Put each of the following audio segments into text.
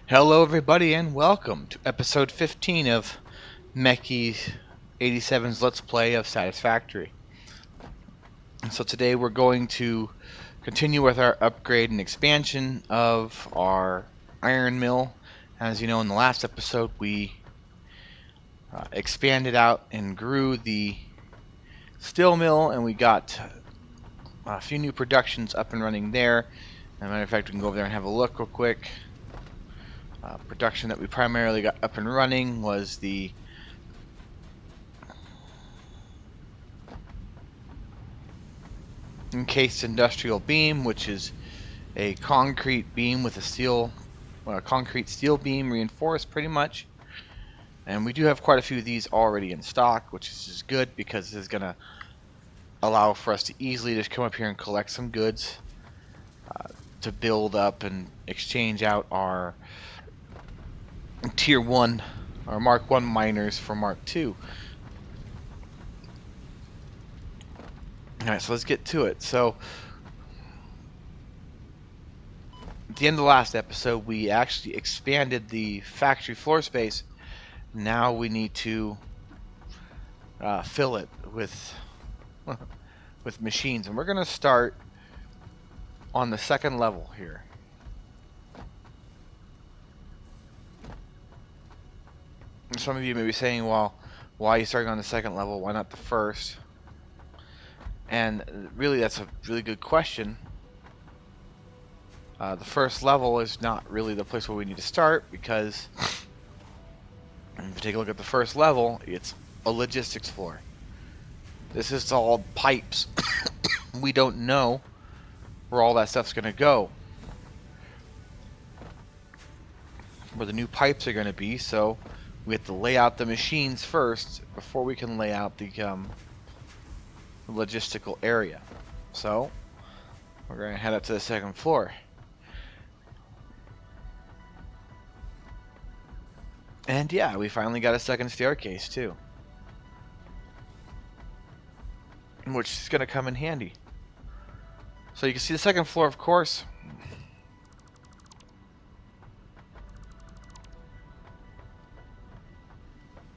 Hello everybody and welcome to episode 15 of MechE87's Let's Play of Satisfactory. And so today we're going to continue with our upgrade and expansion of our iron mill. As you know, in the last episode we expanded out and grew the steel mill, and we got a few new productions up and running there. As a matter of fact, we can go over there and have a look real quick. Production that we primarily got up and running was the encased industrial beam, which is a concrete beam with a concrete steel beam reinforced pretty much. And we do have quite a few of these already in stock, which is just good because this is going to allow for us to easily just come up here and collect some goods to build up and exchange out our Tier 1 or Mark 1 miners for Mark 2. Alright, so let's get to it. So, at the end of the last episode, we actually expanded the factory floor space. Now we need to fill it with with machines, and we're going to start on the second level here. Some of you may be saying, well, why are you starting on the second level? Why not the first? And really, that's a really good question. The first level is not really the place where we need to start, because if you take a look at the first level, it's a logistics floor. This is all pipes. We don't know where all that stuff's going to go, where the new pipes are going to be, so we have to lay out the machines first before we can lay out the logistical area. So we're going to head up to the second floor. And yeah, we finally got a second staircase too, which is going to come in handy. So you can see the second floor, of course.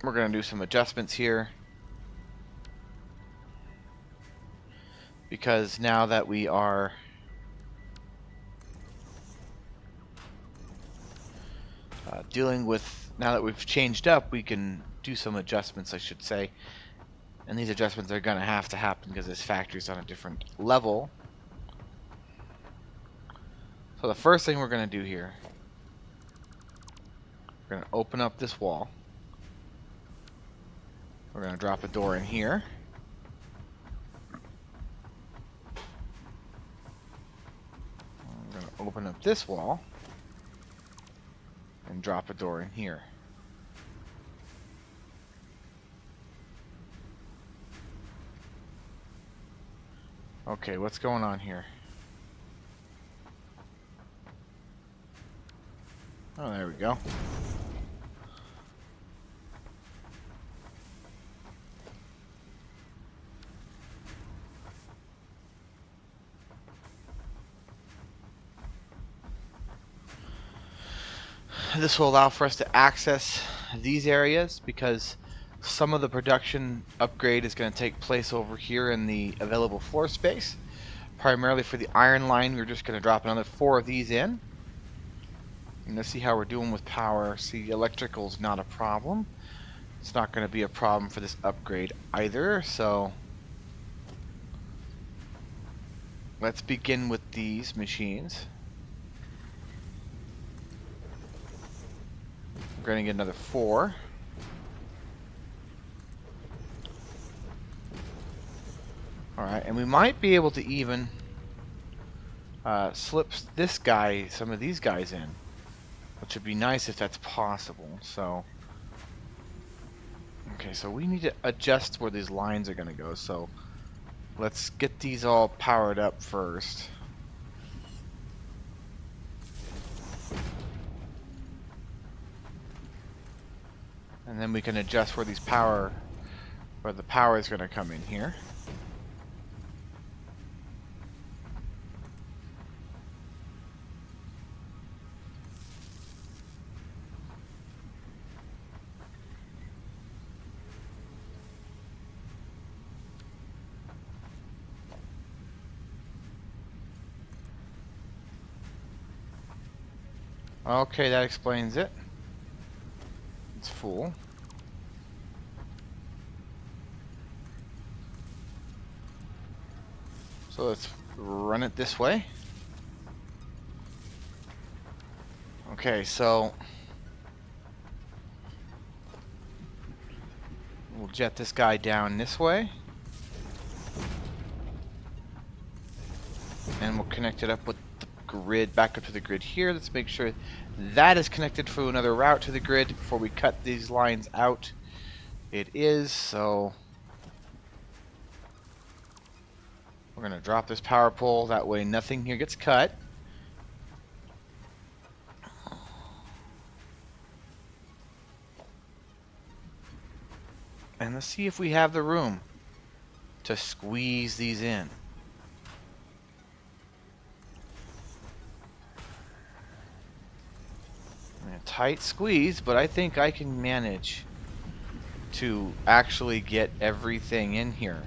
We're going to do some adjustments here, because now that we are dealing with, now that we've changed up, we can do some adjustments, I should say. And these adjustments are going to have to happen because this factory's on a different level. So the first thing we're going to do here, we're going to open up this wall. We're going to drop a door in here. We're going to open up this wall and drop a door in here. Okay, what's going on here? Oh, there we go. This will allow for us to access these areas, because some of the production upgrade is going to take place over here in the available floor space. Primarily for the iron line, we're just going to drop another 4 of these in. And let's see how we're doing with power. See, electrical's not a problem. It's not going to be a problem for this upgrade either, so let's begin with these machines. We're going to get another 4. Alright, and we might be able to even slip this guy, some of these guys in, which would be nice if that's possible. So, okay, so we need to adjust where these lines are going to go. So let's get these all powered up first. And then we can adjust where the power is going to come in here. Okay, that explains it. It's full. So let's run it this way. Okay, so we'll jet this guy down this way. And we'll connect it up with the grid, back up to the grid here. Let's make sure that is connected through another route to the grid before we cut these lines out. It is, so we're going to drop this power pole. That way nothing here gets cut. And let's see if we have the room to squeeze these in. A tight squeeze, but I think I can manage to actually get everything in here.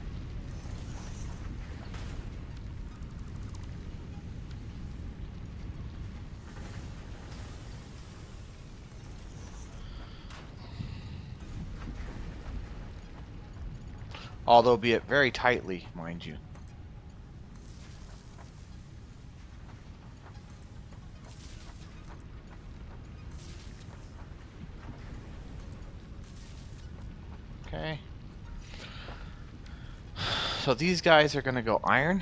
Although be it very tightly, mind you. Okay. So these guys are going to go iron.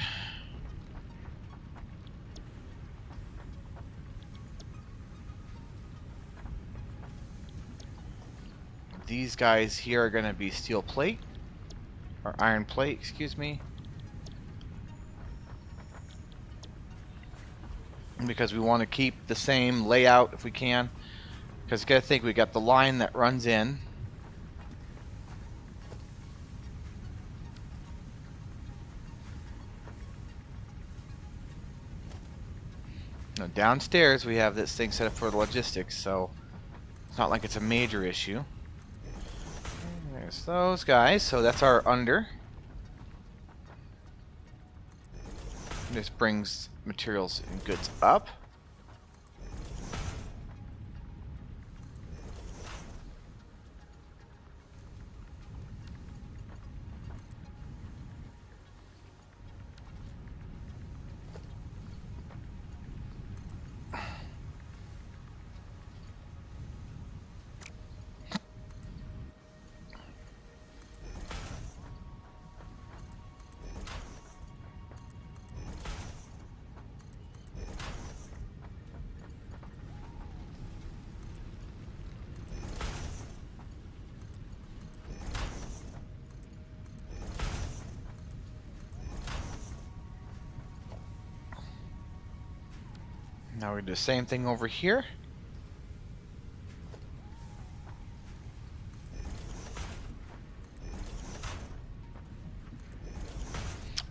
These guys here are going to be steel plate. Or iron plate, excuse me. Because we want to keep the same layout if we can. Because you got to think, we got the line that runs in. Now downstairs we have this thing set up for the logistics, so it's not like it's a major issue. There's those guys, so that's our under. This brings materials and goods up. Now we're going to do the same thing over here.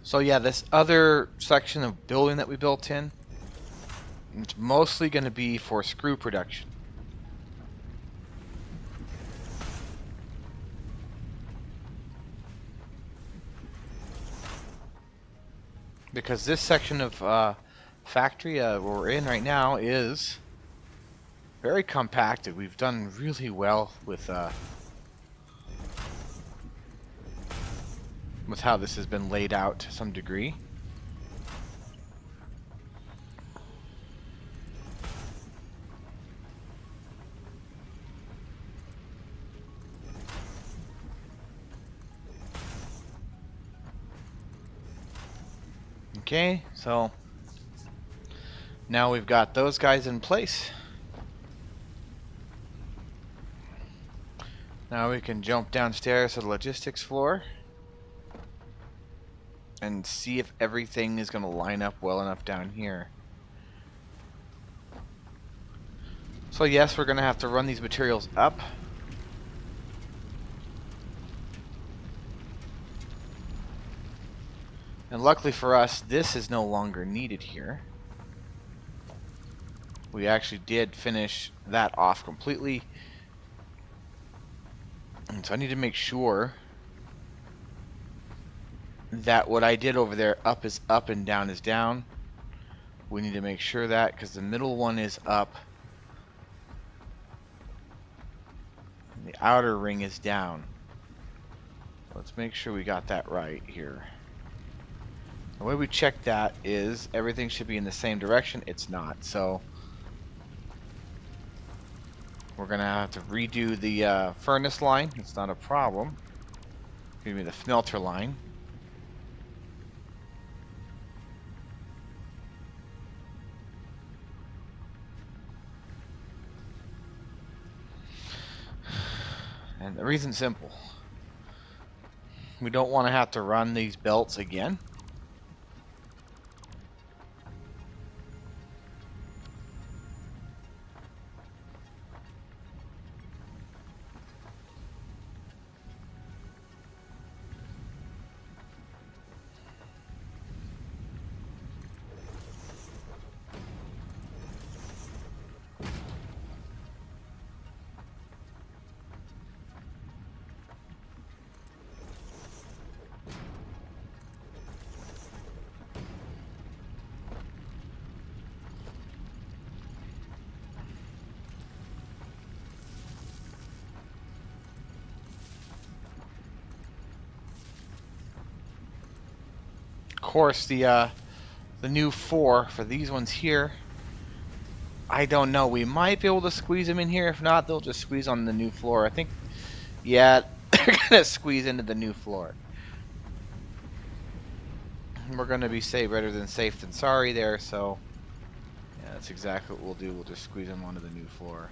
So yeah, this other section of building that we built in, it's mostly going to be for screw production. Because this section of factory where we're in right now is very compacted. We've done really well with how this has been laid out to some degree. Okay, so now we've got those guys in place. Now we can jump downstairs to the logistics floor and see if everything is going to line up well enough down here. So yes, we're going to have to run these materials up. And luckily for us, this is no longer needed here. We actually did finish that off completely. And so I need to make sure that what I did over there, up is up and down is down. We need to make sure that, because the middle one is up And the outer ring is down. Let's make sure we got that right here. The way we check that is everything should be in the same direction. It's not, so we're gonna have to redo the furnace line. It's not a problem. Give me the smelter line. And the reason's simple. We don't want to have to run these belts again. Of course, the new 4 for these ones here, I don't know. We might be able to squeeze them in here. If not, they'll just squeeze on the new floor. I think, yeah, they're gonna squeeze into the new floor. We're gonna be better than safe than sorry there. So, yeah, that's exactly what we'll do. We'll just squeeze them onto the new floor.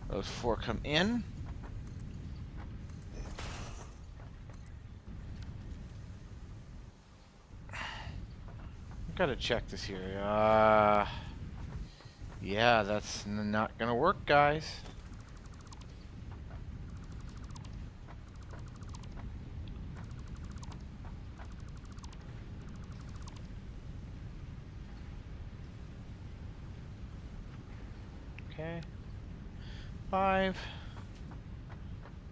Those 4 come in. Gotta check this here. Yeah, that's not gonna work, guys. Okay. 5.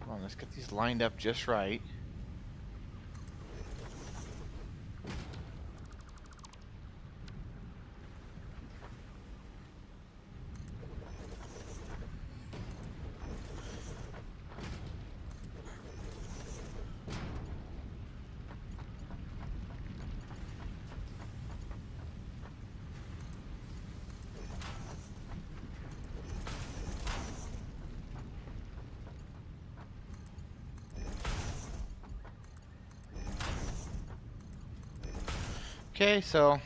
Come on, let's get these lined up just right. Okay, so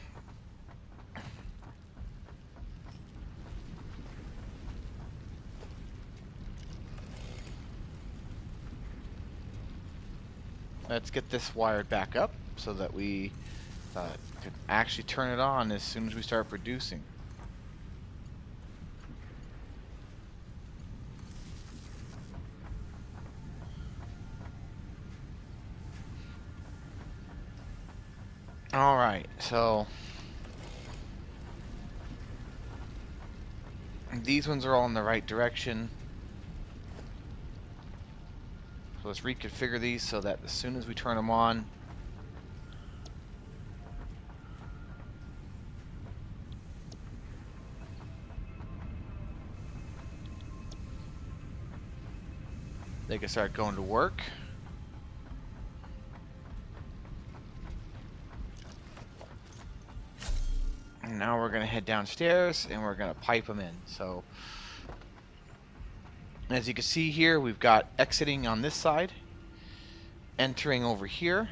let's get this wired back up so that we can actually turn it on as soon as we start producing. Alright, so these ones are all in the right direction. So let's reconfigure these so that as soon as we turn them on, they can start going to work. And now we're going to head downstairs and we're going to pipe them in. So as you can see here, we've got exiting on this side, entering over here.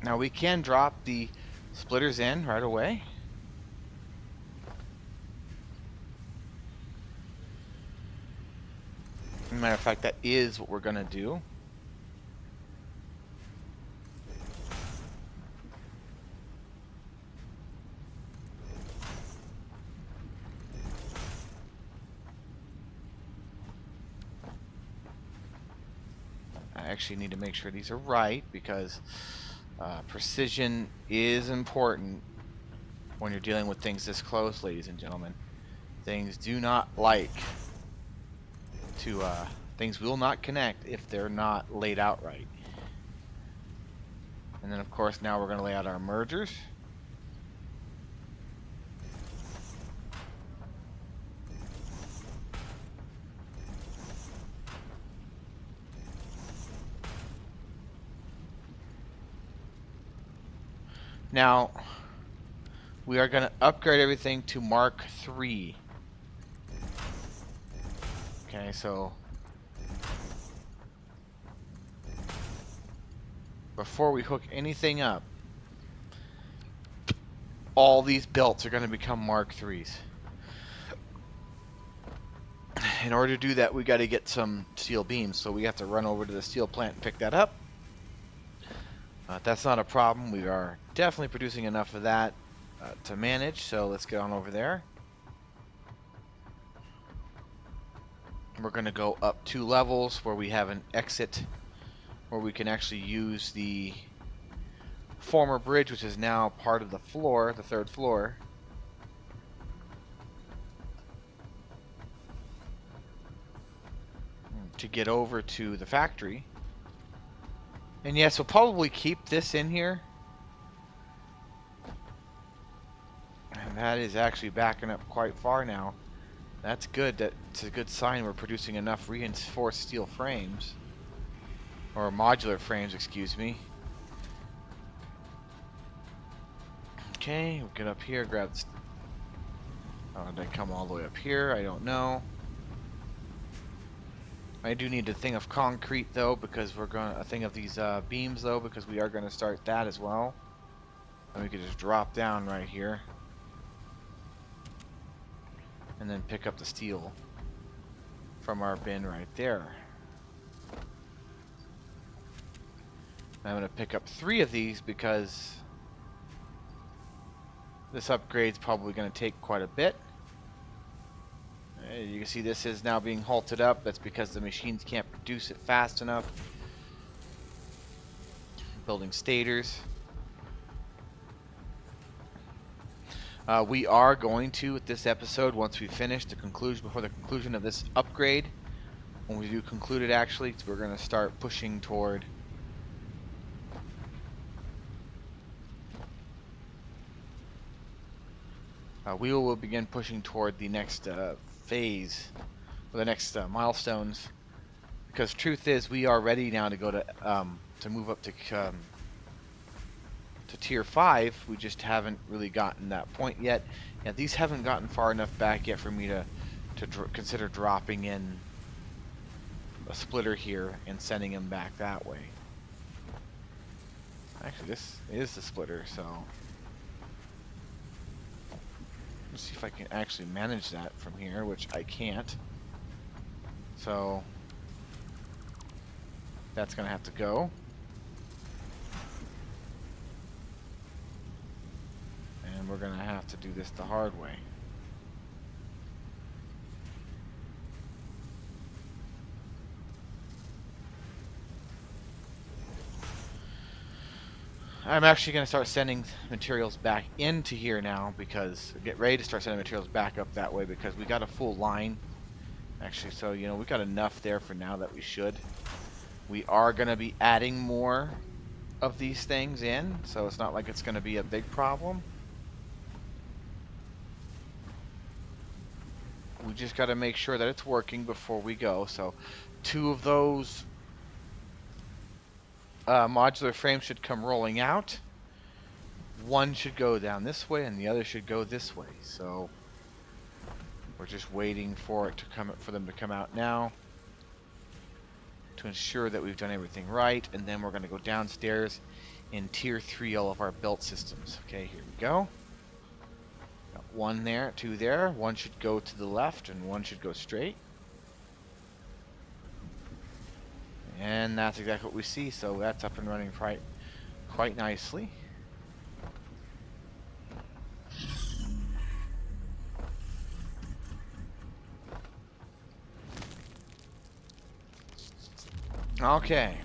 Now we can drop the splitters in right away. Matter of fact, that is what we're gonna do. I actually need to make sure these are right because precision is important when you're dealing with things this close, ladies and gentlemen. Things do not like to, things will not connect if they're not laid out right. And then of course now we're going to lay out our mergers. Now, we are going to upgrade everything to Mark III. Okay, so before we hook anything up, all these belts are going to become Mark IIIs. In order to do that, we got to get some steel beams, so we have to run over to the steel plant and pick that up. That's not a problem. We are definitely producing enough of that to manage, so let's get on over there. We're going to go up 2 levels where we have an exit where we can actually use the former bridge, which is now part of the floor, the 3rd floor. To get over to the factory. And yes, we'll probably keep this in here. And that is actually backing up quite far now. That's good. That's a good sign we're producing enough reinforced steel frames. Or modular frames, excuse me. Okay, we'll get up here, grab this. Oh, did I come all the way up here? I don't know. I do need a thing of concrete though, because we're going to, a thing of these beams though, because we are going to start that as well. And we could just drop down right here. And then pick up the steel from our bin right there. I'm going to pick up 3 of these because this upgrade's probably going to take quite a bit. You can see this is now being halted up. That's because the machines can't produce it fast enough. Building stators. We are going to, with this episode, once we finish the conclusion, before the conclusion of this upgrade, when we do conclude it actually, we're going to start pushing toward we will begin pushing toward the next phase, or the next milestones, because truth is we are ready now to go to move up to tier 5. We just haven't really gotten that point yet. Yeah, these haven't gotten far enough back yet for me to consider dropping in a splitter here and sending them back that way. Actually, this is the splitter, so let's see if I can actually manage that from here, which I can't. So that's gonna have to go. And we're gonna have to do this the hard way. I'm actually going to start sending materials back into here now, because get ready to start sending materials back up that way, because we got a full line actually, so you know we got enough there for now that we should. We are going to be adding more of these things in, so it's not like it's going to be a big problem. We just got to make sure that it's working before we go. So 2 of those modular frames should come rolling out. 1 should go down this way and the other should go this way. So we're just waiting for it to for them to come out now to ensure that we've done everything right, and then we're going to go downstairs in tier 3 all of our belt systems. Okay, here we go. Got 1 there, 2 there. 1 should go to the left and 1 should go straight. And that's exactly what we see, so that's up and running quite nicely. Okay.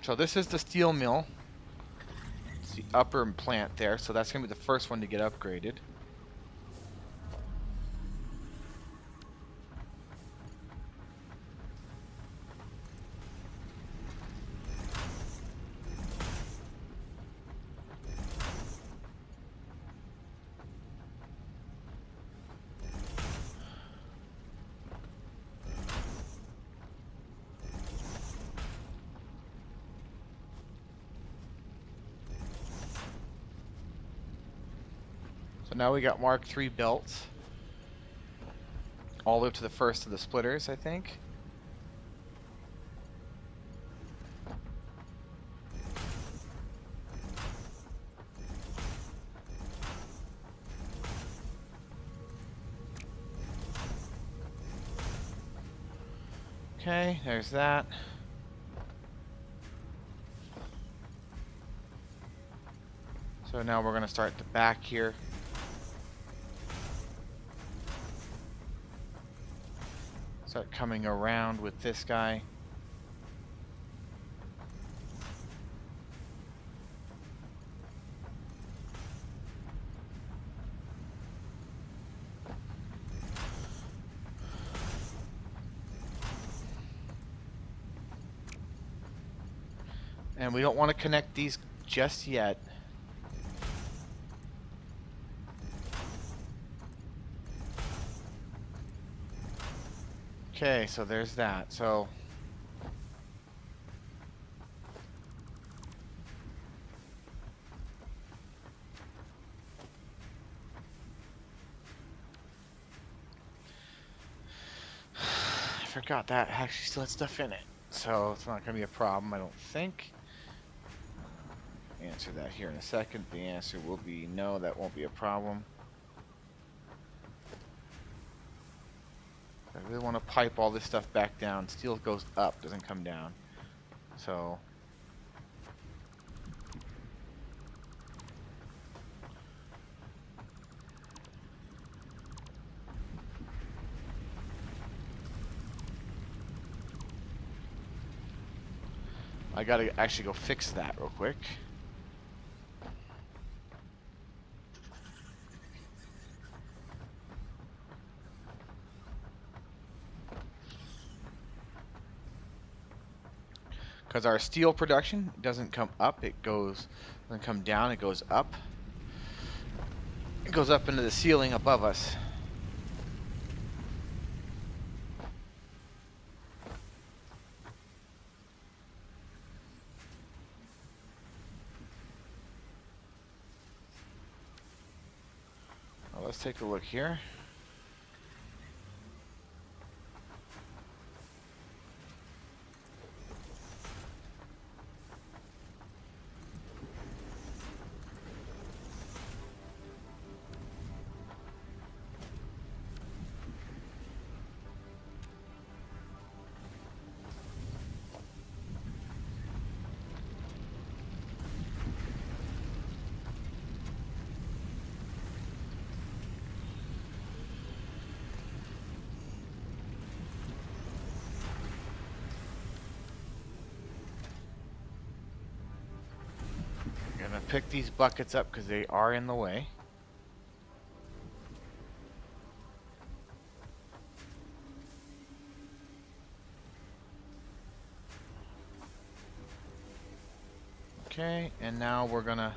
So this is the steel mill. It's the upper plant there, so that's going to be the first one to get upgraded. So now we got Mark III belts. All the way up to the first of the splitters, I think. Okay, there's that. So now we're going to start the back here. Start coming around with this guy. And we don't want to connect these just yet. Okay, so there's that. So I forgot that actually still had stuff in it. So it's not going to be a problem, I don't think. Answer that here in a second. The answer will be no, that won't be a problem. I really want to pipe all this stuff back down. Steel goes up, doesn't come down. So I gotta actually go fix that real quick. Because our steel production doesn't come up, doesn't come down, it goes up. It goes up into the ceiling above us. Well, let's take a look here. I'm gonna pick these buckets up because they are in the way. Okay, and now we're gonna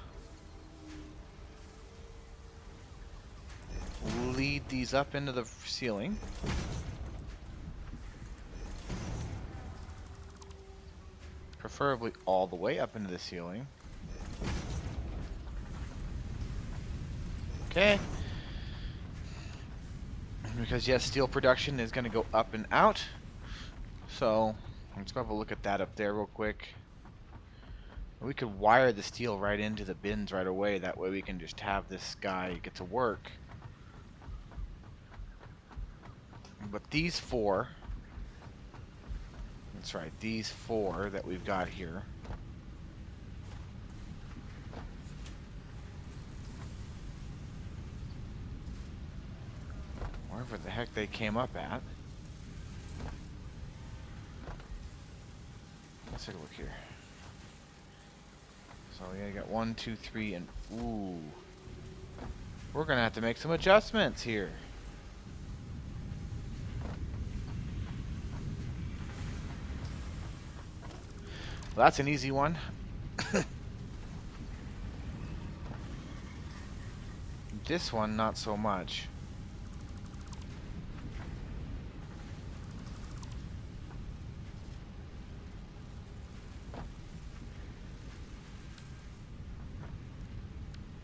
lead these up into the ceiling. Preferably all the way up into the ceiling. Okay. Because yes, steel production is going to go up and out. So let's go have a look at that up there real quick. We could wire the steel right into the bins right away. That way we can just have this guy get to work. But these four, that's right, these four that we've got here, wherever the heck they came up at. Let's take a look here. So yeah, you got 1, 2, 3, and ooh. We're gonna have to make some adjustments here. Well, that's an easy one. This one, not so much.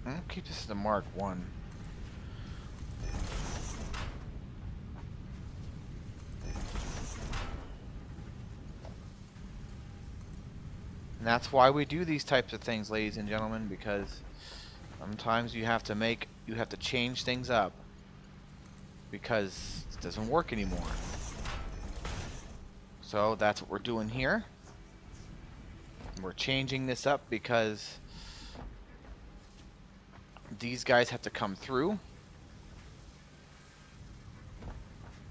I'll keep this as a Mark 1. And that's why we do these types of things, ladies and gentlemen, because sometimes you have to change things up because it doesn't work anymore. So that's what we're doing here. We're changing this up because these guys have to come through.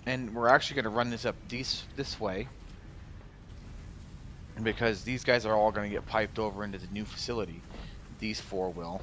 And we're actually going to run this up this way, because these guys are all going to get piped over into the new facility. These 4 will.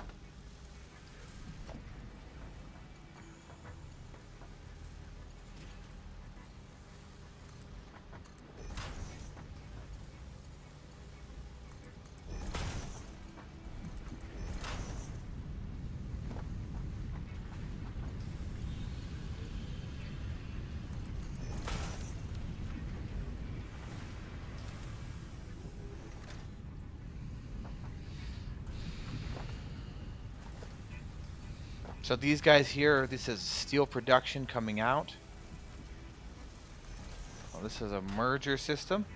So these guys here, this is steel production coming out. Well, this is a merger system.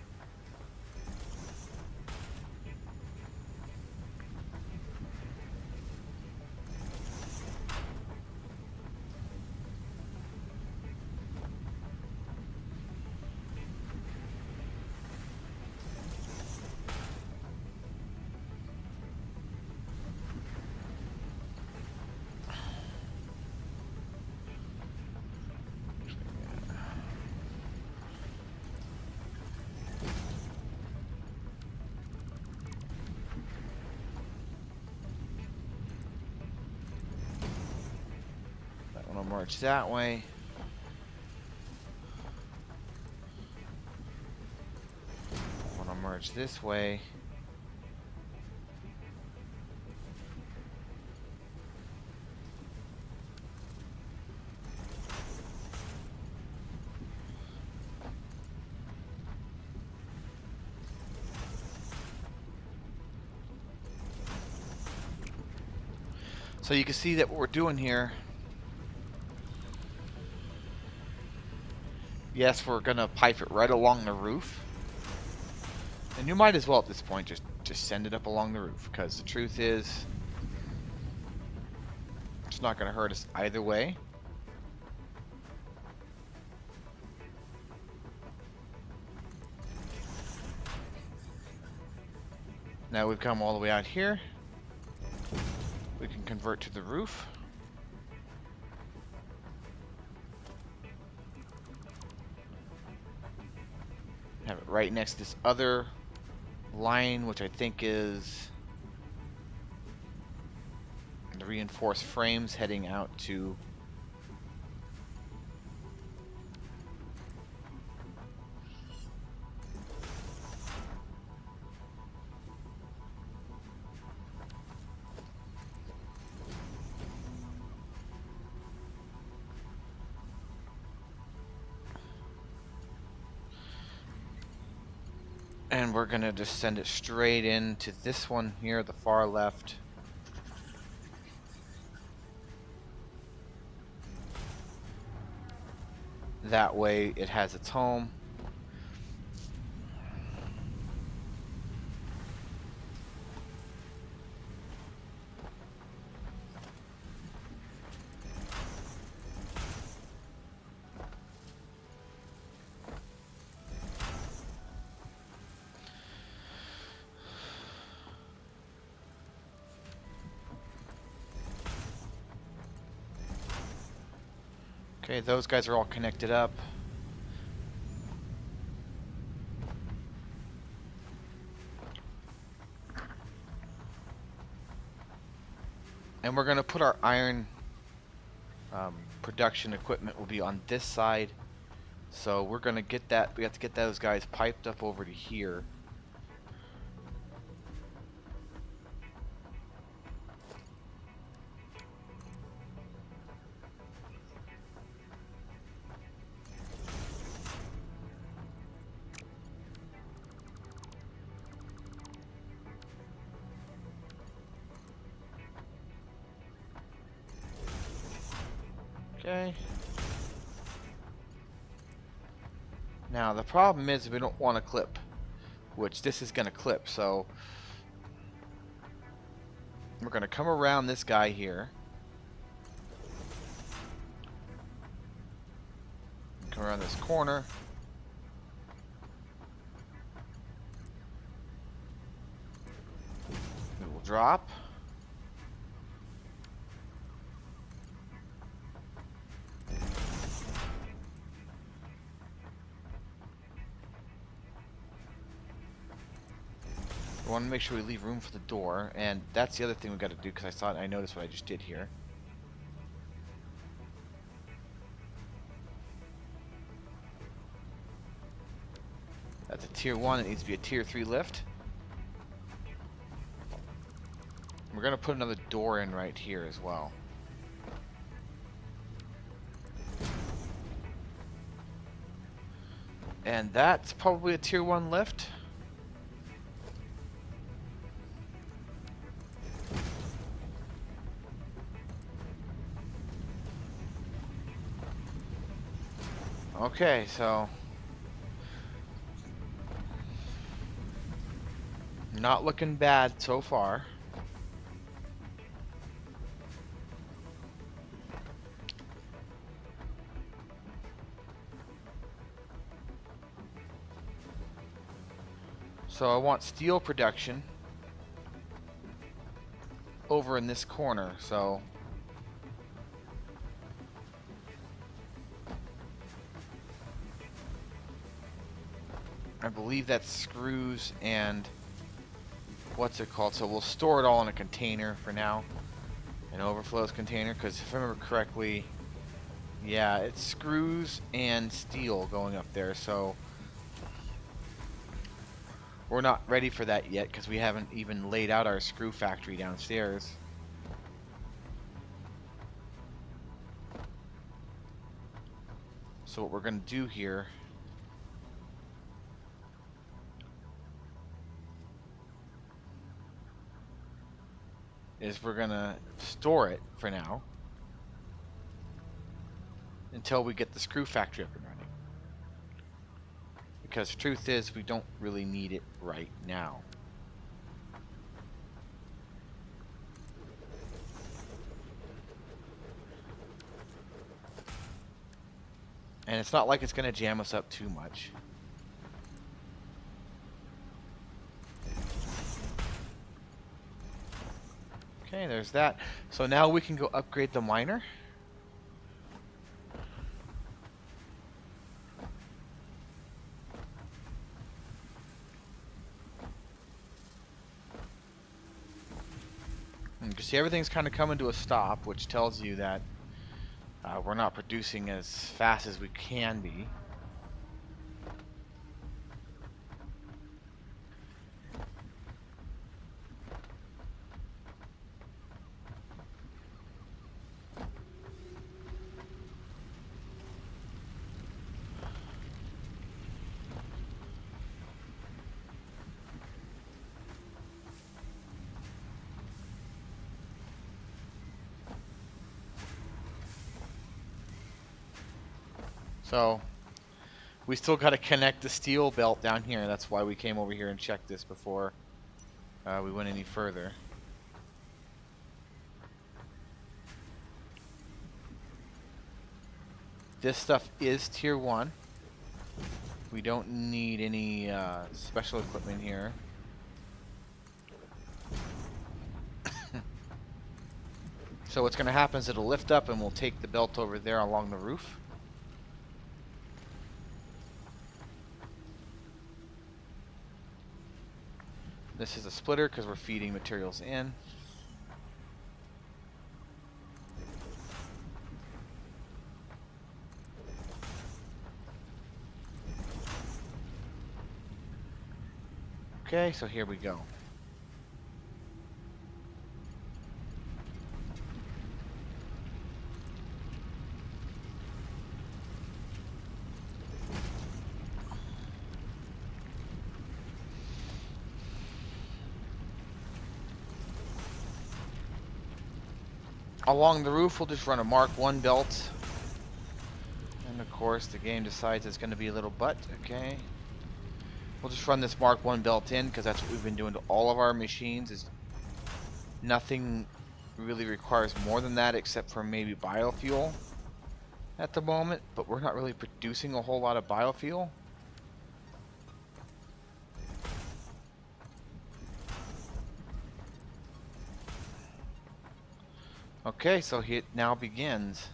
March that way. I want to merge this way. So you can see that what we're doing here, yes, we're gonna pipe it right along the roof. And you might as well at this point just send it up along the roof, because the truth is it's not gonna hurt us either way. Now we've come all the way out here. We can convert to the roof. Have it right next to this other line, which I think is the reinforced frames heading out to and we're gonna just send it straight into this one here, the far left. That way it has its home. Okay, those guys are all connected up. And we're going to put our iron production equipment will be on this side. So we're going to get that. We have to get those guys piped up over to here. Okay. Now the problem is we don't want to clip, which this is going to clip. So we're going to come around this guy here. Come around this corner. It will drop. We want to make sure we leave room for the door, and that's the other thing we got to do because I noticed what I just did here. That's a tier 1. It needs to be a tier 3 lift. We're going to put another door in right here as well. And that's probably a tier 1 lift. Okay, so not looking bad so far. So I want steel production over in this corner, so I believe that's screws and what's it called? So we'll store it all in a container for now, an overflows container, because if I remember correctly, yeah, it's screws and steel going up there, so we're not ready for that yet because we haven't even laid out our screw factory downstairs. So what we're going to do here is we're going to store it for now until we get the screw factory up and running. Because the truth is, we don't really need it right now. And it's not like it's going to jam us up too much. Okay, there's that. So now we can go upgrade the miner. You can see everything's kind of coming to a stop, which tells you that we're not producing as fast as we can be. So we still got to connect the steel belt down here. That's why we came over here and checked this before we went any further. This stuff is tier 1. We don't need any special equipment here. So what's going to happen is it'll lift up and we'll take the belt over there along the roof. This is a splitter because we're feeding materials in. Okay, so here we go. Along the roof, we'll just run a Mark 1 belt. And of course, the game decides it's going to be a little butt. Okay. We'll just run this Mark 1 belt in, because that's what we've been doing to all of our machines. Is nothing really requires more than that, except for maybe biofuel at the moment. But we're not really producing a whole lot of biofuel. Okay, so it now begins.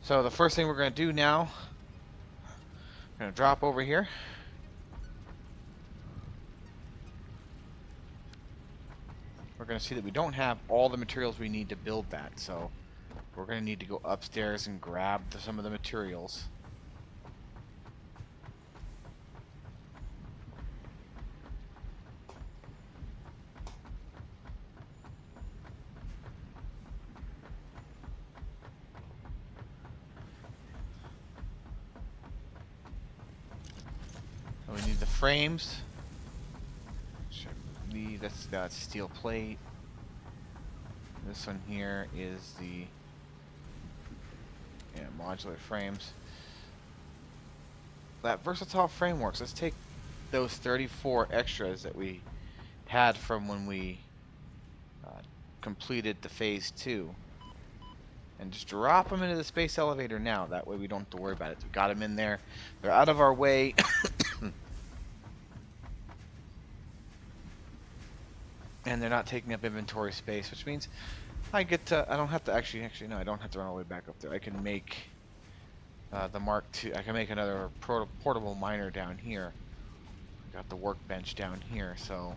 So the first thing we're going to do now, we're going to drop over here. We're going to see that we don't have all the materials we need to build that, so we're going to need to go upstairs and grab some of the materials. So we need the frames. That's got steel plate. This one here is the modular frames. That versatile frameworks. Let's take those 34 extras that we had from when we completed the phase 2 and just drop them into the space elevator now. That way we don't have to worry about it. We got them in there. They're out of our way. And they're not taking up inventory space, which means I get to, I don't have to actually no, I don't have to run all the way back up there. I can make the Mark II, I can make another portable miner down here. Got the workbench down here, so.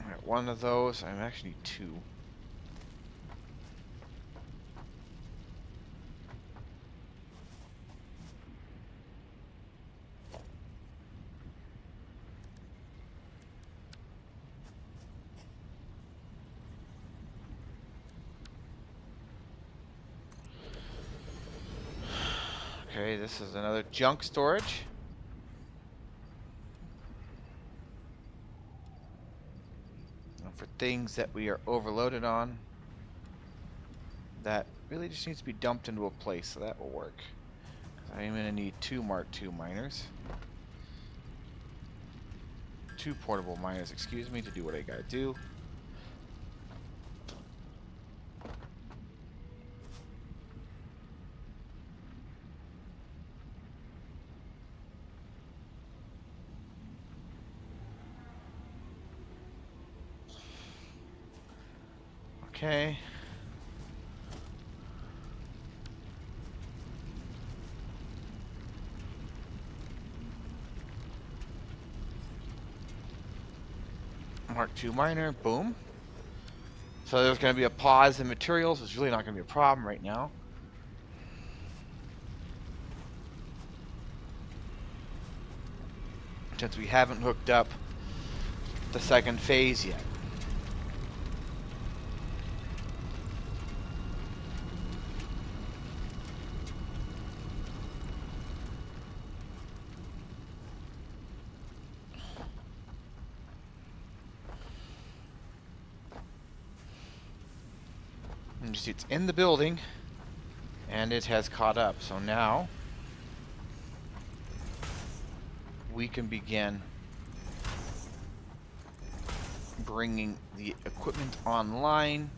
Alright, one of those, I actually need 2. Okay, this is another junk storage. And for things that we are overloaded on, that really just needs to be dumped into a place, so that will work. I'm going to need 2 Mark II miners. 2 portable miners, excuse me, to do what I gotta do. Okay. Mark II miner, boom. So there's going to be a pause in materials. It's really not going to be a problem right now. Since we haven't hooked up the second phase yet. And you see it's in the building and it has caught up. So now we can begin bringing the equipment online.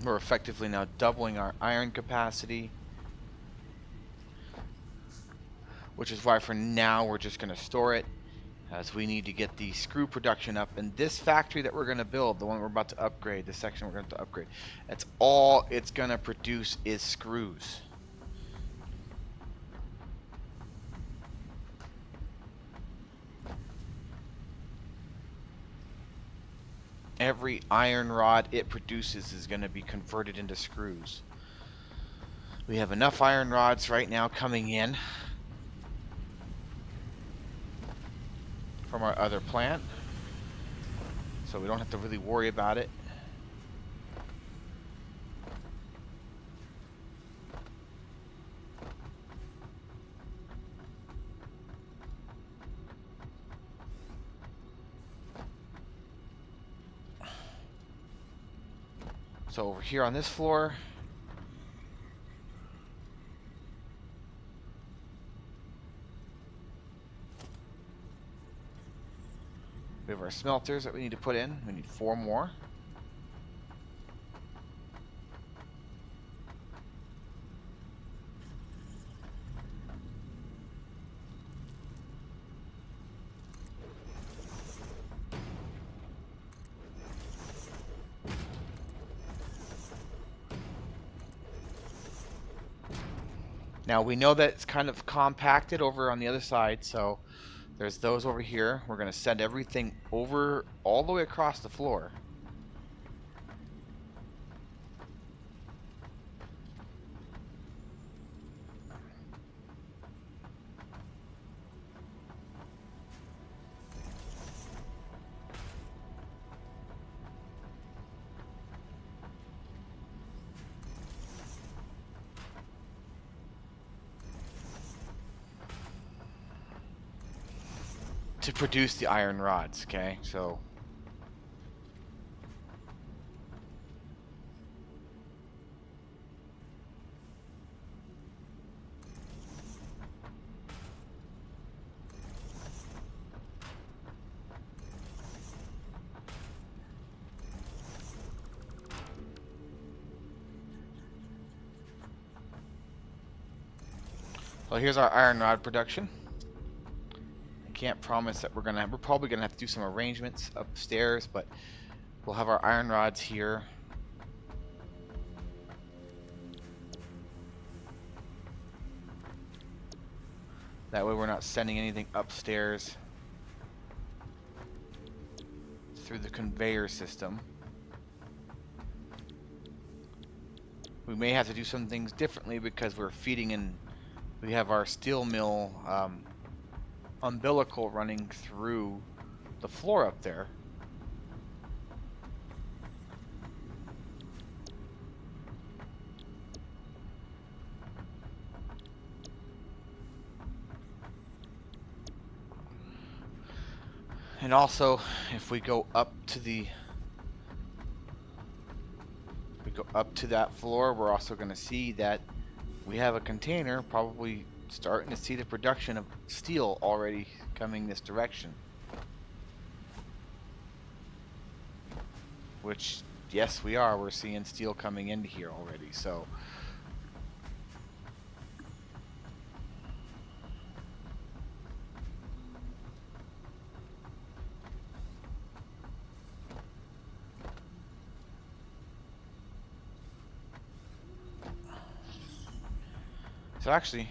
We're effectively now doubling our iron capacity, which is why for now we're just going to store it as we need to get the screw production up. And this factory that we're going to build, the one we're about to upgrade, this section we're going to upgrade, that's all it's going to produce is screws. Every iron rod it produces is going to be converted into screws. We have enough iron rods right now coming in from our other plant, so we don't have to really worry about it. So over here on this floor, we have our smelters that we need to put in. We need 4 more. Now we know that it's kind of compacted over on the other side, so there's those over here. We're going to send everything over all the way across the floor. To produce the iron rods, okay? So here's our iron rod production. Can't promise that we're probably gonna have to do some arrangements upstairs, but we'll have our iron rods here. That way we're not sending anything upstairs through the conveyor system. We may have to do some things differently because we're feeding in, we have our steel mill umbilical running through the floor up there. And also, if we go up to that floor, we're also going to see that we have a container probably starting to see the production of steel already coming this direction. Which, yes, we are. We're seeing steel coming into here already, so. So actually,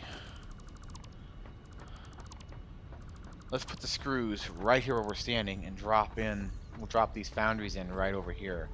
let's put the screws right here where we're standing and drop in. We'll drop these foundries in right over here.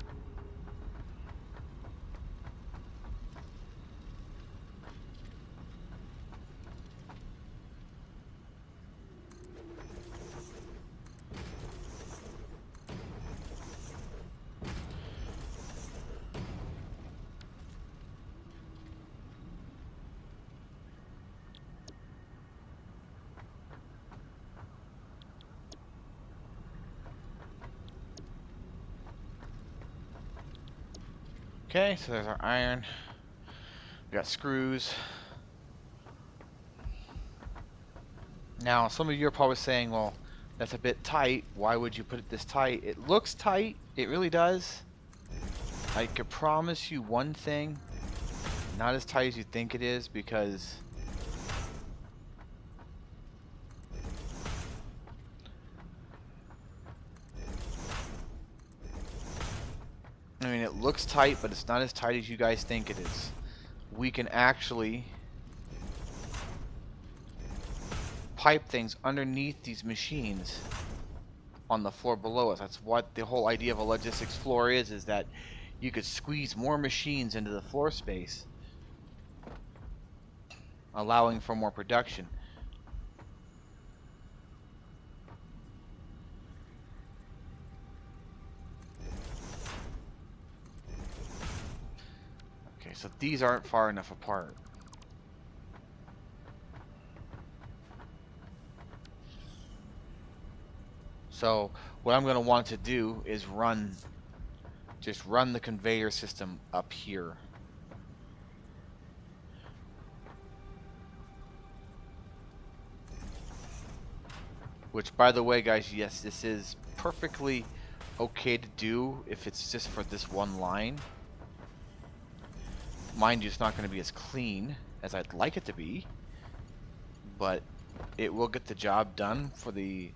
Okay, so there's our iron. We got screws. Now, some of you are probably saying, well, that's a bit tight. Why would you put it this tight? It looks tight. It really does. I could promise you one thing. Not as tight as you think it is, because mean, it looks tight, but it's not as tight as you guys think it is. We can actually pipe things underneath these machines on the floor below us. That's what the whole idea of a logistics floor is that you could squeeze more machines into the floor space, allowing for more production. Okay, so these aren't far enough apart. So what I'm going to want to do is just run the conveyor system up here. Which, by the way, guys, yes, this is perfectly okay to do if it's just for this one line. Mind you, it's not going to be as clean as I'd like it to be, but it will get the job done for the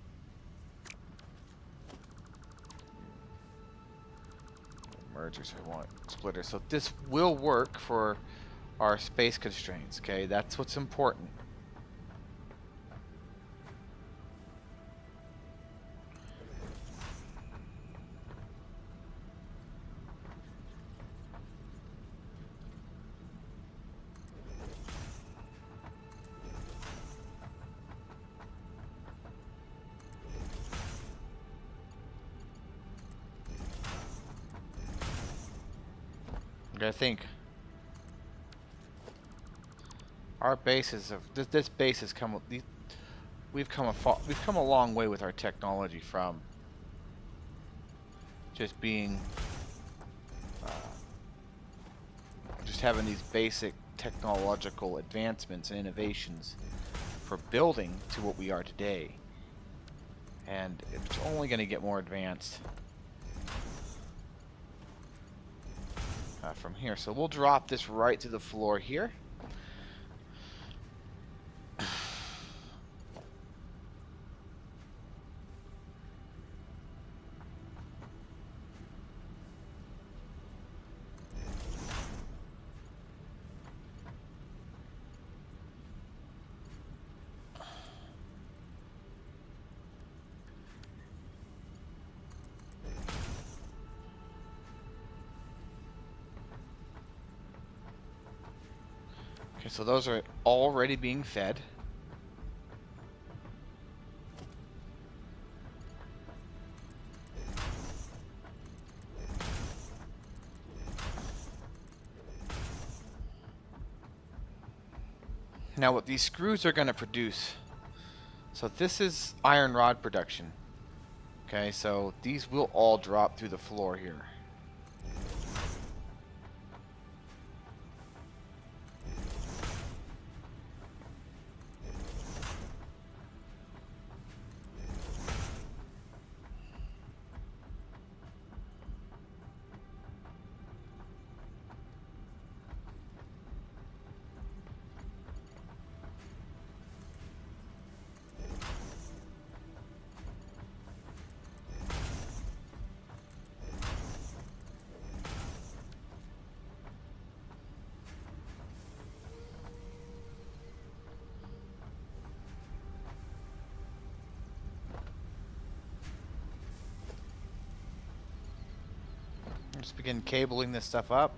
mergers. I want splitters. So this will work for our space constraints, okay? That's what's important. I think our bases of this base has come. We've come a long way with our technology from just being just having these basic technological advancements and innovations for building to what we are today, and it's only going to get more advanced from here. So we'll drop this right to the floor here. Okay, so those are already being fed. Now what these screws are going to produce, so this is iron rod production. Okay, so these will all drop through the floor here. Just begin cabling this stuff up.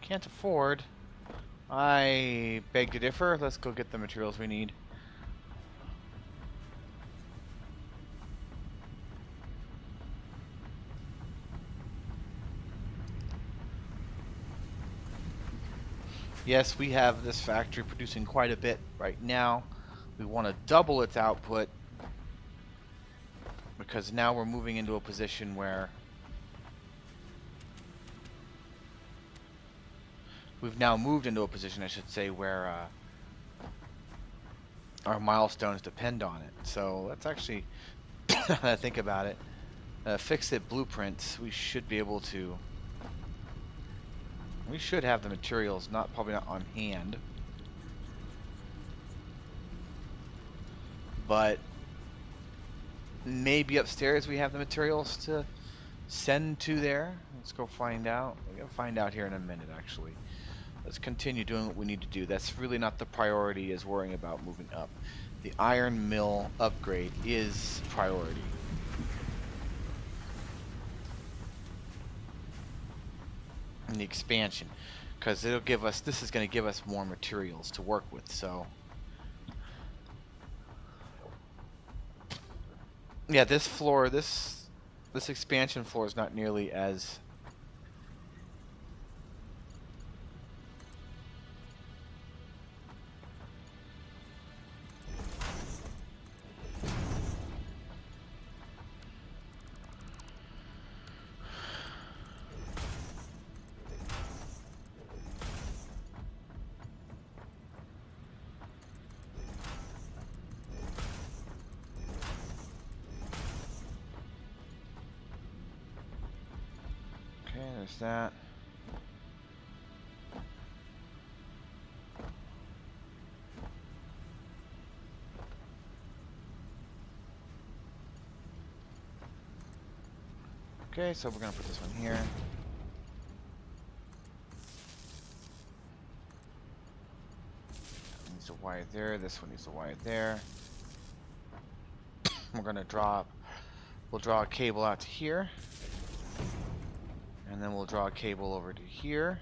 Can't afford. I beg to differ. Let's go get the materials we need. Yes, we have this factory producing quite a bit right now. We want to double its output because now we're moving into a position where we've now moved into a position, I should say, where our milestones depend on it. So let's actually I think about it. Fix-it blueprints. We should be able to. We should have the materials, probably not on hand, but maybe upstairs we have the materials to send to there. Let's go find out. We're gonna find out here in a minute, actually. Let's continue doing what we need to do. That's really not the priority, is worrying about moving up. The iron mill upgrade is priority. And the expansion, because it'll give us, this is going to give us more materials to work with. So yeah, this floor, this expansion floor is not nearly as there's that. Okay, so we're gonna put this one here. Needs a wire there. This one needs a wire there. We're gonna we'll draw a cable out to here, and then we'll draw a cable over to here.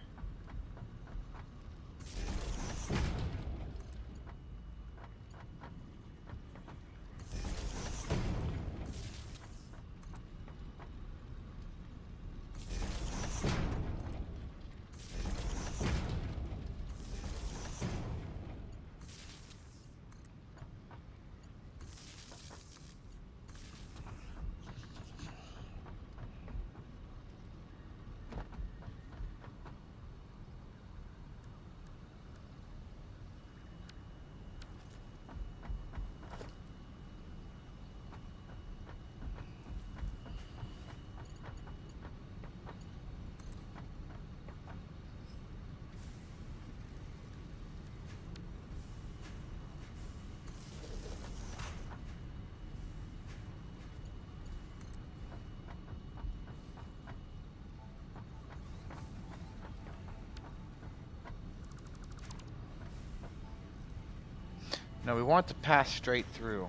Now we want to pass straight through.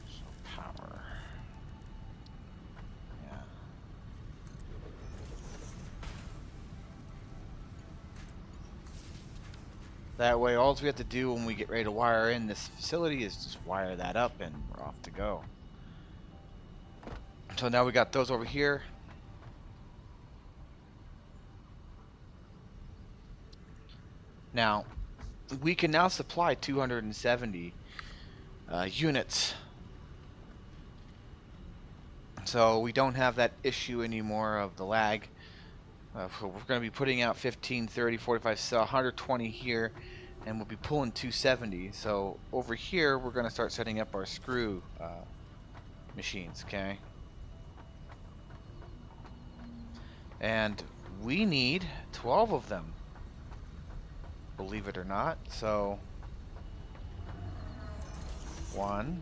So power. Yeah. That way, all we have to do when we get ready to wire in this facility is just wire that up and we're off to go. So now we got those over here. Now, we can now supply 270 units. So we don't have that issue anymore of the lag. We're going to be putting out 15, 30, 45, so 120 here, and we'll be pulling 270. So over here, we're going to start setting up our screw machines, okay? And we need 12 of them, believe it or not. So 1,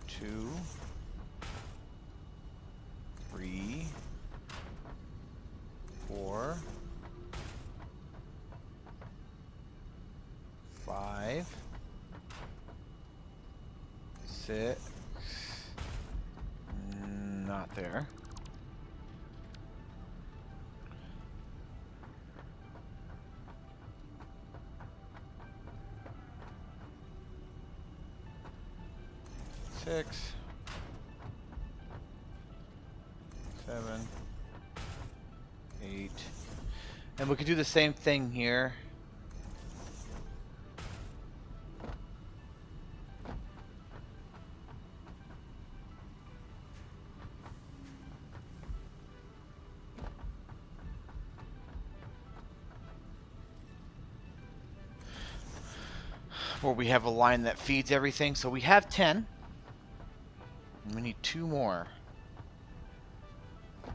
2, 3, 4, 5, 6, not there. 6, 7, 8, and we could do the same thing here. where we have a line that feeds everything. So we have 10. And we need 2 more. And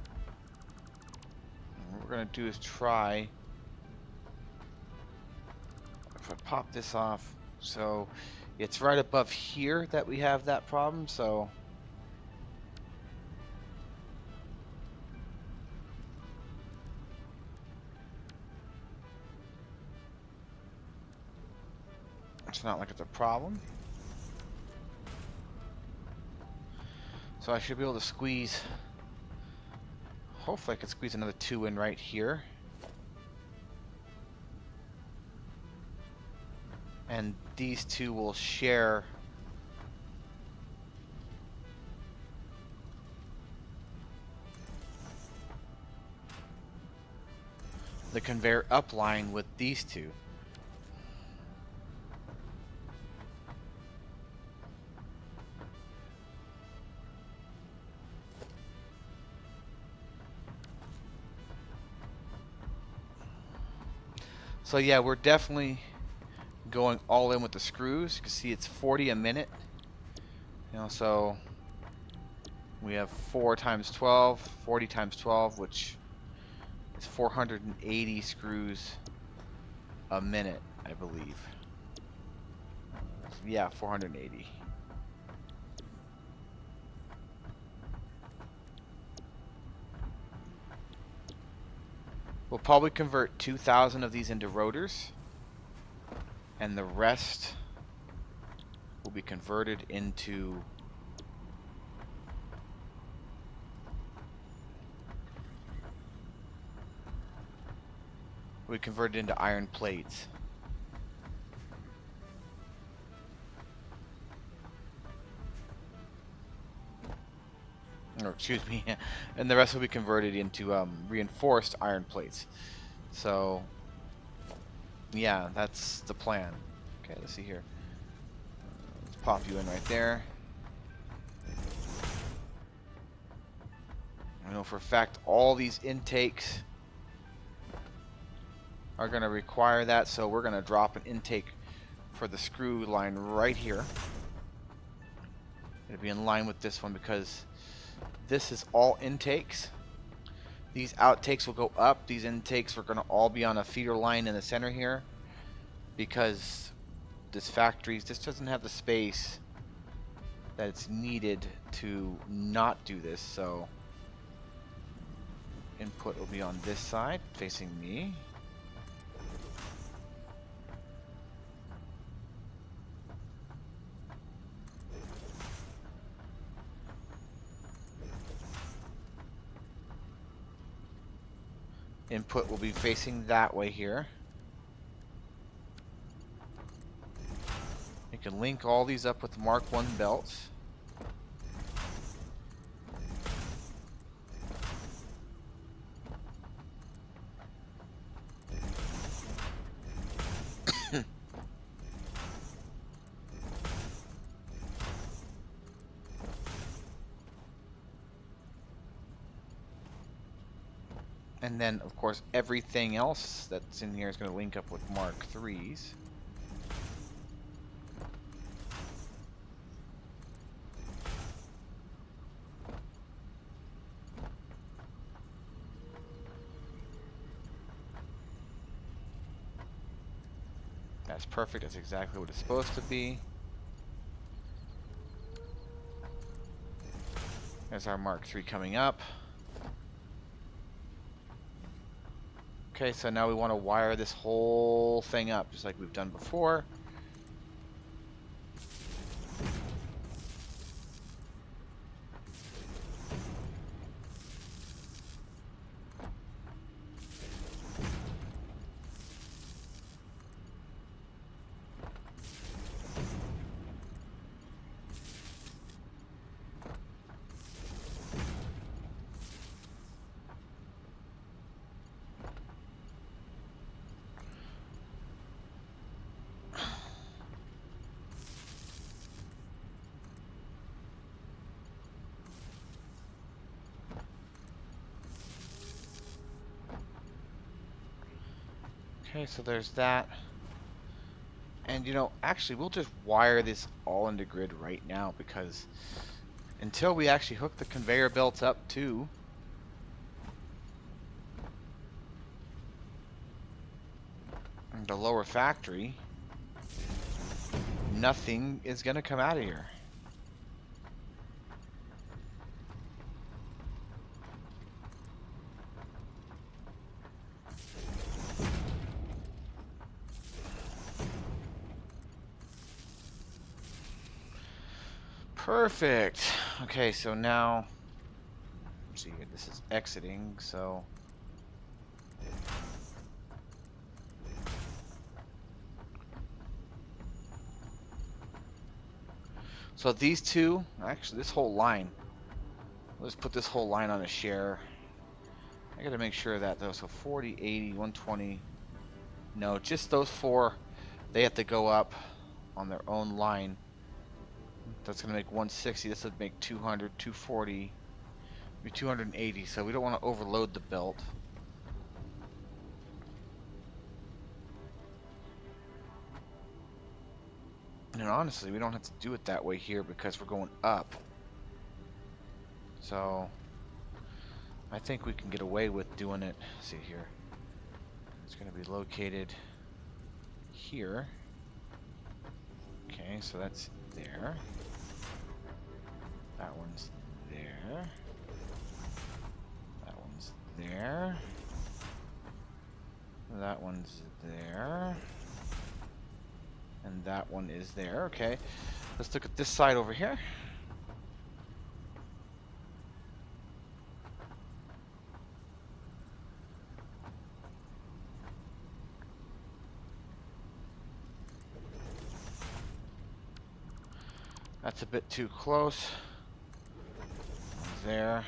what we're going to do is try... If I pop this off, so it's right above here that we have that problem, so... It's not like it's a problem. So I should be able to squeeze... Hopefully I can squeeze another 2 in right here. And these 2 will share the conveyor up line with these 2. So yeah, we're definitely going all in with the screws. You can see it's 40 a minute. You know, so we have 4 times 12, 40 times 12, which is 480 screws a minute, I believe. Yeah, 480. We'll probably convert 2,000 of these into rotors, and the rest will be converted into iron plates. Or excuse me, and the rest will be converted into reinforced iron plates. So yeah, that's the plan. Okay, let's see here. Let's pop you in right there. I know for a fact all these intakes are going to require that, so we're going to drop an intake for the screw line right here. It'll be in line with this one because this is all intakes. These outtakes will go up. These intakes are going to all be on a feeder line in the center here because this doesn't have the space that it's needed to not do this. So input will be on this side facing me. Input will be facing that way here. You can link all these up with Mark 1 belts. And then, of course, everything else that's in here is going to link up with Mark 3s. That's perfect. That's exactly what it's supposed to be. There's our Mark 3 coming up. Okay, so now we want to wire this whole thing up, just like we've done before. Okay, so there's that. And you know, actually, we'll just wire this all into grid right now, because until we actually hook the conveyor belts up to the lower factory, nothing is going to come out of here. Perfect. Okay, so now, let's see here, this is exiting, so these two, actually this whole line, let's put this whole line on a share. I gotta make sure that though, so 40, 80, 120, no, just those four, they have to go up on their own line. That's gonna make 160, this would make 200, 240, maybe 280, so we don't want to overload the belt. And honestly, we don't have to do it that way here because we're going up. So I think we can get away with doing it. Let's see here. It's going to be located here. Okay, so that's there. That one's there. That one's there. That one's there. And that one is there. Okay, let's look at this side over here. That's a bit too close. One's there.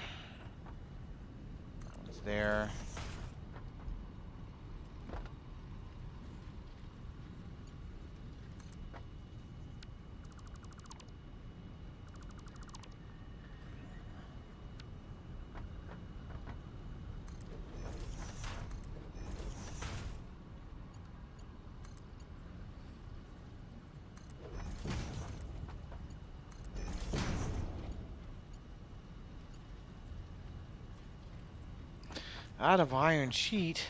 That one's there. Out of iron sheet?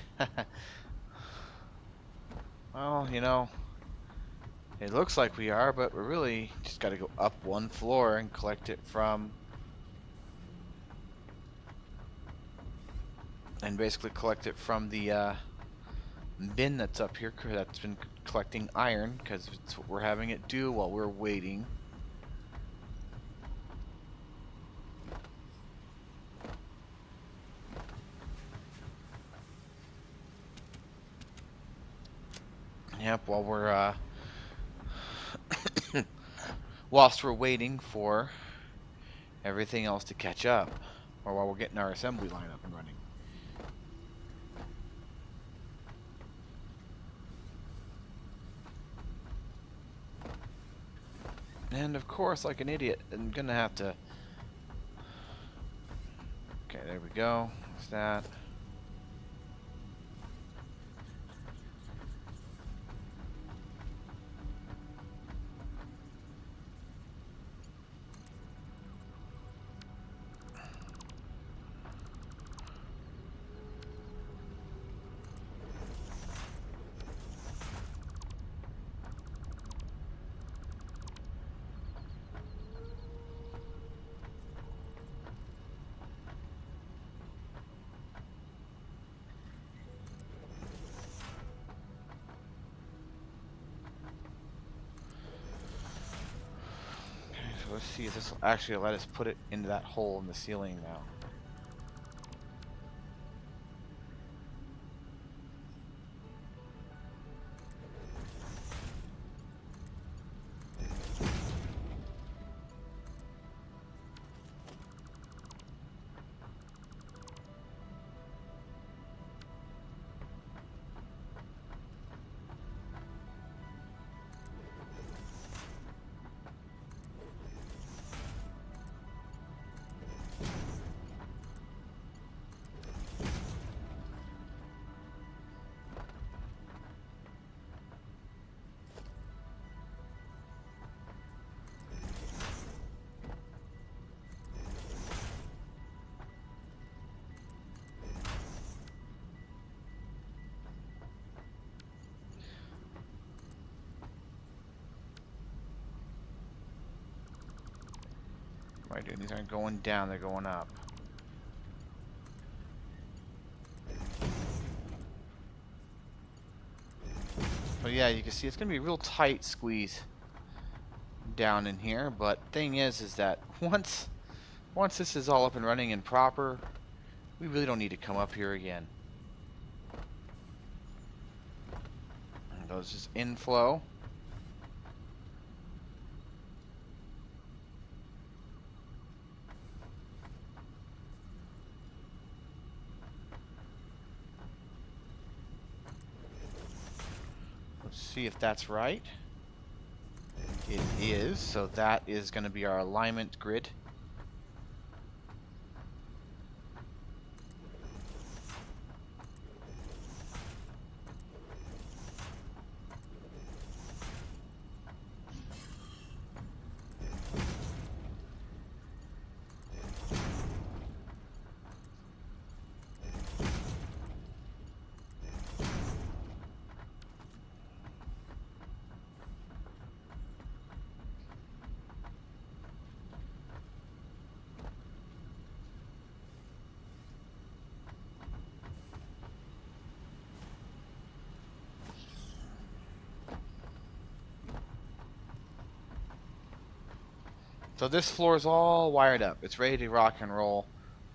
Well, you know, it looks like we are, but we really just got to go up one floor and collect it from... And basically collect it from the bin that's up here, that's been collecting iron, because it's what we're having it do while we're waiting. Yep, while we're whilst we're waiting for everything else to catch up, or while we're getting our assembly line up and running. And of course, like an idiot, I'm gonna have to... Okay, there we go. What's that? Let's see if this will actually let us put it into that hole in the ceiling now. I doing? These aren't going down, they're going up. But yeah, you can see it's going to be a real tight squeeze down in here. But thing is that once this is all up and running and proper, we really don't need to come up here again. And those just inflow. Let's see if that's right. It is, so that is going to be our alignment grid. So this floor is all wired up. It's ready to rock and roll.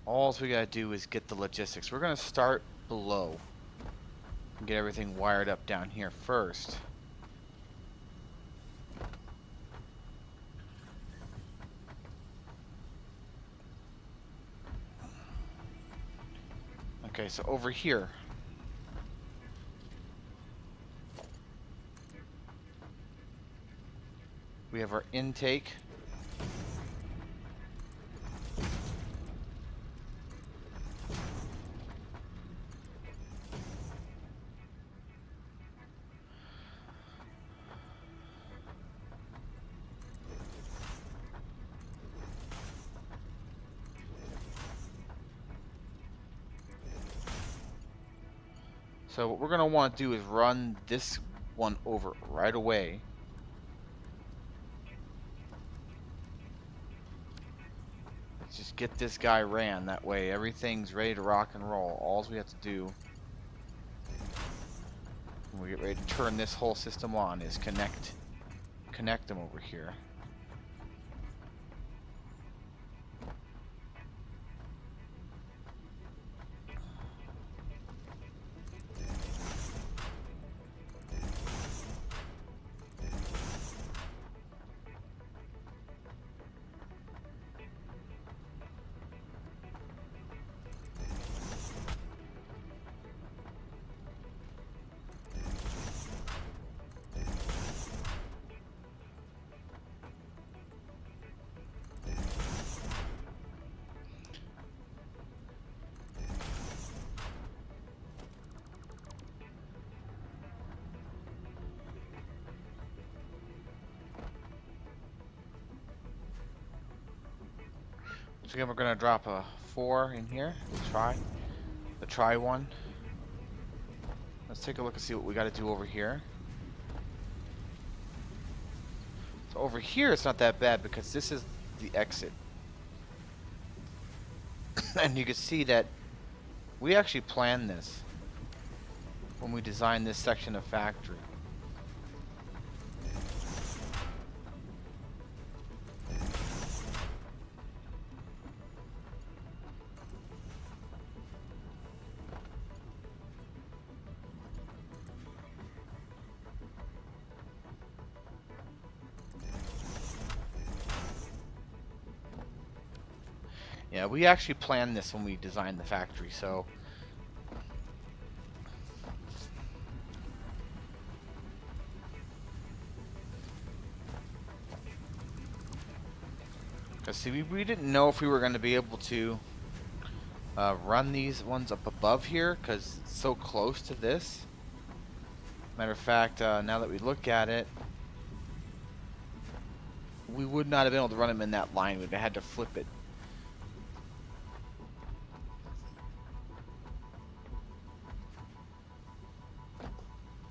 All we gotta do is get the logistics. We're gonna start below and get everything wired up down here first. Okay, so over here, we have our intake. So what we're going to want to do is run this one over right away. Let's just get this guy ran. That way everything's ready to rock and roll. All we have to do when we get ready to turn this whole system on is connect them over here. So again, we're going to drop a 4 in here. The try one. Let's take a look and see what we got to do over here. So over here, it's not that bad because this is the exit. And you can see that we actually planned this when we designed this section of factory. Yeah, we actually planned this when we designed the factory, so because see, we didn't know if we were going to be able to run these ones up above here because it's so close to this. Matter of fact, now that we look at it, we would not have been able to run them in that line. We'd have had to flip it.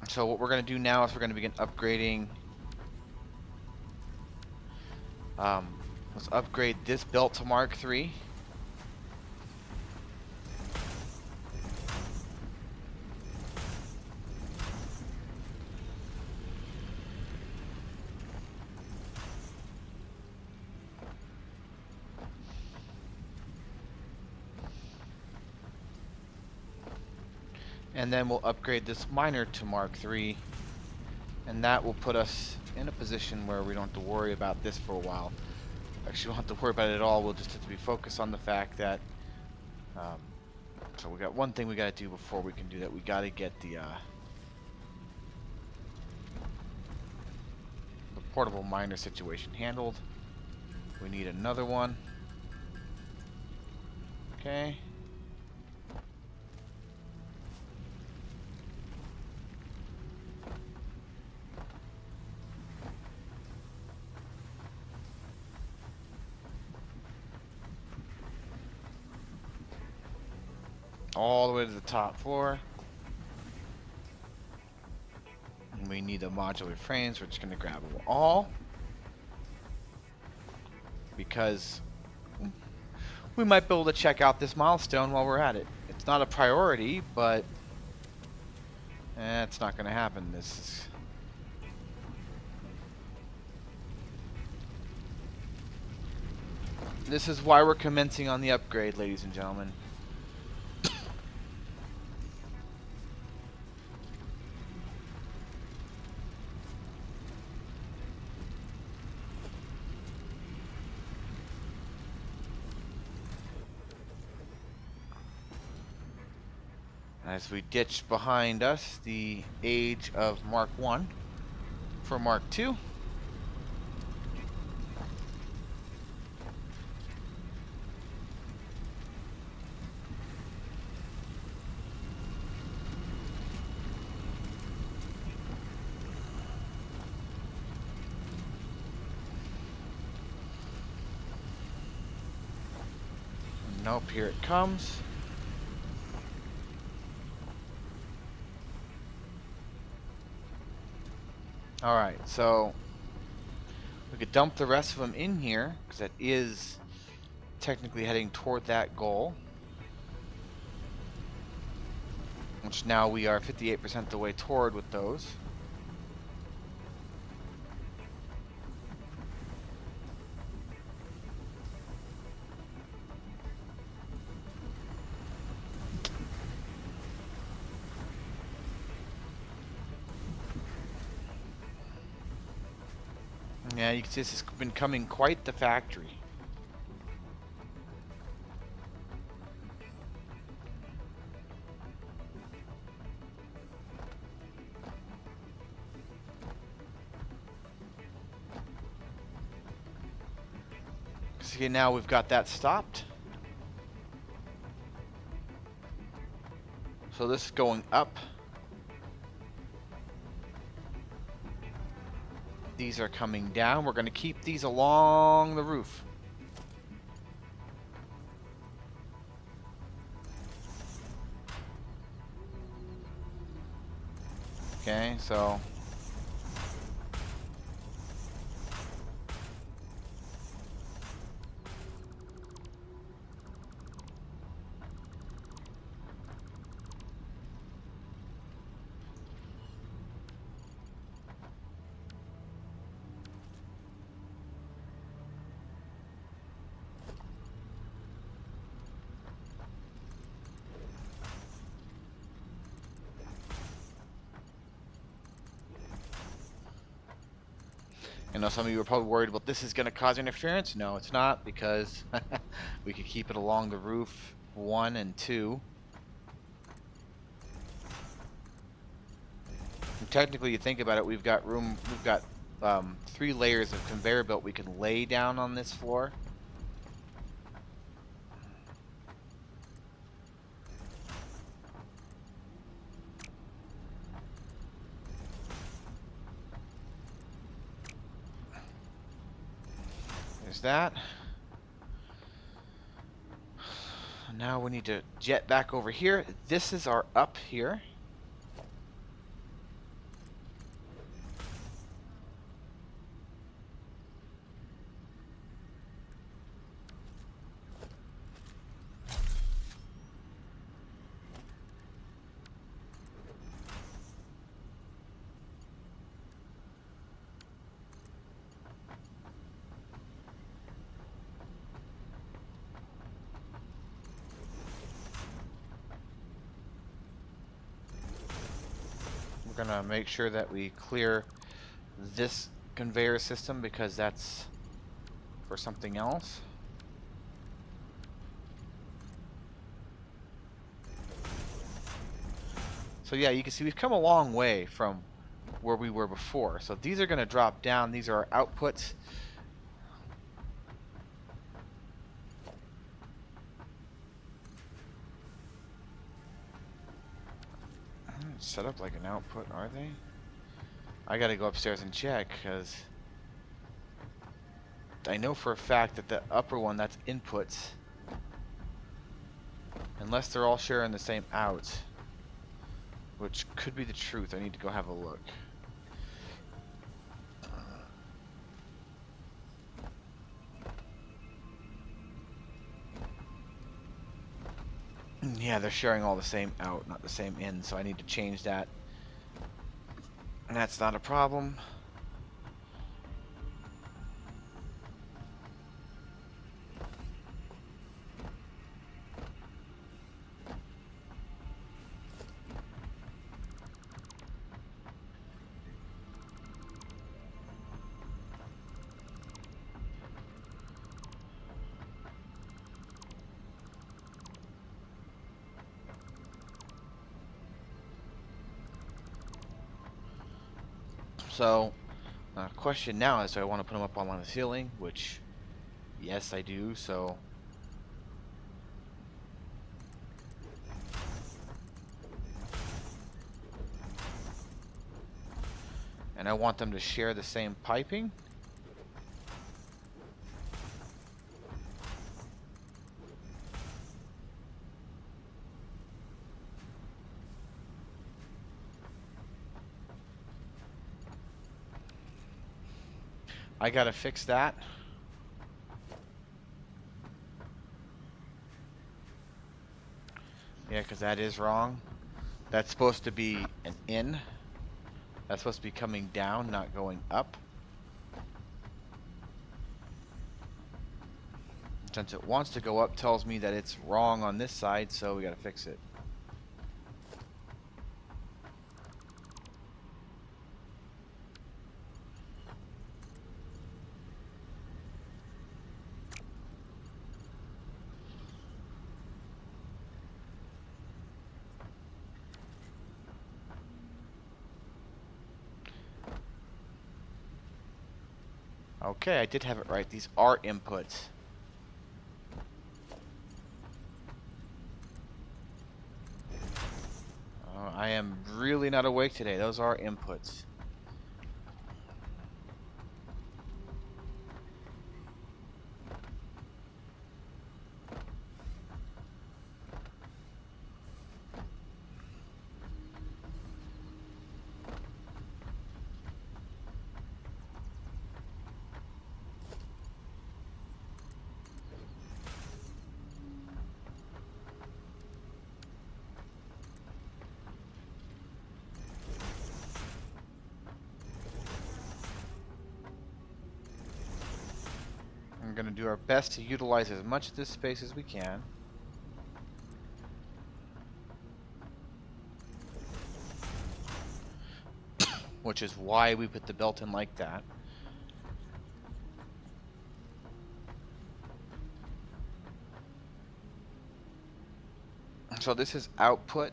So what we're going to do now is we're going to begin upgrading Let's upgrade this belt to Mark III. And then we'll upgrade this miner to Mark III. And that will put us in a position where we don't have to worry about this for a while. Actually, we don't have to worry about it at all. We'll just have to be focused on the fact that so we got one thing we got to do before we can do that. We got to get the portable miner situation handled. We need another one. Okay. All the way to the top floor. And we need the modular frames. We're just going to grab them all. Because we might be able to check out this milestone while we're at it. It's not a priority, but it's not going to happen. This is why we're commencing on the upgrade, ladies and gentlemen. As we ditch behind us the age of Mark I for Mark II. Nope, here it comes. Alright, so we could dump the rest of them in here, because that is technically heading toward that goal. Which now we are 58% the way toward with those. Yeah, you can see this has been becoming quite the factory. See, now we've got that stopped. So this is going up. These are coming down. We're going to keep these along the roof. Okay, so I know some of you are probably worried about this is going to cause interference. No, it's not, because we could keep it along the roof 1 and 2. And technically, you think about it, we've got room. We've got 3 layers of conveyor belt we can lay down on this floor. That. Now we need to jet back over here. This is our up here. gonna make sure that we clear this conveyor system because that's for something else. So yeah, you can see we've come a long way from where we were before. So these are going to drop down. These are our outputs. Set up like an output, are they? I got to go upstairs and check because I know for a fact that the upper one, that's inputs. Unless they're all sharing the same out, which could be the truth. I need to go have a look. Yeah, they're sharing all the same out, not the same in, so I need to change that. And that's not a problem. So, question now is, do I want to put them up on the ceiling? Which, yes, I do. So, and I want them to share the same piping. I gotta fix that. Yeah, because that is wrong. That's supposed to be an in. That's supposed to be coming down, not going up. Since it wants to go up, tells me that it's wrong on this side, so we gotta fix it. Okay, I did have it right. These are inputs. I am really not awake today. Those are inputs. We're going to do our best to utilize as much of this space as we can. Which is why we put the belt in like that. So this is output.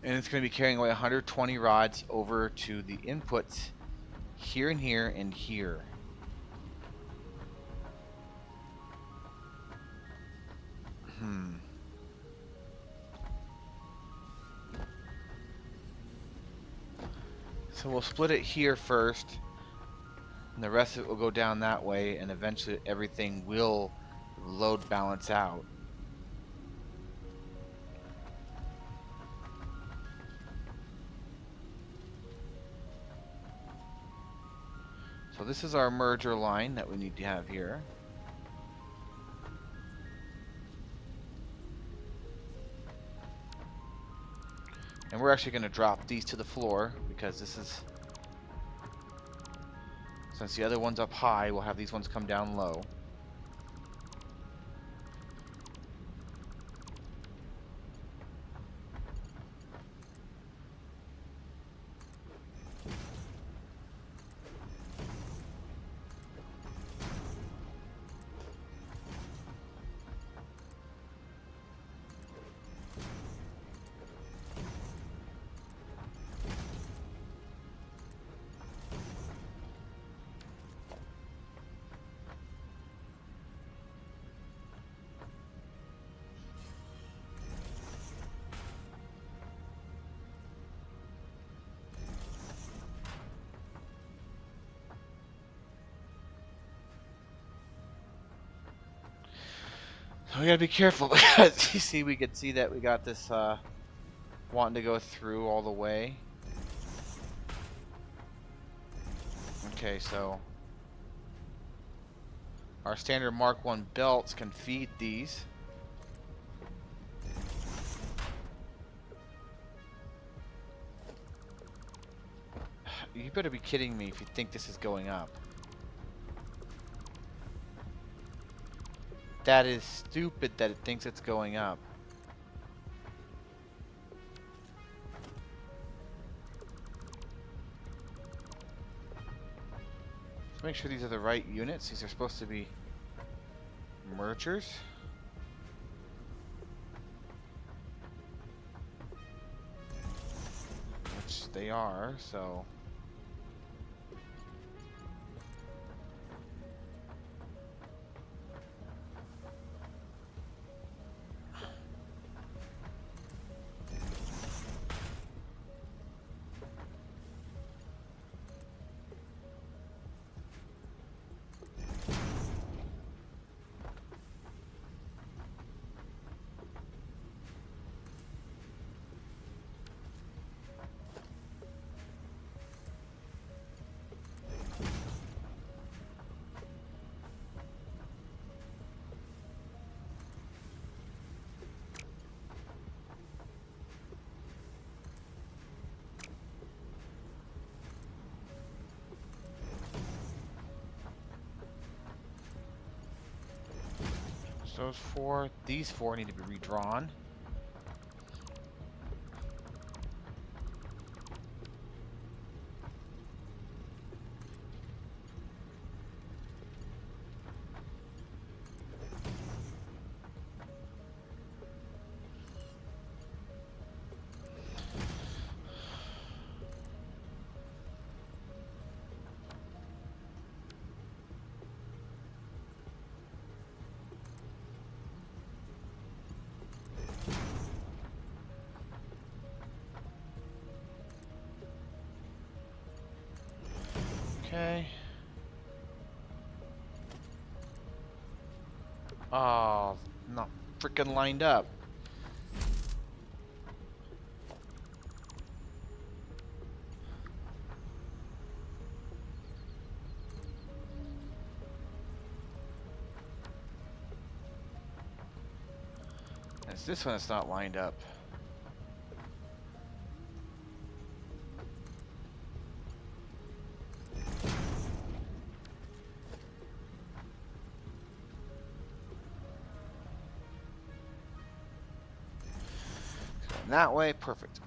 And it's going to be carrying away 120 rods over to the inputs here and here and here. So we'll split it here first, and the rest of it will go down that way, and eventually everything will load balance out. So this is our merger line that we need to have here. And we're actually going to drop these to the floor because this is, since the other one's up high, we'll have these ones come down low. We gotta be careful because you see, we could see that we got this wanting to go through all the way. Okay, so our standard Mark 1 belts can feed these. You better be kidding me if you think this is going up. That is stupid that it thinks it's going up. Let's make sure these are the right units. These are supposed to be mergers. Which they are, so... Those four, these four need to be redrawn. Okay. Oh, not freaking lined up. It's this one that's not lined up. That way, perfect.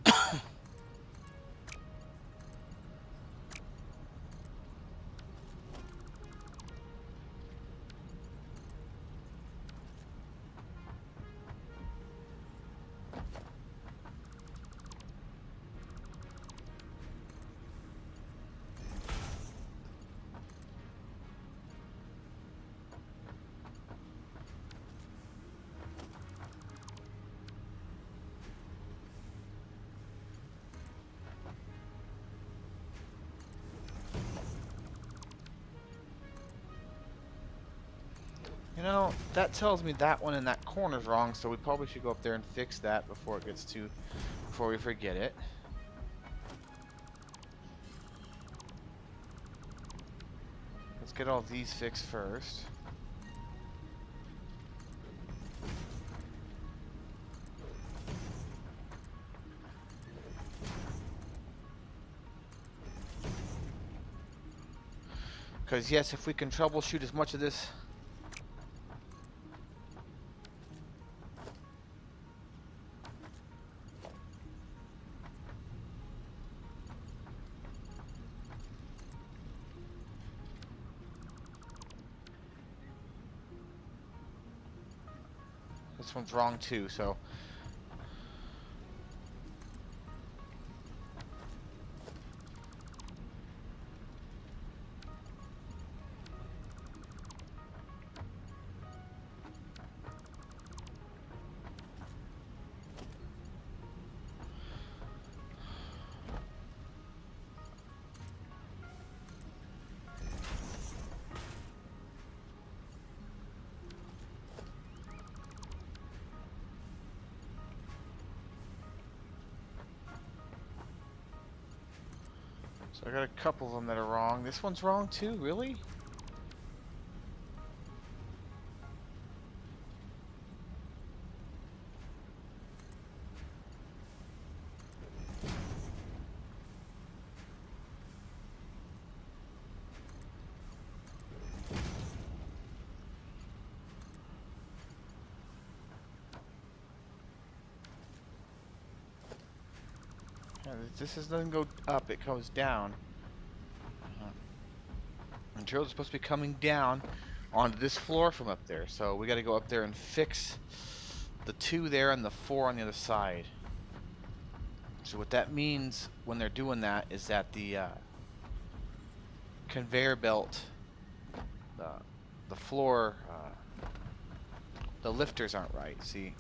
You know, that tells me that one in that corner's wrong, so we probably should go up there and fix that before it gets too, before we forget it. Let's get all these fixed first. Because yes, if we can troubleshoot as much of this this one's wrong too, so So I got a couple of them that are wrong. This one's wrong too, really? Yeah, this doesn't go up, it goes down. Materials are supposed to be coming down onto this floor from up there. So we got to go up there and fix the 2 there and the 4 on the other side. So what that means when they're doing that is that the conveyor belt, the floor, the lifters aren't right. See?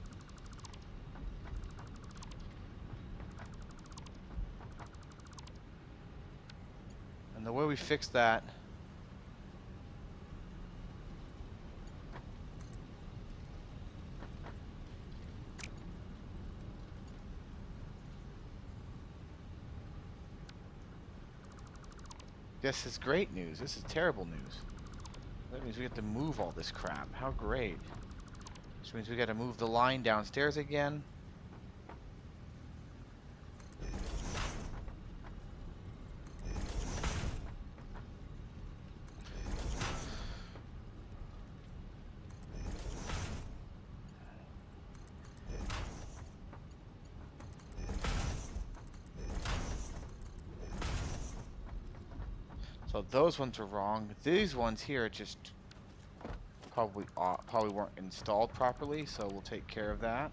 And the way we fix that this is great news. This is terrible news. That means we have to move all this crap. How great. Which means we got to move the line downstairs again. So those ones are wrong. These ones here just probably weren't installed properly, so we'll take care of that.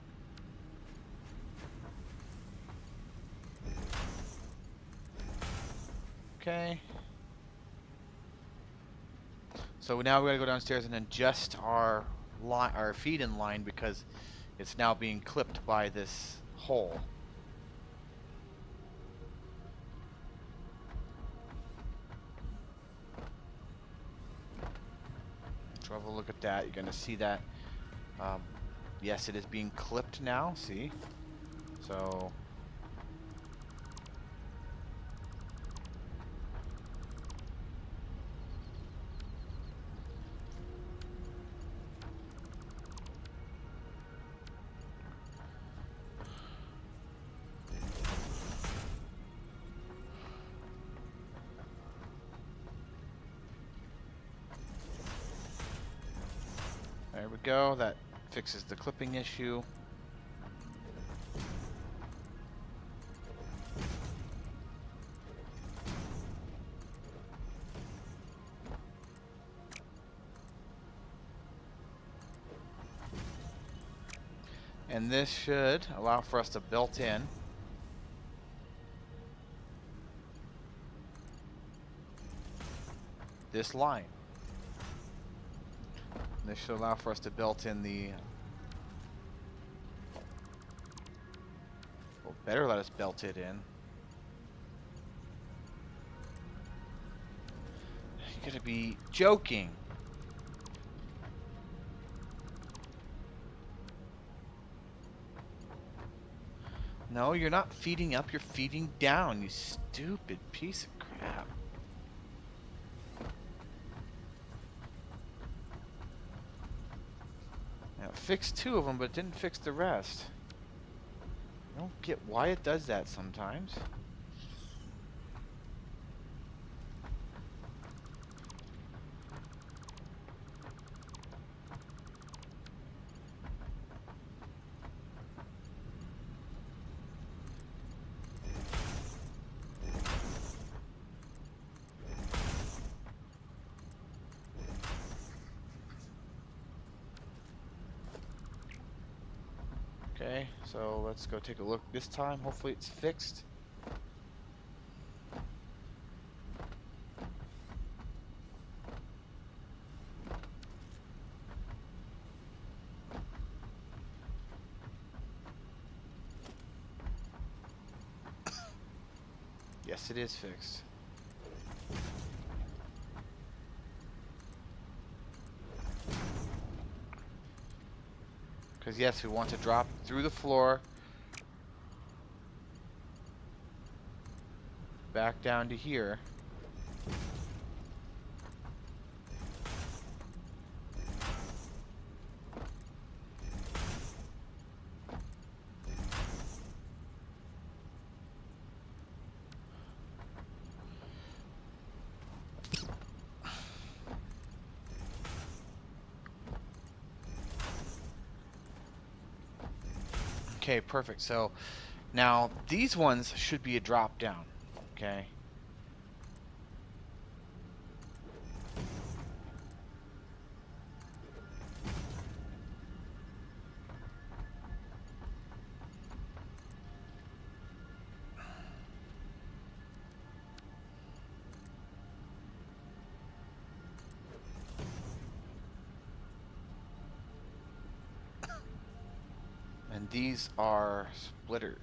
Okay. So now we gotta go downstairs and adjust our feed-in line because it's now being clipped by this hole. So have a look at that. You're gonna see that. Yes, it is being clipped now. See? So. There we go. That fixes the clipping issue. And this should allow for us to build in this line. This should allow for us to build in the... Well, better let us belt it in. You gotta be joking. No, you're not feeding up, you're feeding down, you stupid piece of crap. Now, it fixed 2 of them, but it didn't fix the rest. I don't get why it does that sometimes. Okay, so let's go take a look this time. Hopefully it's fixed. Yes, it is fixed. Because yes, we want to drop through the floor. back down to here. Okay, perfect. So now these ones should be a drop down. Okay. And these are splitters.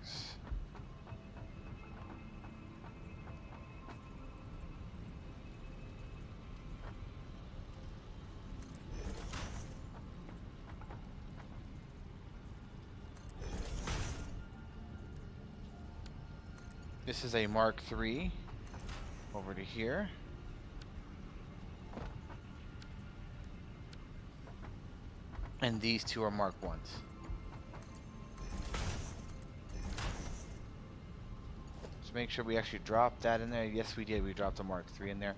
This is a Mark III over to here. And these two are Mark I's. Let's make sure we actually dropped that in there. Yes, we did. We dropped a Mark III in there.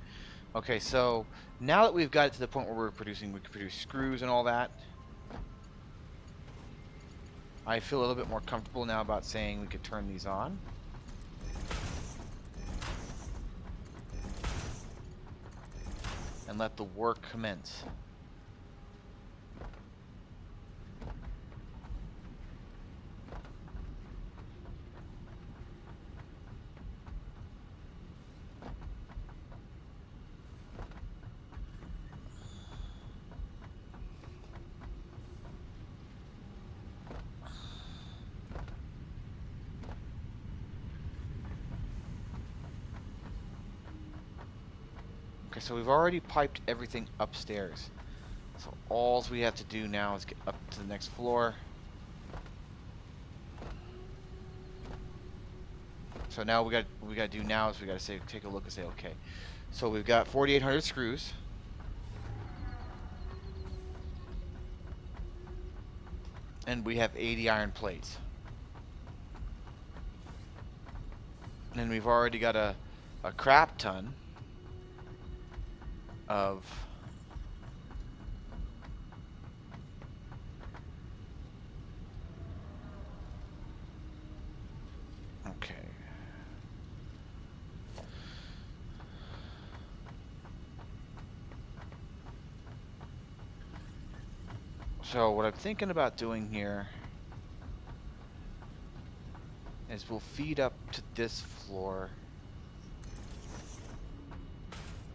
Okay, so now that we've got it to the point where we can produce screws and all that, I feel a little bit more comfortable now about saying we could turn these on. And let the work commence. Okay, so we've already piped everything upstairs. So all we have to do now is get up to the next floor. So now what we got to do now is we got to take a look and say, okay. So we've got 4,800 screws. And we have 80 iron plates. And then we've already got a crap ton of okay. So what I'm thinking about doing here is we'll feed up to this floor.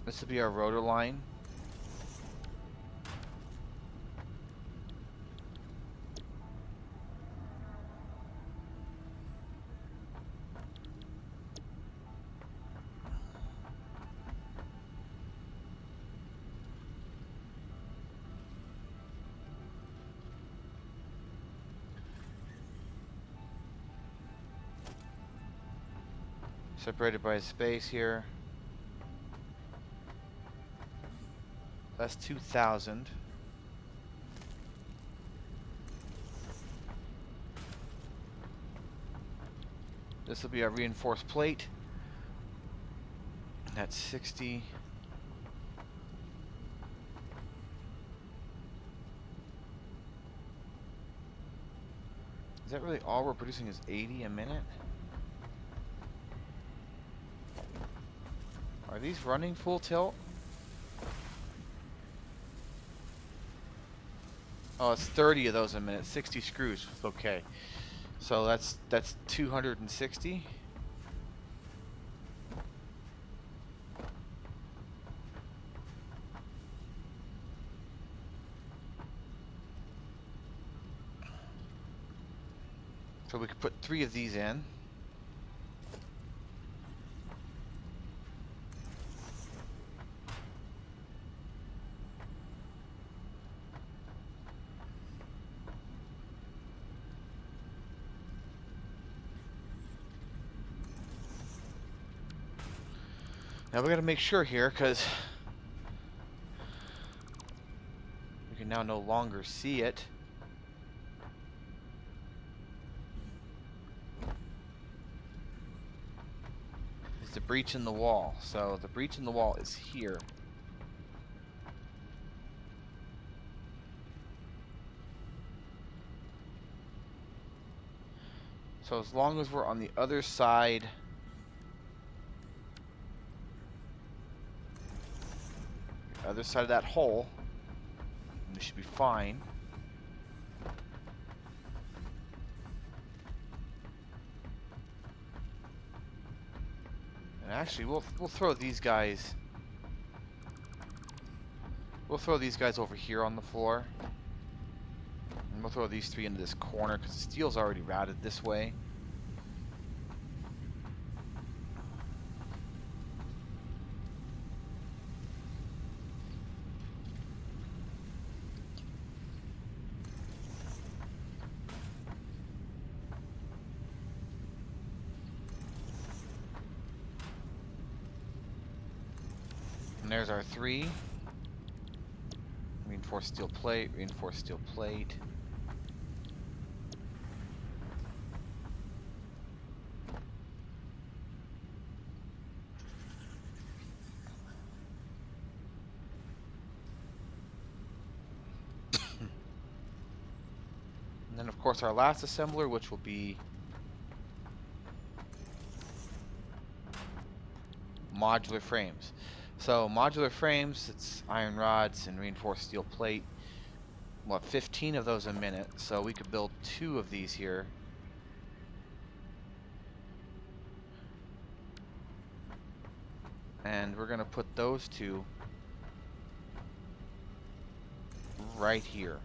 This will be our rotor line. Separated by a space here. That's 2,000. This will be our reinforced plate. That's 60. Is that really all we're producing is 80 a minute? Are these running full tilt? Oh, it's 30 of those a minute. 60 screws. Okay. So that's 260. So we could put 3 of these in. Now we gotta make sure here, because we can now no longer see it. Is the breach in the wall. So the breach in the wall is here. So as long as we're on the other side of that hole, we should be fine. And actually, we'll throw these guys. We'll throw these guys over here on the floor. And we'll throw these three into this corner because the steel's already routed this way. And there's our three. Reinforced steel plate, reinforced steel plate. And then of course our last assembler, which will be modular frames. So modular frames, it's iron rods and reinforced steel plate. We'll have 15 of those a minute, so we could build 2 of these here. And we're gonna put those 2 right here.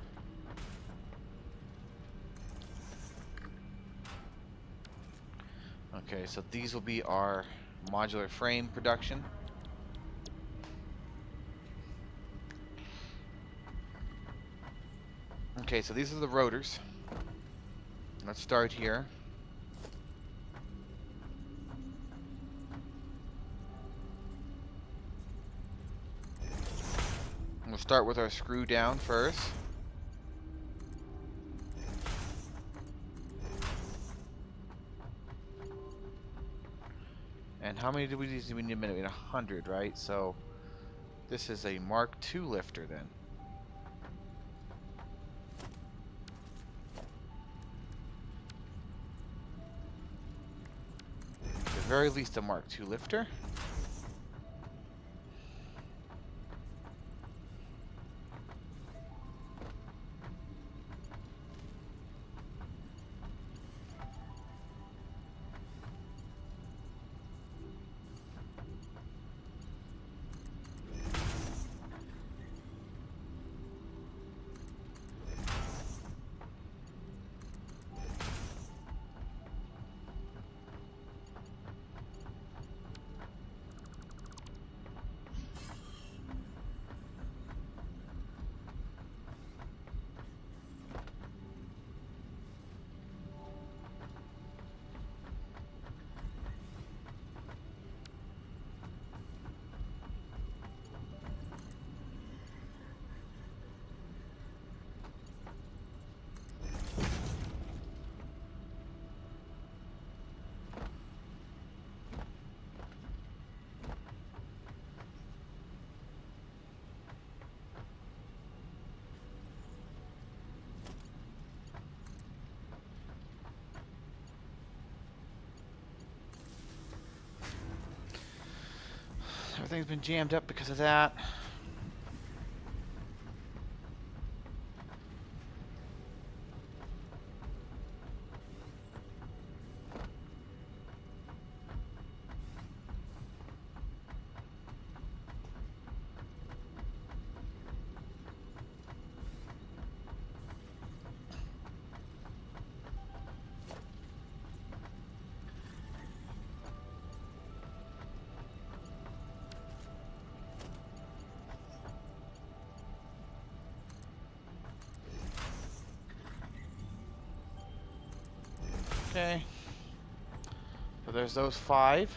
Okay, so these will be our modular frame production. Okay, so these are the rotors. Let's start here. We'll start with our screw down first. And how many do we need a minute? We need 100, right? So this is a Mark II lifter then. At the very least a Mark II lifter. Everything's been jammed up because of that. Okay. So there's those 5.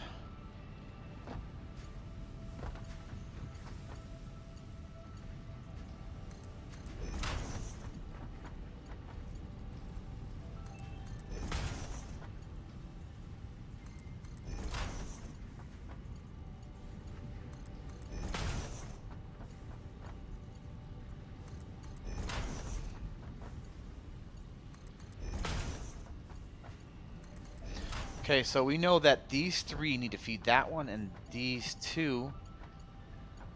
Okay, so we know that these three need to feed that one, and these two.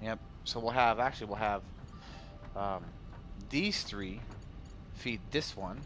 Yep. So we'll have um, these three feed this one.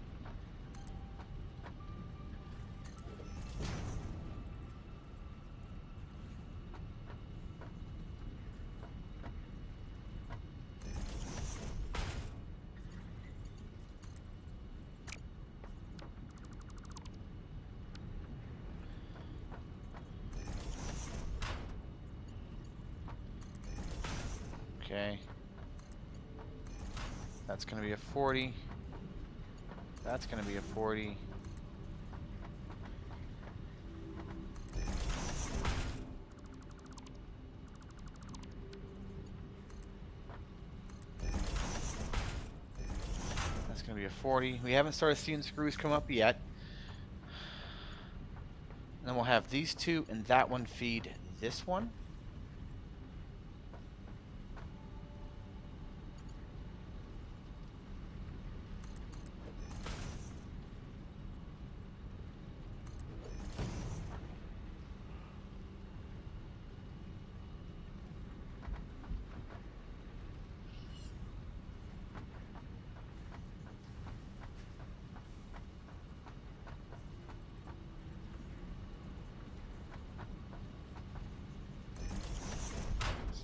Okay. That's going to be a 40. That's going to be a 40. That's going to be a 40. We haven't started seeing screws come up yet. And then we'll have these two and that one feed this one.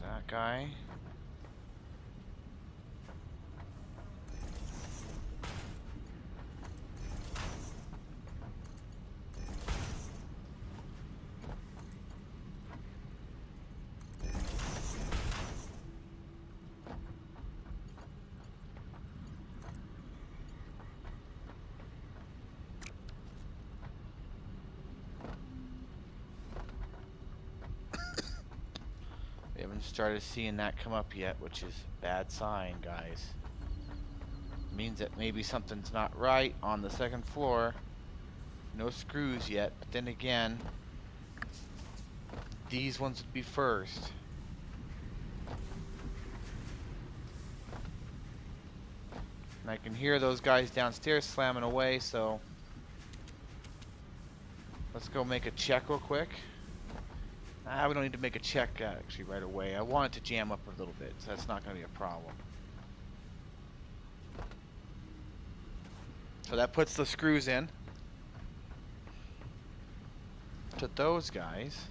That guy. We haven't started seeing that come up yet, which is a bad sign, guys. It means that maybe something's not right on the second floor. No screws yet, but then again, these ones would be first. And I can hear those guys downstairs slamming away, so let's go make a check real quick. We don't need to make a check actually right away. I want it to jam up a little bit, so that's not going to be a problem. So that puts the screws in to those guys.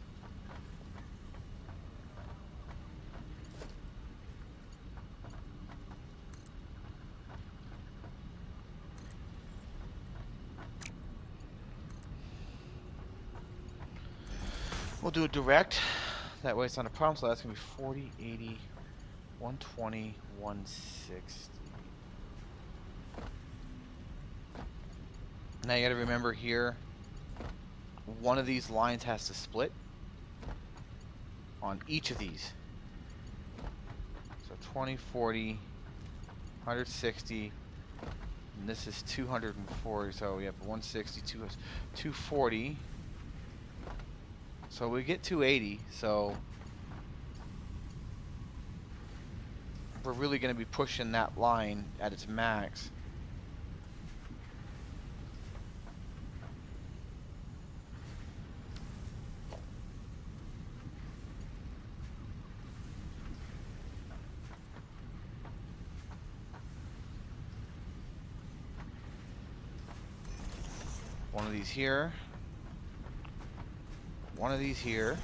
We'll do it direct. That way it's not a problem. So that's going to be 40, 80, 120, 160. Now you got to remember here, one of these lines has to split on each of these. So 20, 40, 160, and this is 240. So we have 160, 240. So we get 280. So we're really going to be pushing that line at its max. One of these here. One of these here.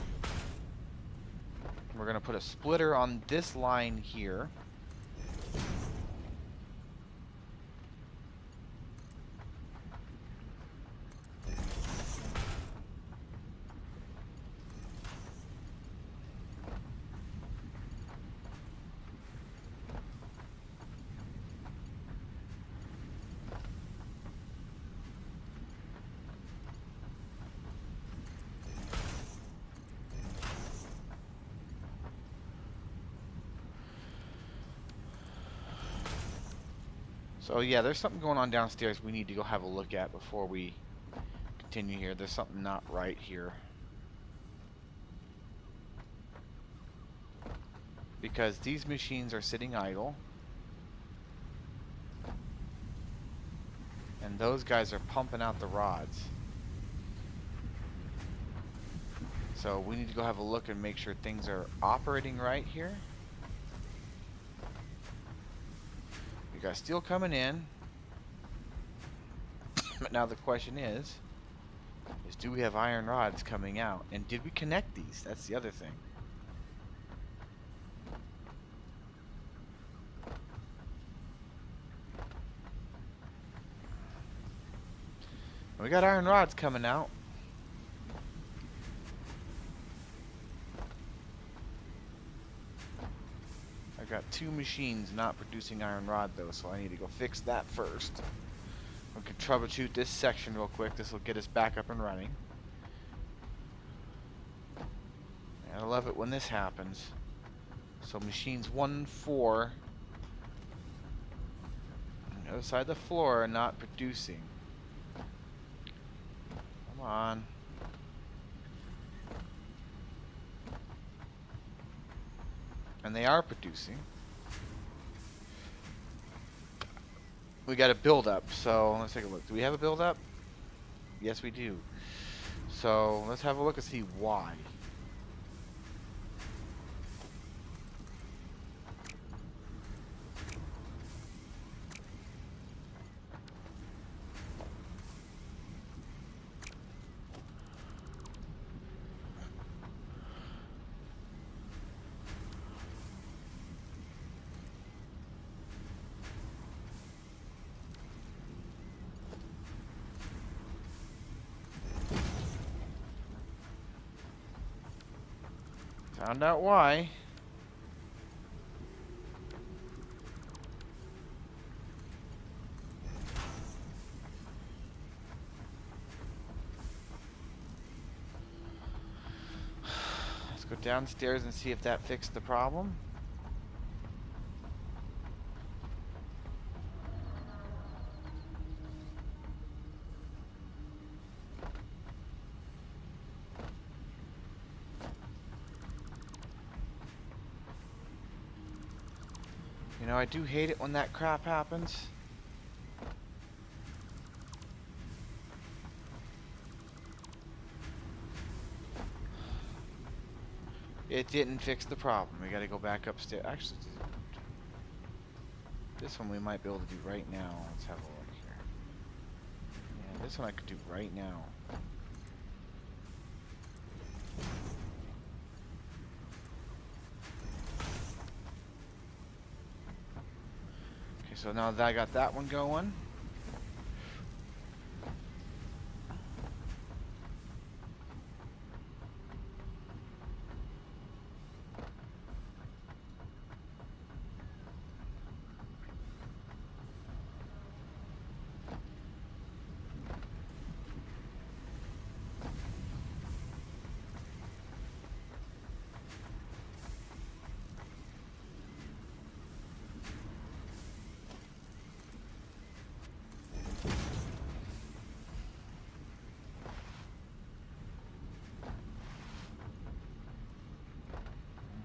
We're going to put a splitter on this line here. So yeah, there's something going on downstairs we need to go have a look at before we continue here. There's something not right here. Because these machines are sitting idle. And those guys are pumping out the rods. So we need to go have a look and make sure things are operating right here. We got steel coming in. But now the question is do we have iron rods coming out? And did we connect these? That's the other thing. We got iron rods coming out. I got 2 machines not producing iron rod though, so I need to go fix that first. We can troubleshoot this section real quick. This will get us back up and running. And I love it when this happens. So machines 1 and 4 on the other side of the floor are not producing. Come on. And they are producing. We got a build up, so let's take a look. Do we have a build up? Yes, we do. So let's have a look and see why. Found out why. Let's go downstairs and see if that fixed the problem. You know, I do hate it when that crap happens. It didn't fix the problem. We gotta go back upstairs. Actually, this one we might be able to do right now. Let's have a look here. Yeah, this one I could do right now. Okay, so now that I got that one going.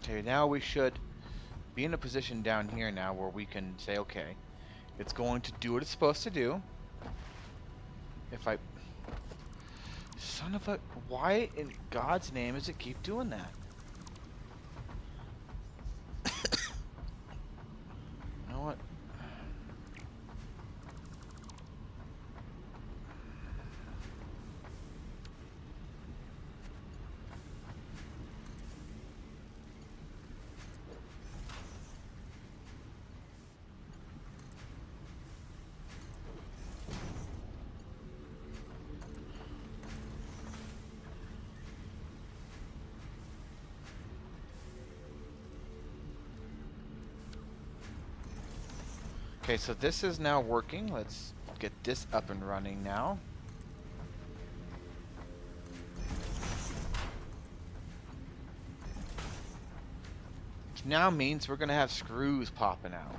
Okay, now we should be in a position down here now where we can say, okay, it's going to do what it's supposed to do. If I... Son of a... Why in God's name does it keep doing that? You know what? Okay, so this is now working. Let's get this up and running now. Which now means we're going to have screws popping out.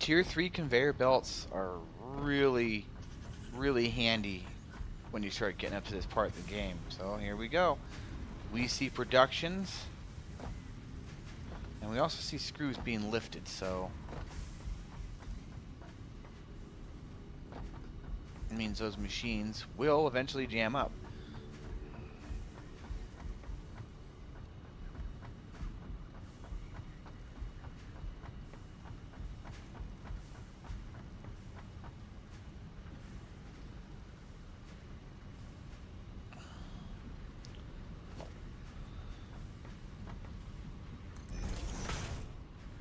Tier 3 conveyor belts are really handy when you start getting up to this part of the game. So here we go. We see productions, and we also see screws being lifted, so it means those machines will eventually jam up.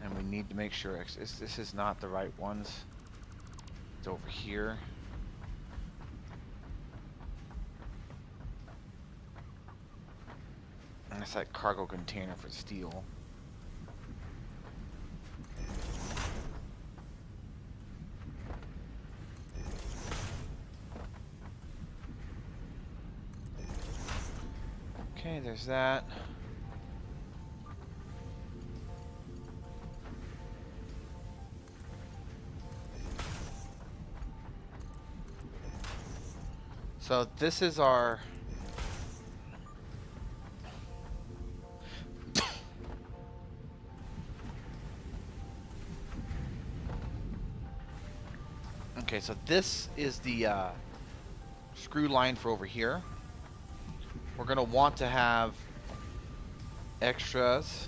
And we need to make sure this is not the right ones. It's over here. And that's that cargo container for steel. Okay, there's that. So this is our okay, so this is the screw line for over here. We're gonna want to have extras.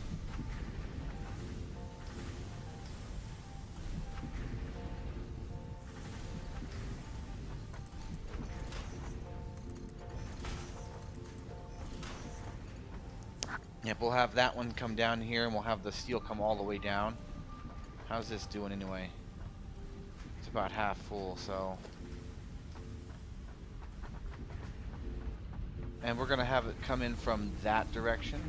Yep, we'll have that one come down here, and we'll have the steel come all the way down. How's this doing anyway? It's about half full, so. And we're gonna have it come in from that direction.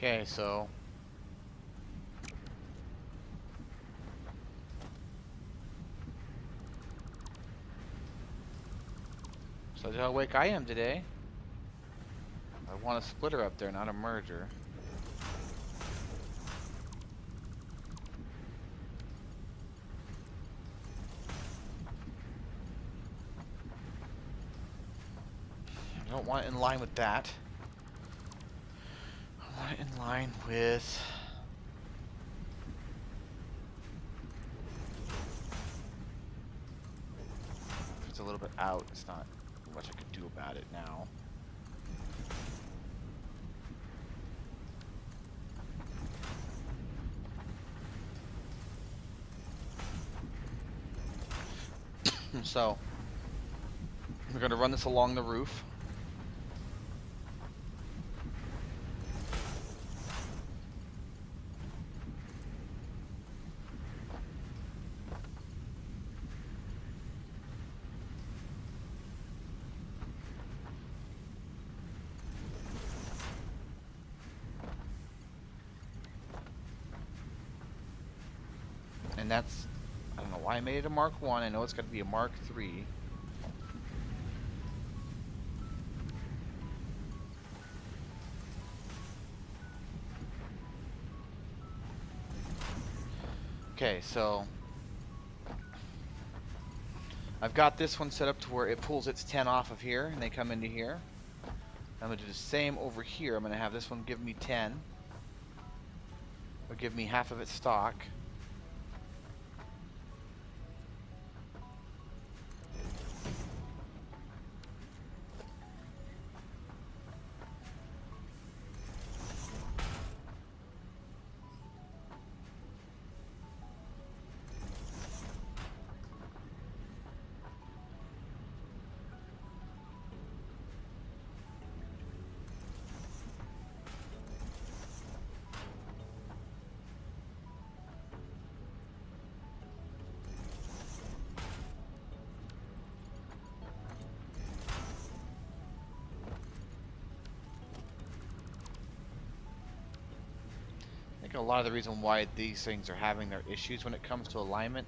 Okay, so that's how awake I am today. I want a splitter up there, not a merger. I don't want it in line with that. I want it in line with... If it's a little bit out, it's not much I could do about it now. So, we're going to run this along the roof. And that's, I don't know why I made it a Mark 1. I know it's got to be a Mark 3. Okay, so I've got this one set up to where it pulls its 10 off of here and they come into here. I'm going to do the same over here. I'm going to have this one give me 10. Or give me half of its stock. a lot of the reason why these things are having their issues when it comes to alignment.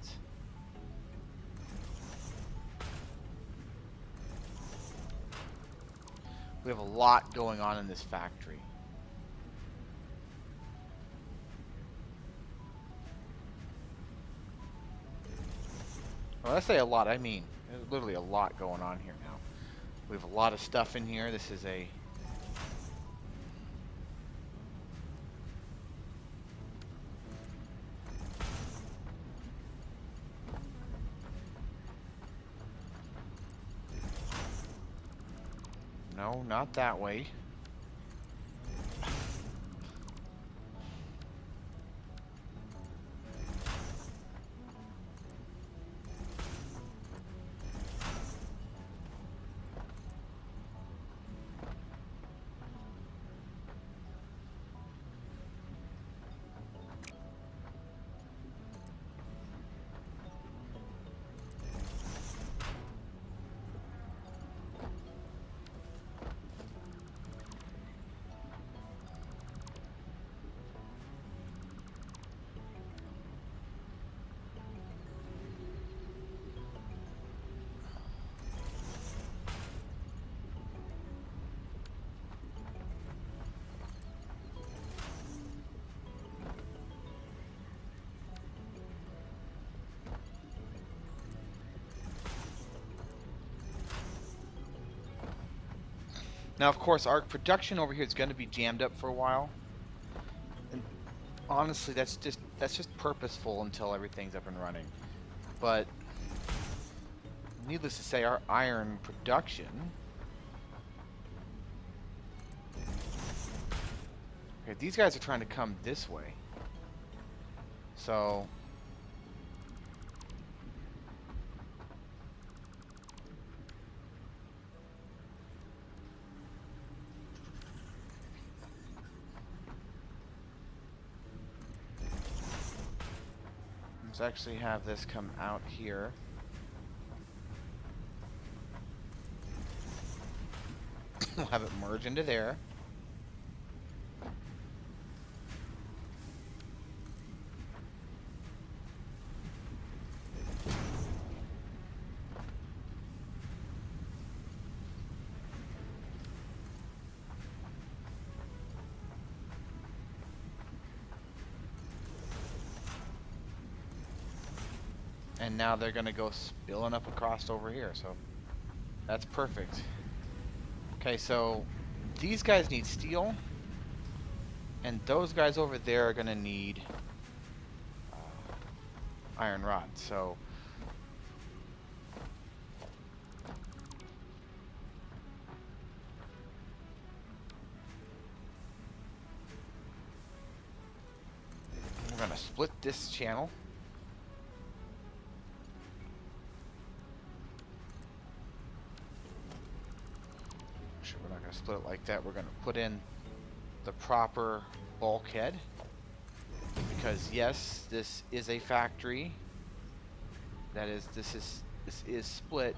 We have a lot going on in this factory. When I say a lot, I mean there's literally a lot going on here now. We have a lot of stuff in here. This is a... No, not that way. Now, of course, our production over here is going to be jammed up for a while. And honestly, that's just purposeful until everything's up and running. But needless to say, our iron production... Okay, these guys are trying to come this way. So... let's actually have this come out here. We'll have it merge into there. And now they're going to go spilling up across over here, so that's perfect. Okay, so these guys need steel, and those guys over there are going to need iron rod. So we're going to split this channel. Split it like that. We're going to put in the proper bulkhead, because yes, this is a factory. That is, this is split.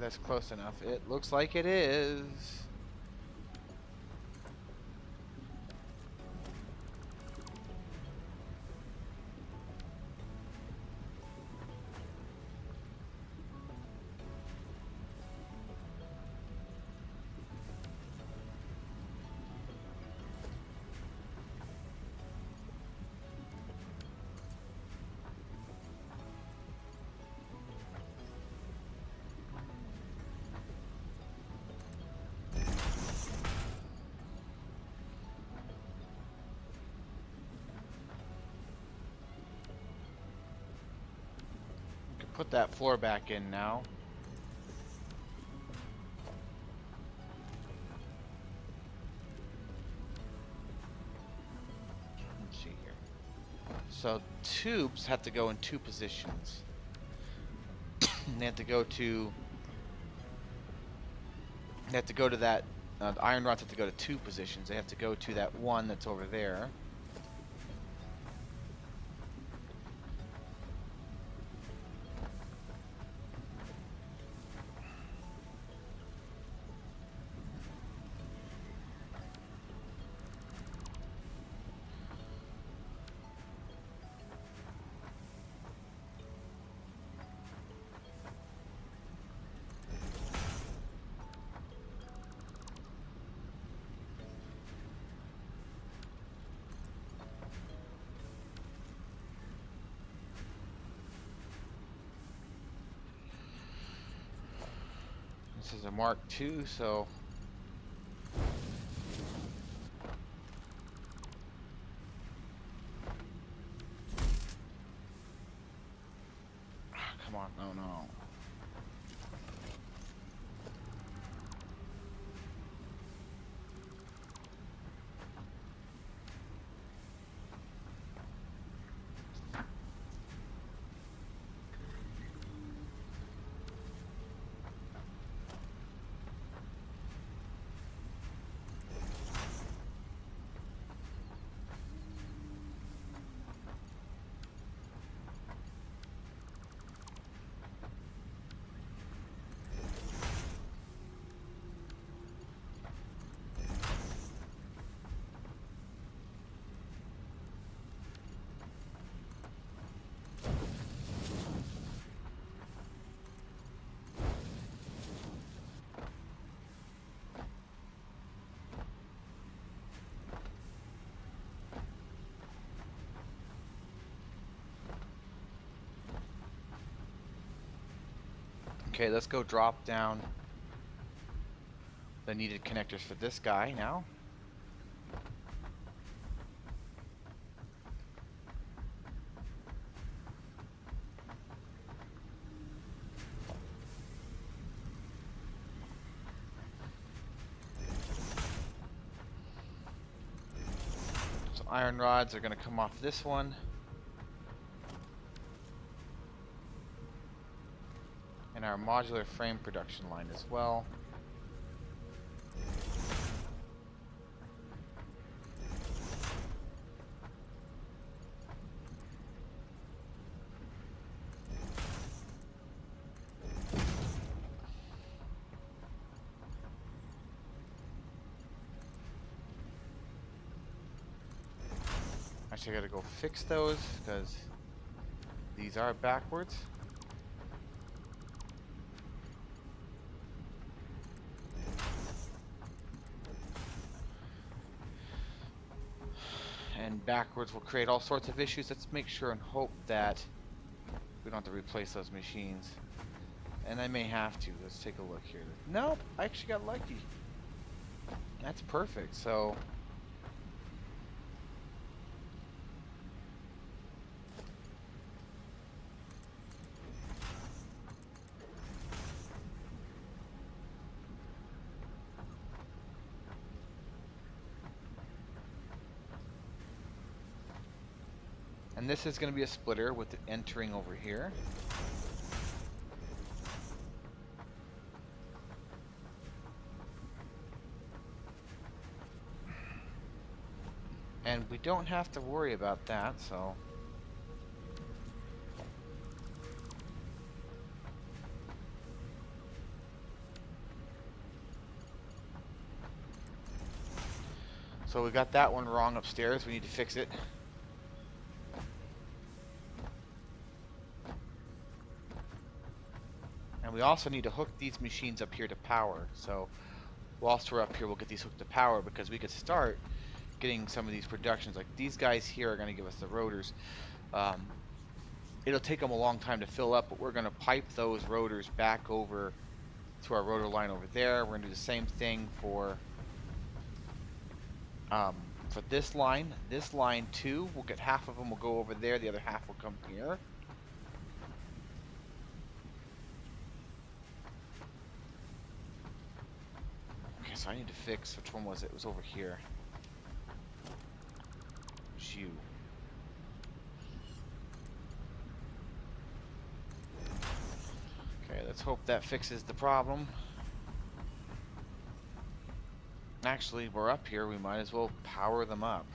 That's close enough. It looks like it is. Put that floor back in now. Let's see here. So tubes have to go in two positions. They have to go to that. The iron rods have to go to two positions. They have to go to that one that's over there. This is a Mark II, so come on, no. Okay, let's go drop down the needed connectors for this guy now. So iron rods are going to come off this one. And our modular frame production line as well. Actually, I gotta go fix those because these are backwards. And backwards will create all sorts of issues. Let's make sure and hope that we don't have to replace those machines. And I may have to. Let's take a look here. Nope, I actually got lucky. That's perfect. So and this is going to be a splitter with it entering over here. And we don't have to worry about that, so we got that one wrong upstairs. We need to fix it. And we also need to hook these machines up here to power. So whilst we're up here, we'll get these hooked to power because we could start getting some of these productions. Like these guys here are going to give us the rotors. It'll take them a long time to fill up, but we're going to pipe those rotors back over to our rotor line over there. We're going to do the same thing for this line. This line too, we'll get half of them will go over there, the other half will come here. Okay, so I need to fix, which one was it? It was over here. You. Okay, let's hope that fixes the problem. Actually, we're up here. We might as well power them up.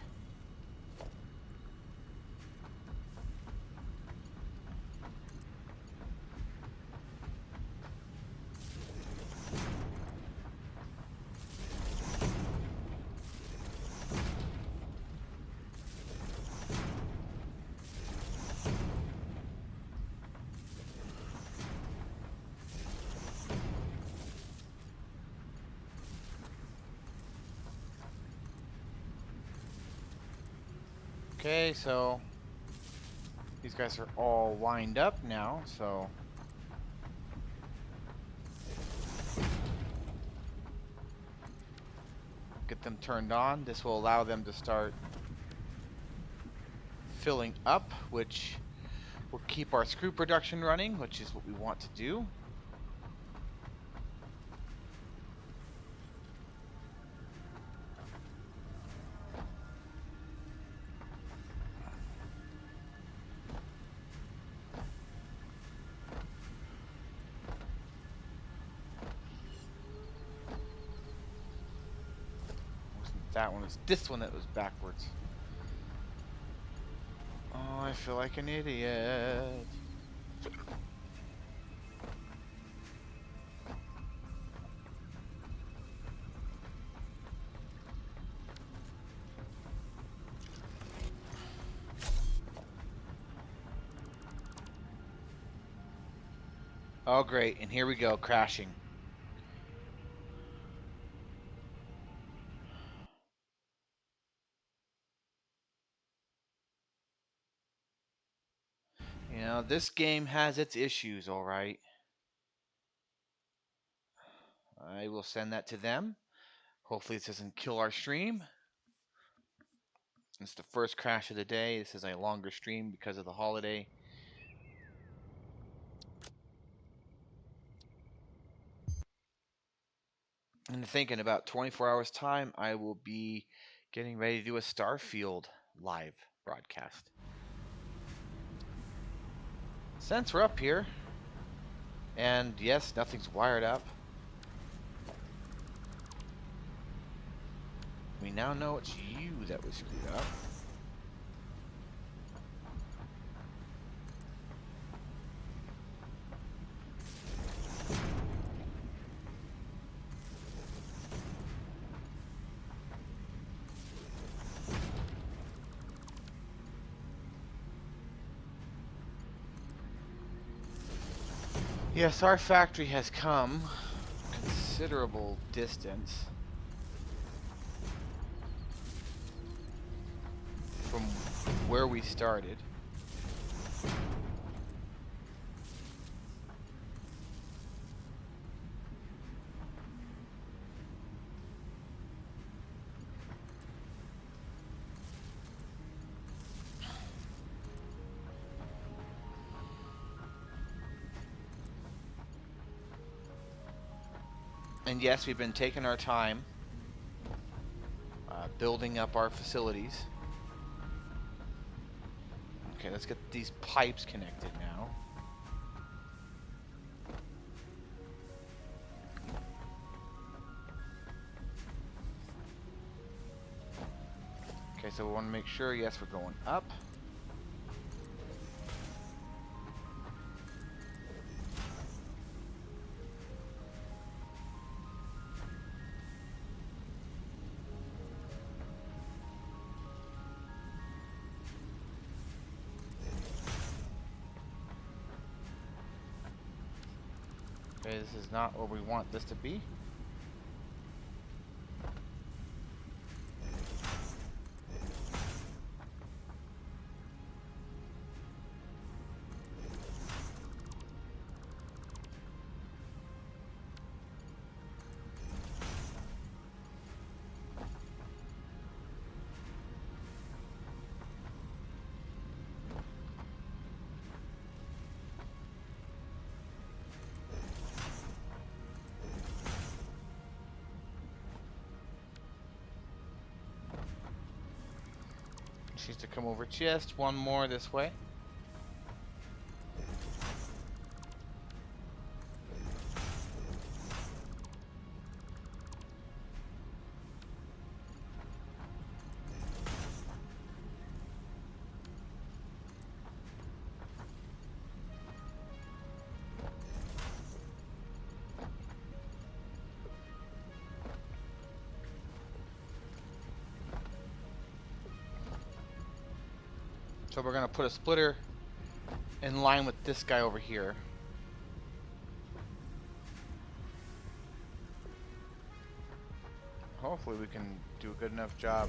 Okay, so these guys are all lined up now, so get them turned on. This will allow them to start filling up, which will keep our screw production running, which is what we want to do. That one is this one that was backwards. Oh, I feel like an idiot. Oh, great. And here we go, crashing. You know, this game has its issues, all right. I will send that to them. Hopefully this doesn't kill our stream. It's the first crash of the day. This is a longer stream because of the holiday. And I think in about 24 hours time, I will be getting ready to do a Starfield live broadcast. Since we're up here, and yes, nothing's wired up, we now know it's you that was screwed up. Yes, our factory has come considerable distance from where we started. And yes, we've been taking our time building up our facilities. Okay, let's get these pipes connected now. Okay, so we want to make sure, yes, we're going up. Okay, this is not where we want this to be. She needs to come over just one more this way. So we're going to put a splitter in line with this guy over here. Hopefully we can do a good enough job.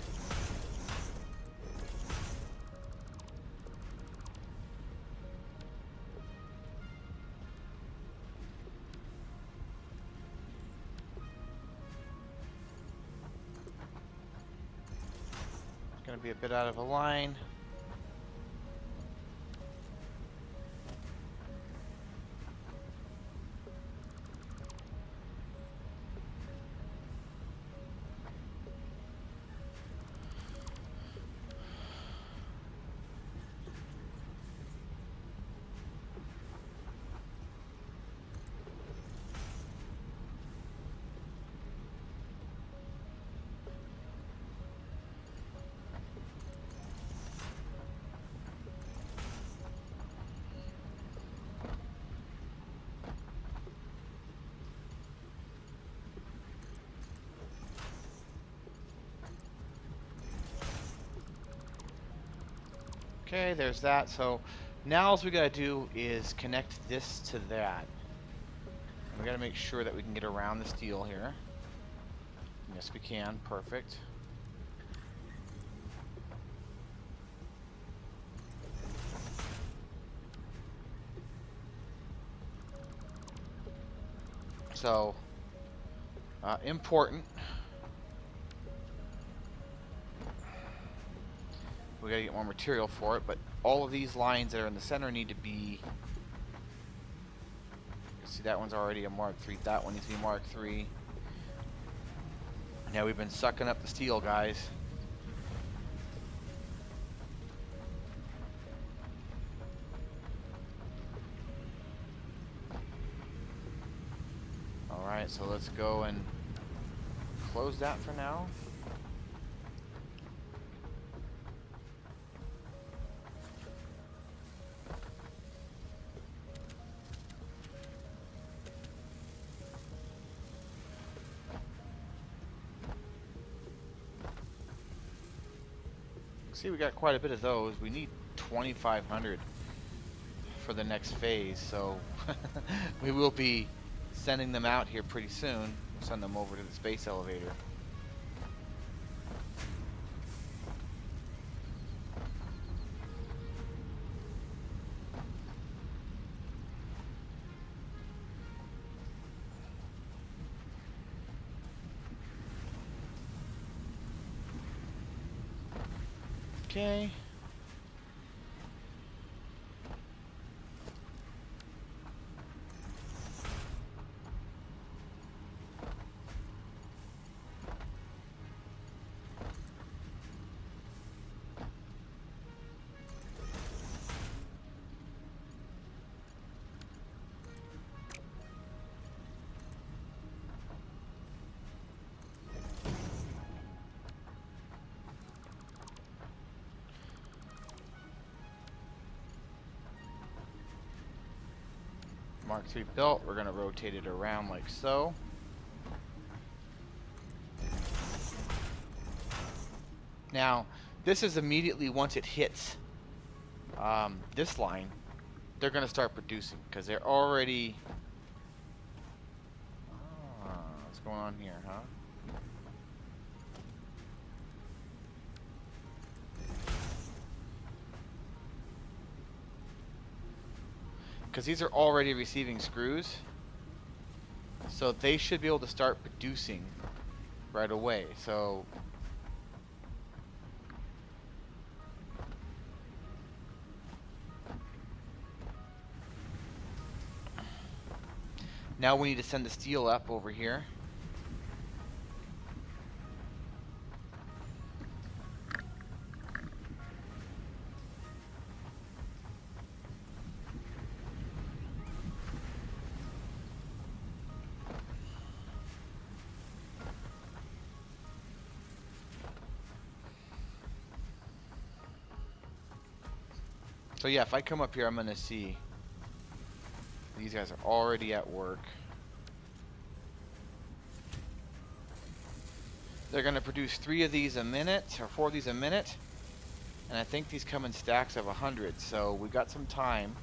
It's going to be a bit out of a line. Okay, there's that. So now all we gotta do is connect this to that. And we gotta make sure that we can get around the steel here. Yes, we can. Perfect. So, important. We gotta get more material for it, but all of these lines that are in the center need to be. See, that one's already a Mark III. That one needs to be Mark III. Now we've been sucking up the steel, guys. Alright, so let's go and close that for now. See, we got quite a bit of those. We need 2,500 for the next phase, so we will be sending them out here pretty soon. We'll send them over to the space elevator. Okay. Mark III built. We're going to rotate it around like so. Now, this is immediately once it hits this line, they're going to start producing because they're already. What's going on here, huh? Because these are already receiving screws, so they should be able to start producing right away. So now we need to send the steel up over here. So yeah, if I come up here, I'm gonna see these guys are already at work. They're gonna produce 3 of these a minute, or 4 of these a minute, And I think these come in stacks of 100, so we got some time.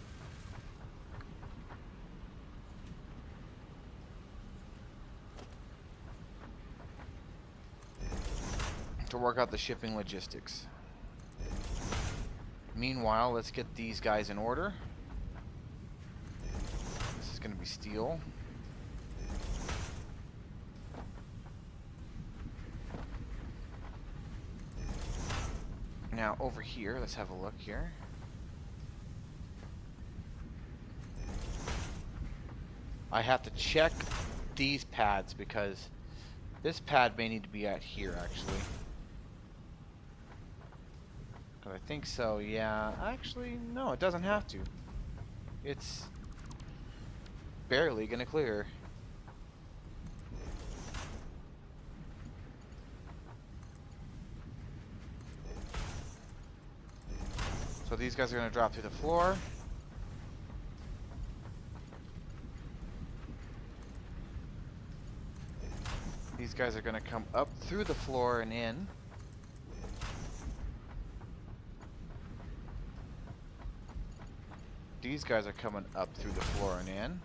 To work out the shipping logistics. Meanwhile, let's get these guys in order. This is going to be steel. Now over here, let's have a look here. I have to check these pads because this pad may need to be at here actually. I think so, yeah. Actually, no, it doesn't have to. It's barely gonna clear. So these guys are gonna drop through the floor. These guys are gonna come up through the floor and in. These guys are coming up through the floor and in.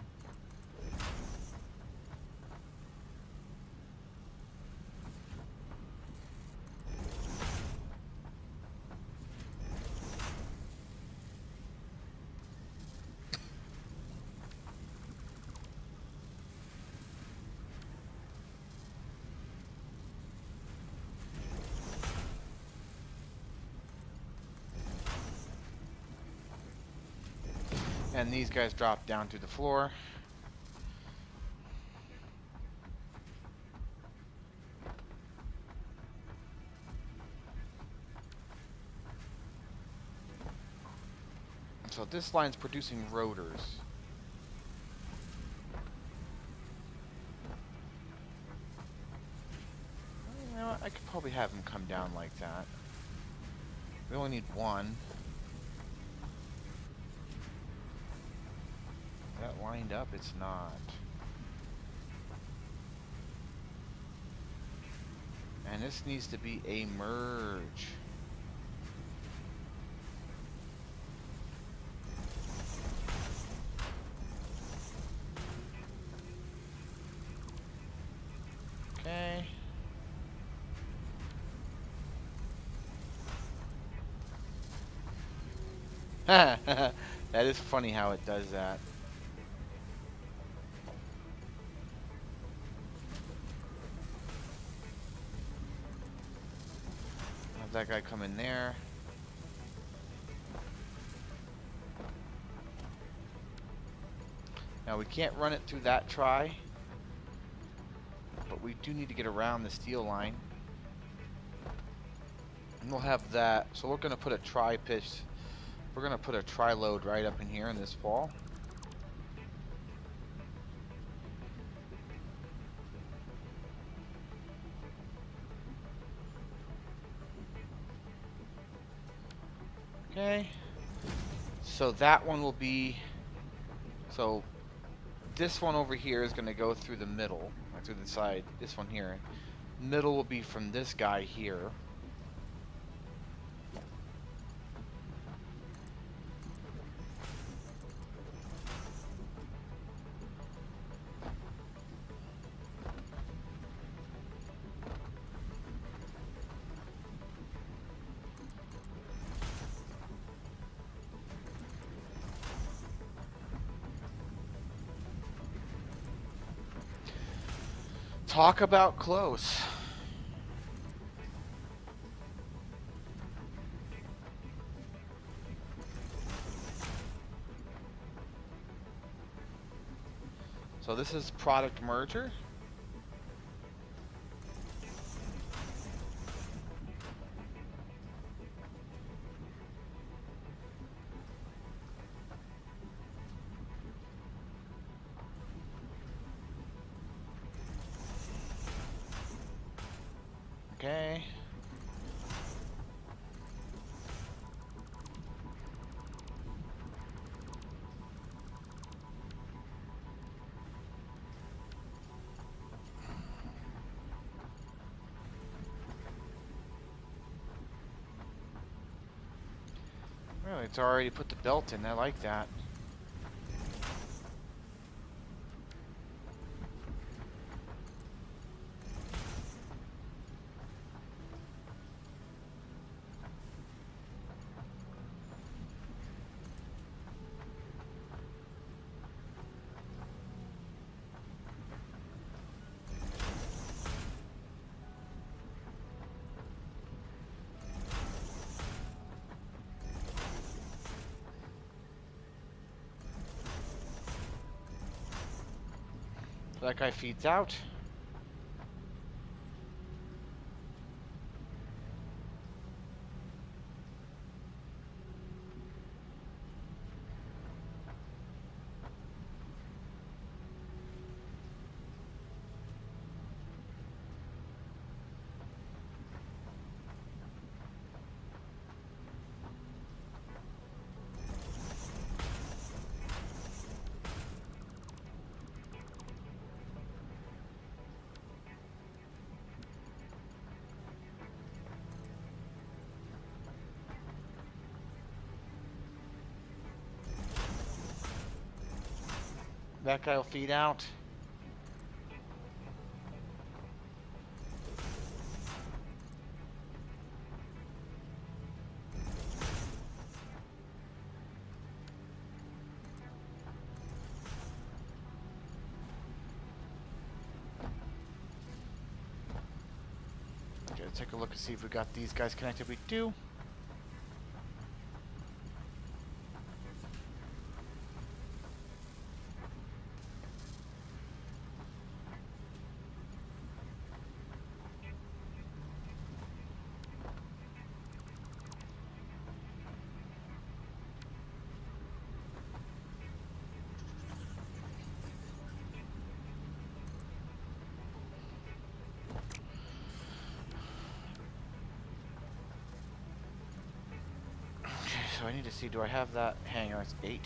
And these guys drop down to the floor. So this line's producing rotors. You know what? I could probably have them come down like that. We only need one. That lined up? It's not. And this needs to be a merge. Okay. That is funny how it does that. Have that guy come in there. Now we can't run it through that try, but we do need to get around the steel line. And we'll have that. So we're gonna put a tri-pitch. We're gonna put a tri-load right up in here in this wall. Okay. So that one will be. So this one over here is gonna go through the middle, or through the side. This one here. Middle will be from this guy here. Talk about close. So this is product merger. Okay. Really, it's already put the belt in. I like that. That guy feeds out. That guy will feed out. Okay, let's take a look and see if we got these guys connected. We do. So I need to see, do I have that? Hang on, it's 8.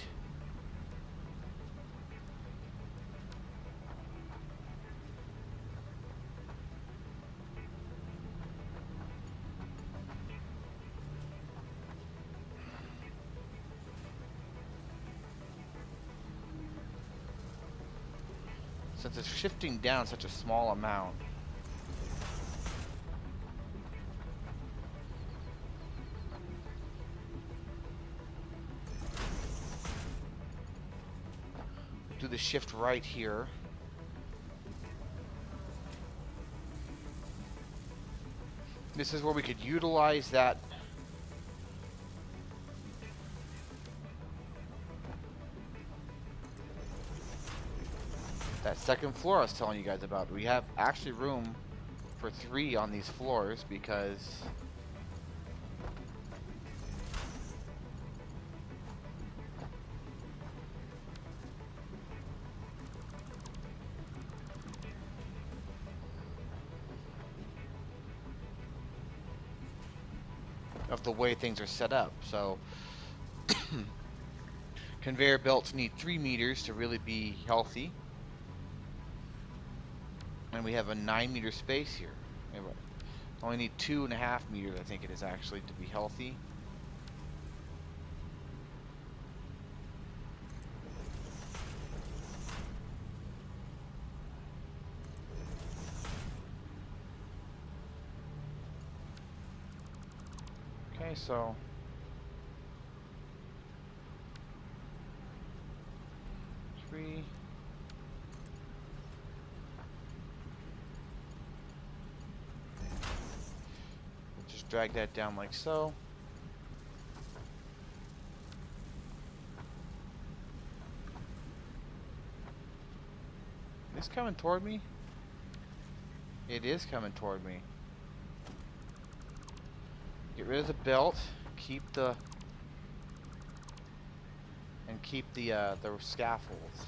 Since it's shifting down such a small amount. Do the shift right here. This is where we could utilize that second floor I was telling you guys about. We have actually room for 3 on these floors because of the way things are set up. So conveyor belts need 3 meters to really be healthy. And we have a 9-meter space here. Only need 2.5 meters, I think it is actually, to be healthy. Okay, so three. Just drag that down like so. Is this coming toward me? It is coming toward me. Get rid of the belt. Keep the scaffolds.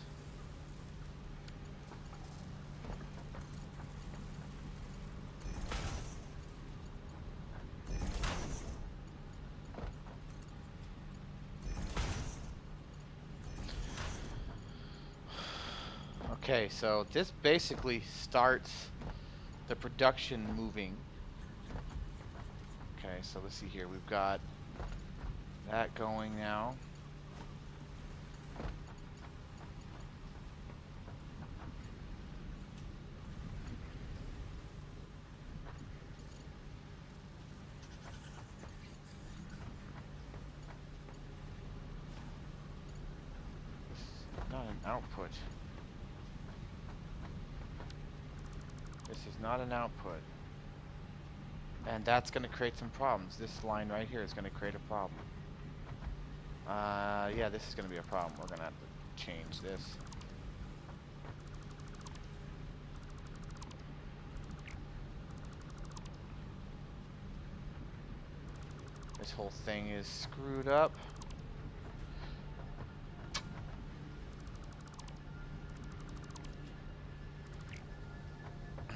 Okay, so this basically starts the production moving. Okay, so let's see here. We've got That going now. Not an output. This is not an output. And that's going to create some problems. This line right here is going to create a problem. Yeah, this is going to be a problem. We're going to have to change this. This whole thing is screwed up.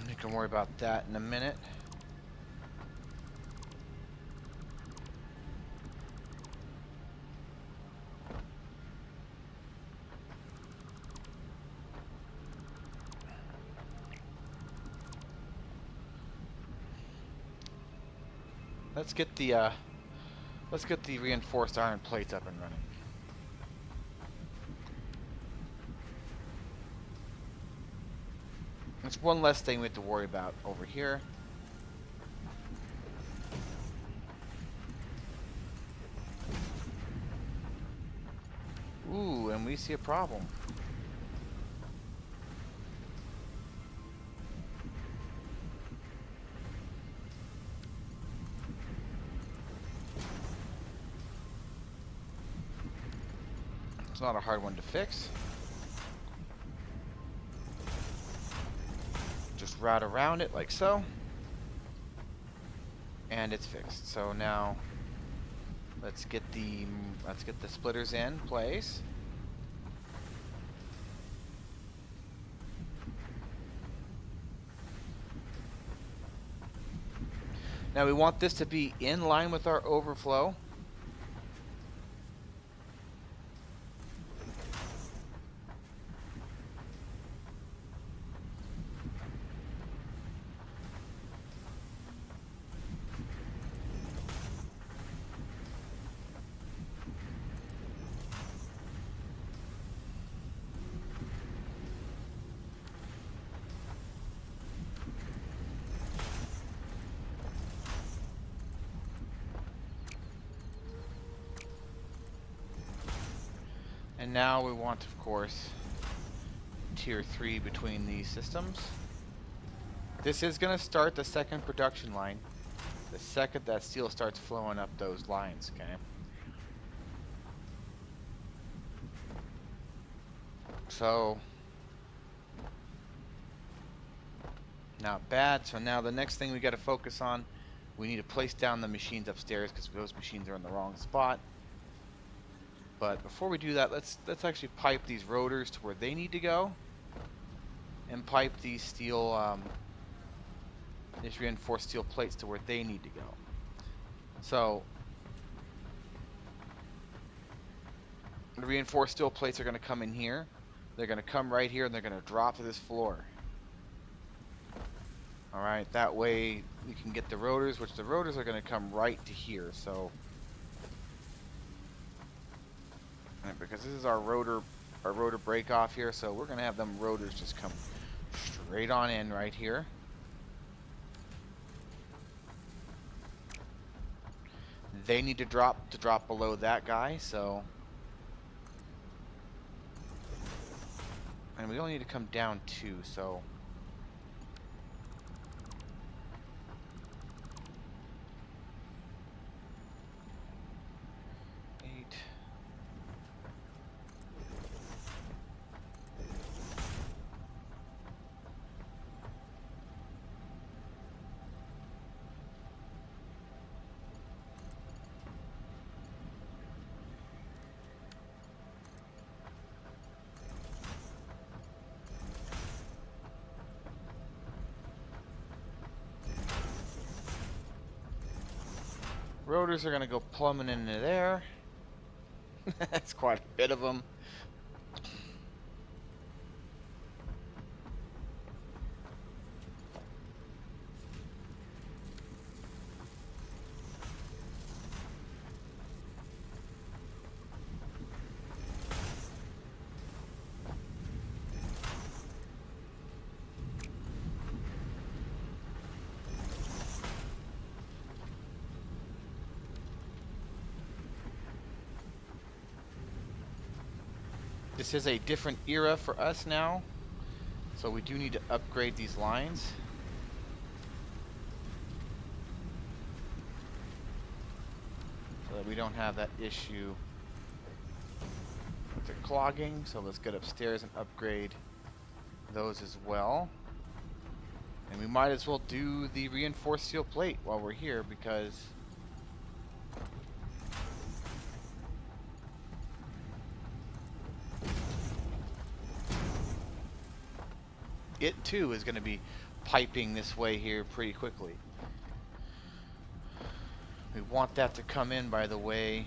We can worry about that in a minute. Let's get the reinforced iron plates up and running. It's one less thing we have to worry about over here. Ooh, and we see a problem. It's not a hard one to fix. Just route around it like so. And it's fixed. So now let's get the splitters in place. Now we want this to be in line with our overflow. And now we want, of course, tier 3 between these systems. This is going to start the second production line the second that steel starts flowing up those lines, okay? So, not bad. So now the next thing we got to focus on, we need to place down the machines upstairs because those machines are in the wrong spot. But before we do that, let's actually pipe these rotors to where they need to go, and pipe these steel, these reinforced steel plates to where they need to go. So the reinforced steel plates are going to come in here. They're going to come right here, and they're going to drop to this floor. All right, that way we can get the rotors, which the rotors are going to come right to here. So, because this is our rotor break off here, so we're going to have them rotors just come straight on in right here. They need to drop below that guy, so, and we only need to come down 2, so. Rotors are going to go plumbing into there. That's quite a bit of them. This is a different era for us now, so we do need to upgrade these lines. So that we don't have that issue with the clogging. So let's get upstairs and upgrade those as well. And we might as well do the reinforced steel plate while we're here, because it too is going to be piping this way here pretty quickly. We want that to come in, by the way.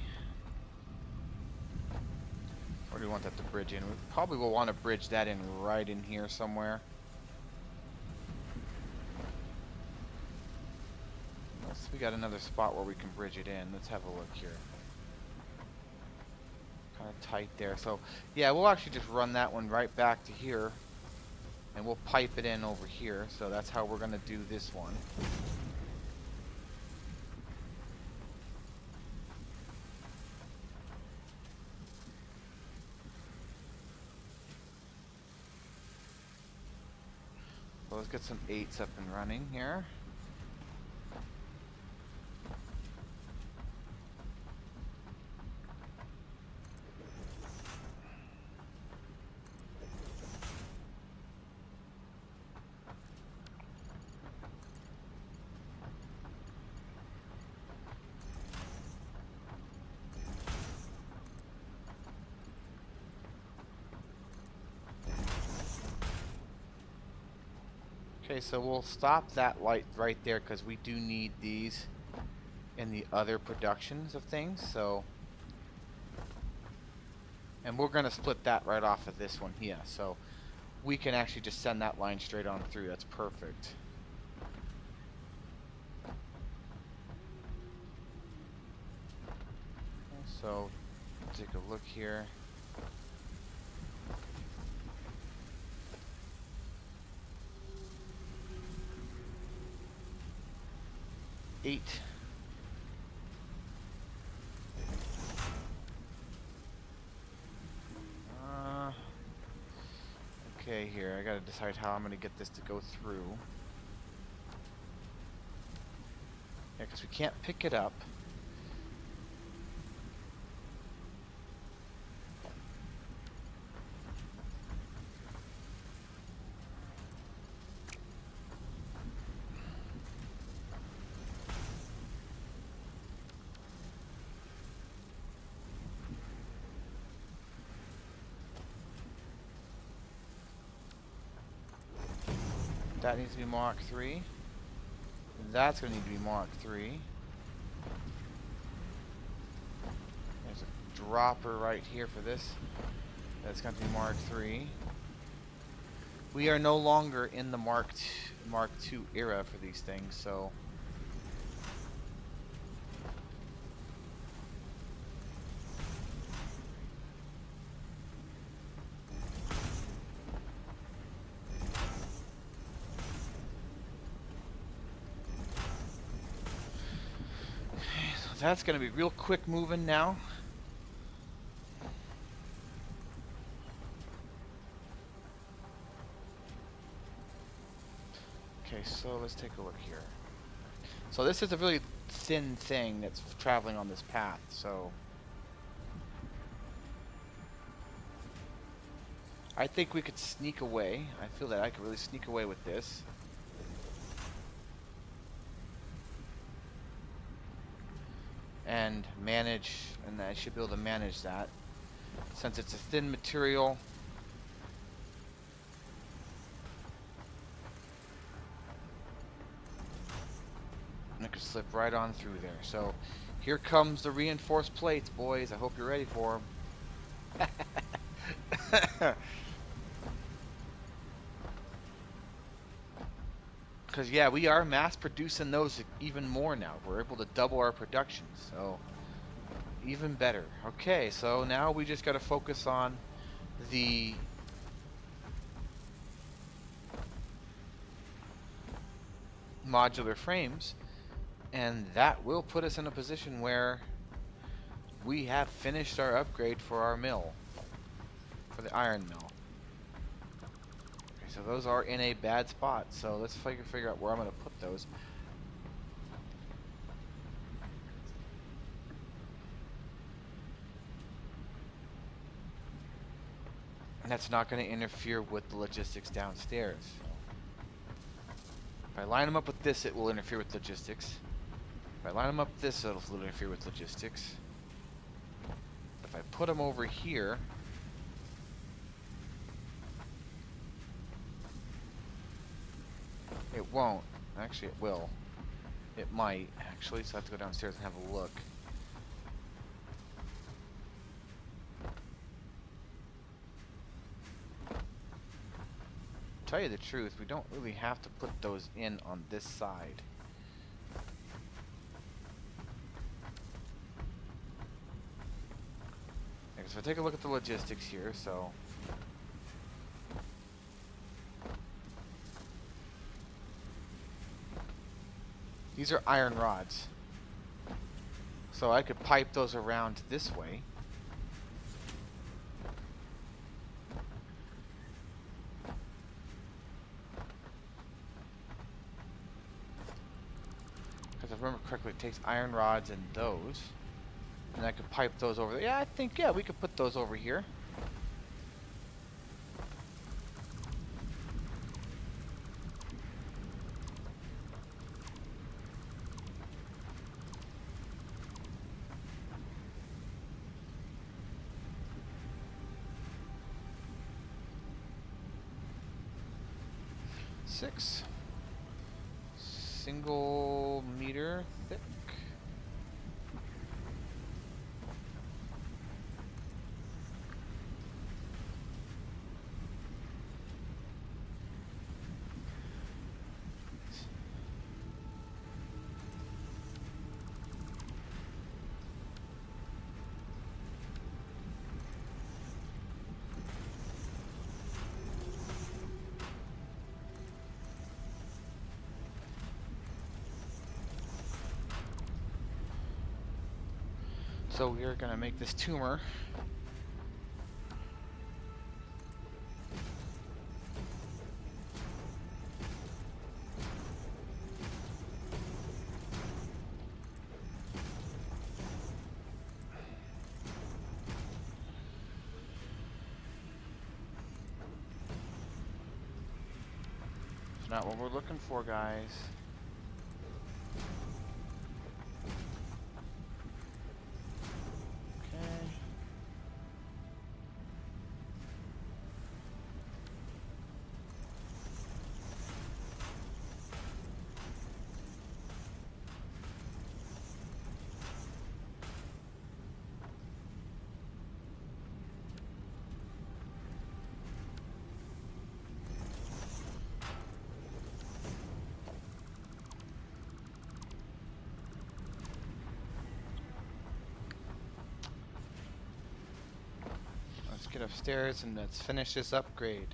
Where do we want that to bridge in? We probably will want to bridge that in right in here somewhere. We got another spot where we can bridge it in. Let's have a look here. Kind of tight there. So yeah, we'll actually just run that one right back to here, and we'll pipe it in over here. So that's how we're going to do this one. So let's get some 8s up and running here. Okay, so we'll stop that light right there because we do need these in the other productions of things. So, and we're going to split that right off of this one here. So we can actually just send that line straight on through. That's perfect. So take a look here. Okay, here I gotta decide how I'm gonna get this to go through. Yeah, because we can't pick it up. That needs to be Mark 3. That's going to need to be Mark 3. There's a dropper right here for this. That's going to be Mark 3. We are no longer in the Mark II era for these things, so that's going to be real quick moving now. Okay, so let's take a look here. So this is a really thin thing that's traveling on this path, so I think we could sneak away. I feel that I could really sneak away with this. And manage, and I should be able to manage that. Since it's a thin material, and it could slip right on through there. So here comes the reinforced plates, boys. I hope you're ready for them. Because yeah, we are mass producing those even more now. We're able to double our production, so even better. Okay, so now we just got to focus on the modular frames, and that will put us in a position where we have finished our upgrade for our mill. for the iron mill. Okay, so those are in a bad spot. So let's figure out where I'm going to put those. And that's not going to interfere with the logistics downstairs. So if I line them up with this, it will interfere with logistics. If I line them up this, it'll interfere with logistics. If I put them over here, it won't. Actually, it will. It might, actually, so I have to go downstairs and have a look. To tell you the truth, we don't really have to put those in on this side. So if I take a look at the logistics here, so these are iron rods. So I could pipe those around this way. Because if I remember correctly, it takes iron rods and those. And I could pipe those over there. Yeah, I think, yeah, we could put those over here. Six. Single meter thick. So we're gonna make this tumor. It's not what we're looking for, guys. Let's get upstairs and let's finish this upgrade.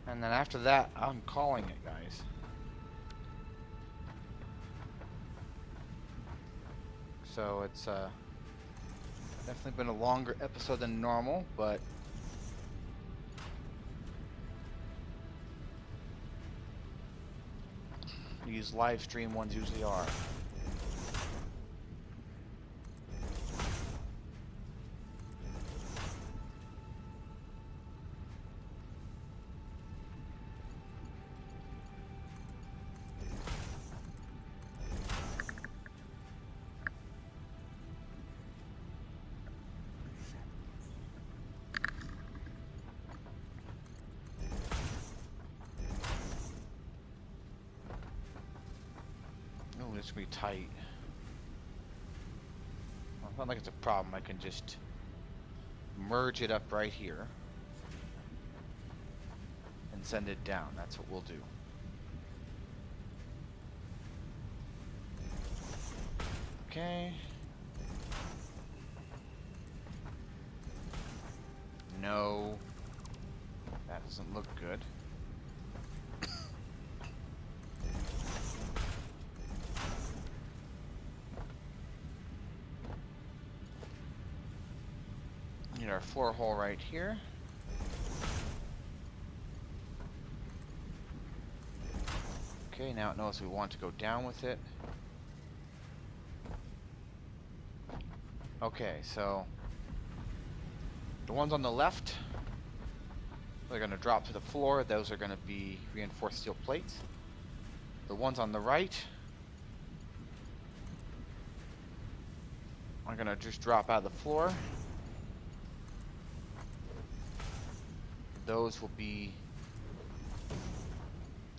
And then after that, I'm calling it, guys. So it's definitely been a longer episode than normal, but these live stream ones usually are. Oh, this will be tight. Well, it's not like it's a problem. I can just merge it up right here and send it down. That's what we'll do. Okay. No. That doesn't look good. our floor hole right here. Okay, now it knows we want to go down with it. Okay, so the ones on the left, they're going to drop to the floor. Those are going to be reinforced steel plates. The ones on the right are going to just drop out of the floor. Those will be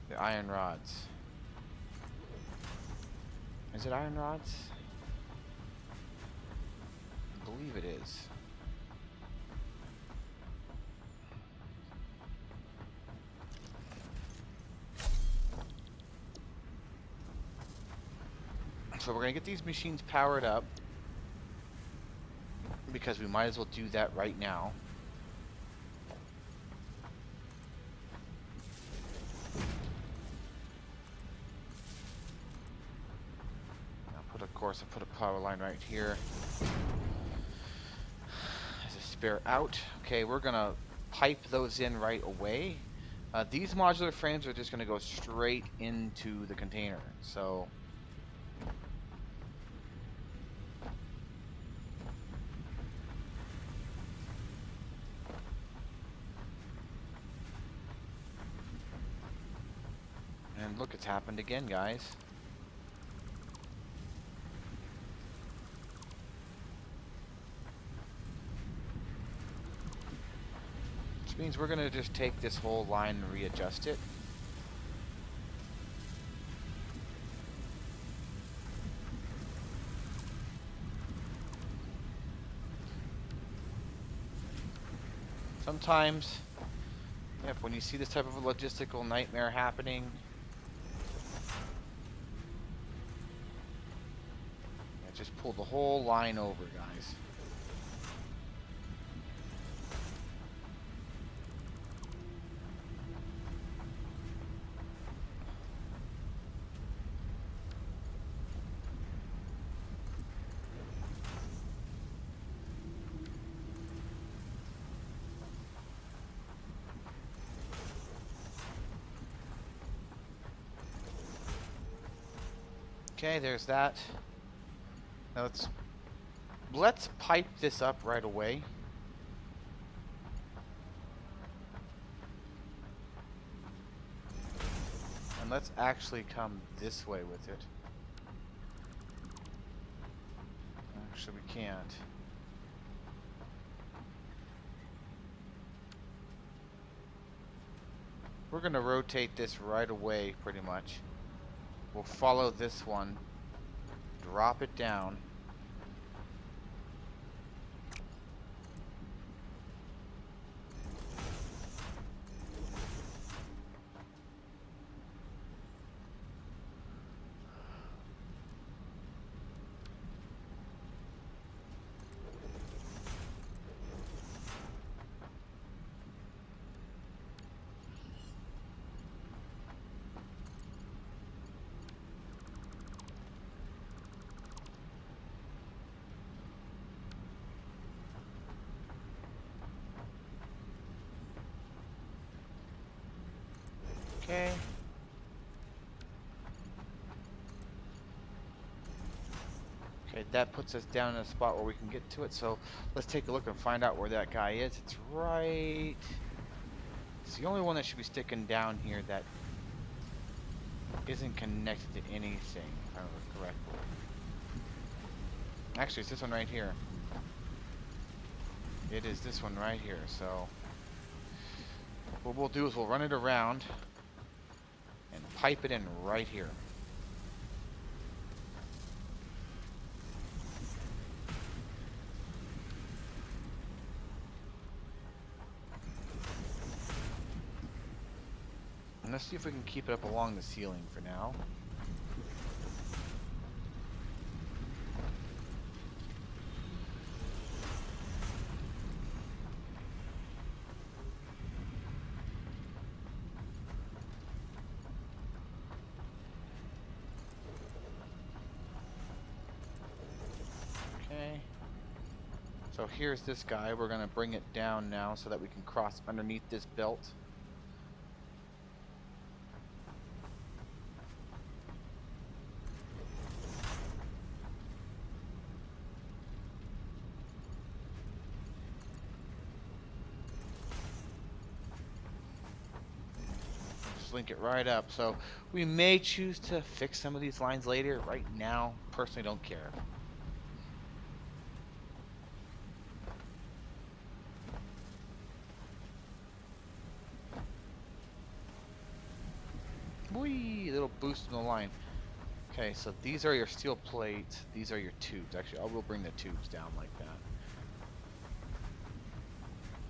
the iron rods. Is it iron rods? I believe it is. So we're going to get these machines powered up because we might as well do that right now. Of course, I put a power line right here as a spare out. Okay, we're going to pipe those in right away. These modular frames are just going to go straight into the container. So and look, it's happened again, guys. Which means we're going to just take this whole line and readjust it. Sometimes, yep, when you see this type of a logistical nightmare happening, just pull the whole line over, guys. Okay, there's that. Now let's pipe this up right away. And let's actually come this way with it. Actually, we can't. We're going to rotate this right away, pretty much. We'll follow this one, drop it down. Okay. Okay, that puts us down in a spot where we can get to it. So let's take a look and find out where that guy is. It's right... It's the only one that should be sticking down here that isn't connected to anything, if I remember correctly. Actually, it's this one right here. It is this one right here. So what we'll do is we'll run it around and pipe it in right here. And let's see if we can keep it up along the ceiling for now. So here's this guy. We're going to bring it down now so that we can cross underneath this belt. Just link it right up. So we may choose to fix some of these lines later. Right now, personally don't care. Whee! Little boost in the line. Okay, so these are your steel plates. These are your tubes. Actually, I will bring the tubes down like that.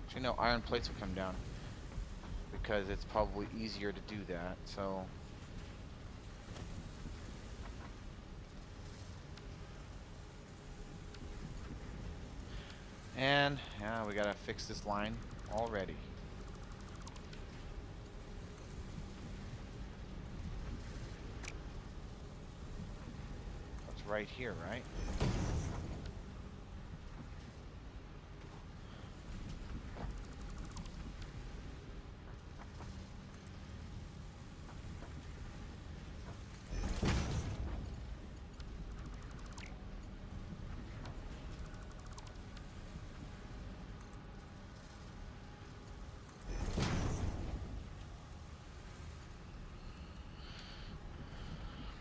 Actually, no, iron plates will come down because it's probably easier to do that. So, and yeah, we gotta fix this line already. It's right here, right?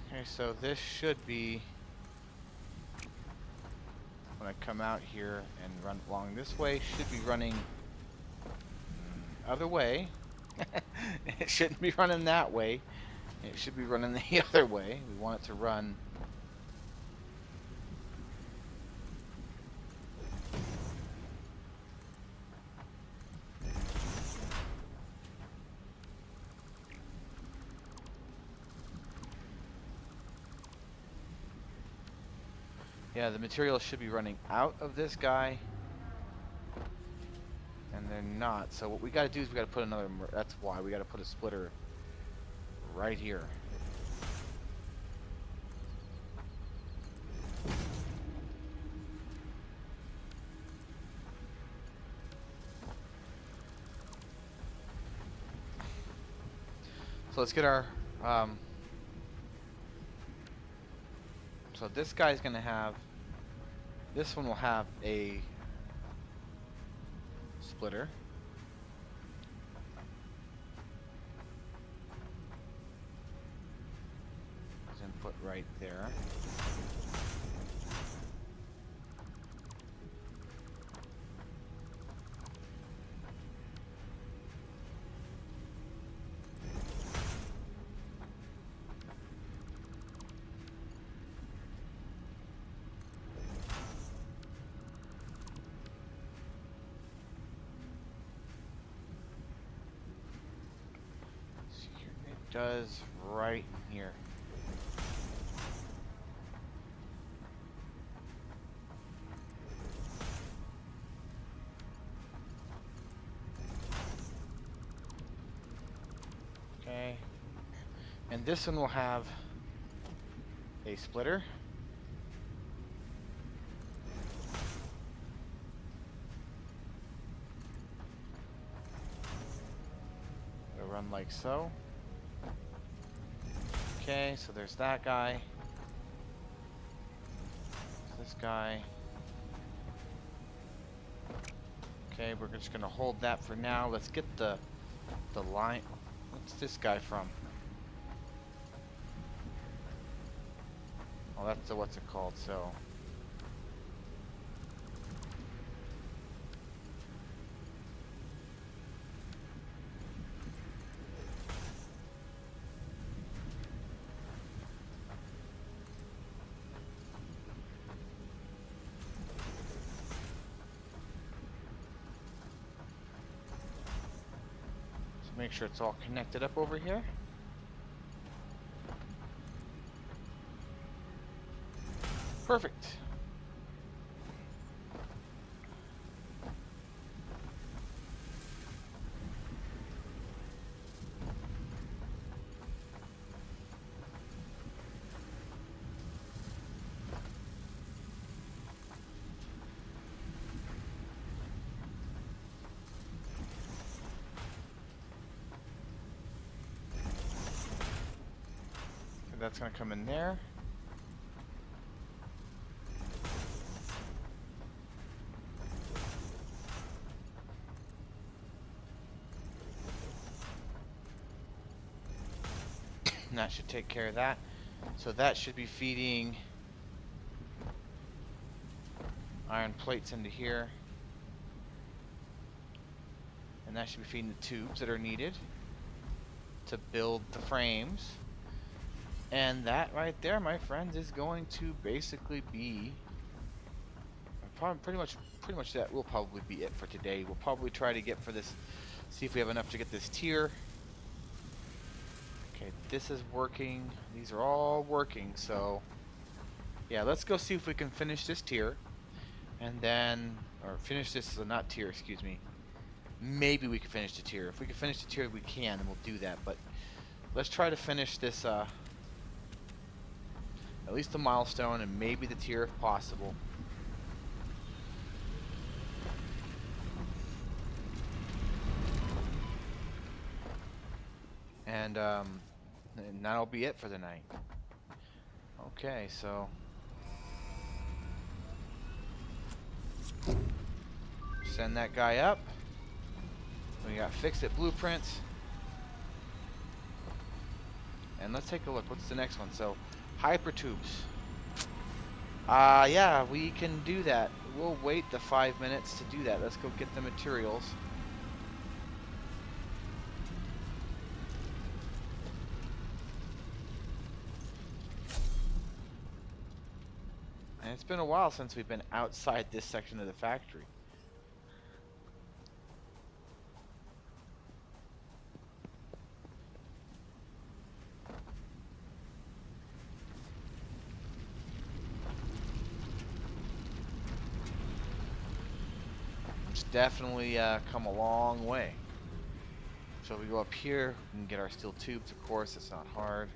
Okay, so this should be, when I come out here and run along this way, should be running other way. It shouldn't be running that way. It should be running the other way. We want it to run. Yeah, the material should be running out of this guy. And they're not. So what we got to do is we got to put another, that's why we got to put a splitter right here. So let's get our, so this guy's going to have, this one will have a splitter. His input right there. Does right here. Okay. And this one will have a splitter. It'll run like so. Okay, so there's that guy. This guy. Okay, we're just gonna hold that for now. Let's get the line. What's this guy from? Oh, that's the what's it called? So. Make sure it's all connected up over here. Perfect. that's going to come in there. And that should take care of that. So that should be feeding iron plates into here. And that should be feeding the tubes that are needed to build the frames. And that right there, my friends, is going to basically be pretty much that will probably be it for today. We'll probably try to get for this, see if we have enough to get this tier. Okay, this is working. These are all working, so yeah, let's go see if we can finish this tier. And then, or finish this, not tier, excuse me. Maybe we can finish the tier. If we can finish the tier, we can, and we'll do that. But let's try to finish this, at least the milestone, and maybe the tier if possible. And that'll be it for the night. Okay, so send that guy up. We got fix-it blueprints. And let's take a look. What's the next one? So, hypertubes. Yeah, we can do that. We'll wait the 5 minutes to do that. Let's go get the materials. And it's been a while since we've been outside this section of the factory. It's definitely come a long way. So if we go up here, we can get our steel tubes, of course. It's not hard.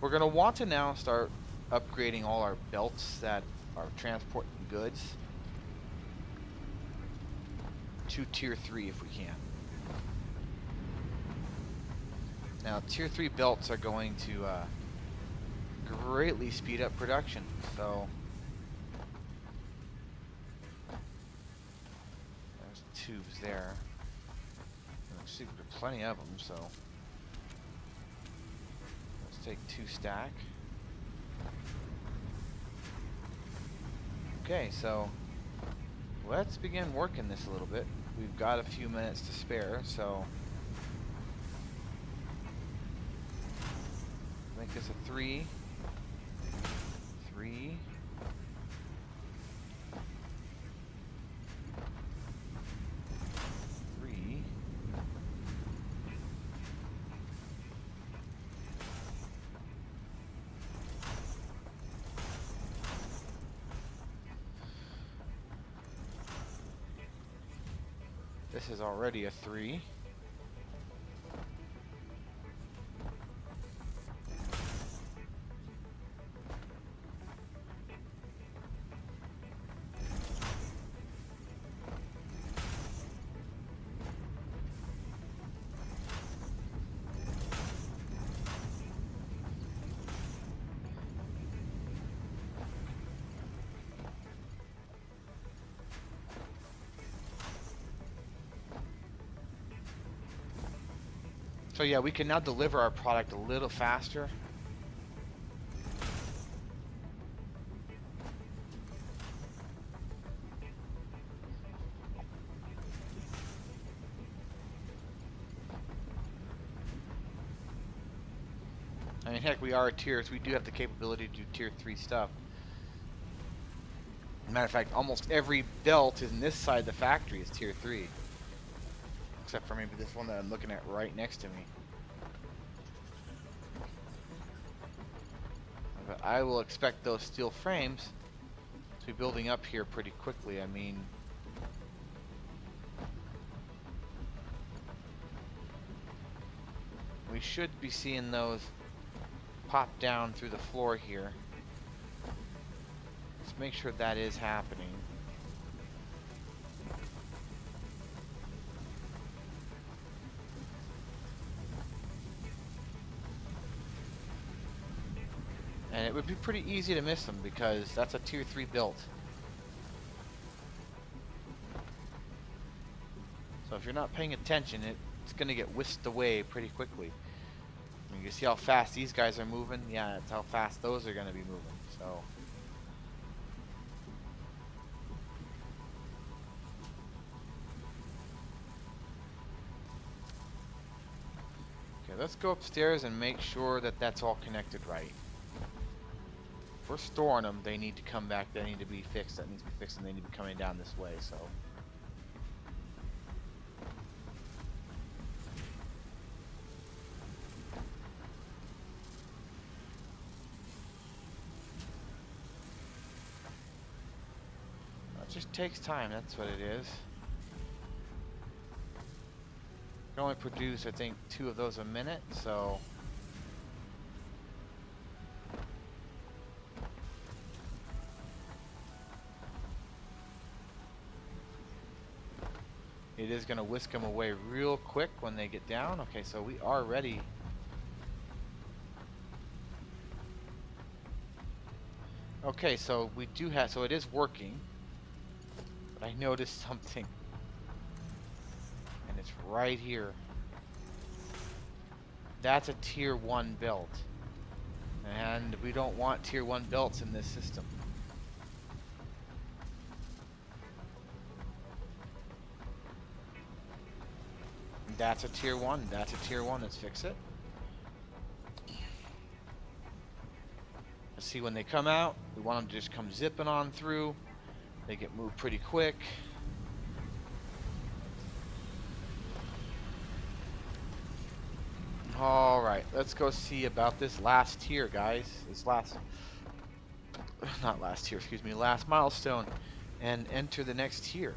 We're going to want to now start upgrading all our belts that are transporting goods to tier 3 if we can. Now tier 3 belts are going to greatly speed up production, so there's tubes there. There's plenty of them, so take 2 stack. Okay, so let's begin working this a little bit. We've got a few minutes to spare, so make this a 3. 3. This is already a 3. So yeah, we can now deliver our product a little faster. I mean, heck, we are tiers. We do have the capability to do tier 3 stuff. Matter of fact, almost every belt in this side of the factory is tier 3. Except for maybe this one that I'm looking at right next to me. But I will expect those steel frames to be building up here pretty quickly. I mean, we should be seeing those pop down through the floor here let's make sure that is happening. And it would be pretty easy to miss them because that's a tier 3 build. So if you're not paying attention, it's going to get whisked away pretty quickly. And you see how fast these guys are moving? Yeah, that's how fast those are going to be moving. So okay, let's go upstairs and make sure that that's all connected right. If we're storing them, they need to come back. They need to be fixed. That needs to be fixed, and they need to be coming down this way. So. It just takes time. That's what it is. You can only produce, I think, 2 of those a minute. So. It is going to whisk them away real quick when they get down. Okay, so we are ready. Okay, so we do have, so it is working. But I noticed something. And it's right here. That's a tier 1 belt. And we don't want tier 1 belts in this system. That's a tier 1. That's a tier 1. Let's fix it. Let's see when they come out. We want them to just come zipping on through. They get moved pretty quick. Alright, let's go see about this last tier, guys. This last... Not last tier, excuse me. Last milestone. And enter the next tier.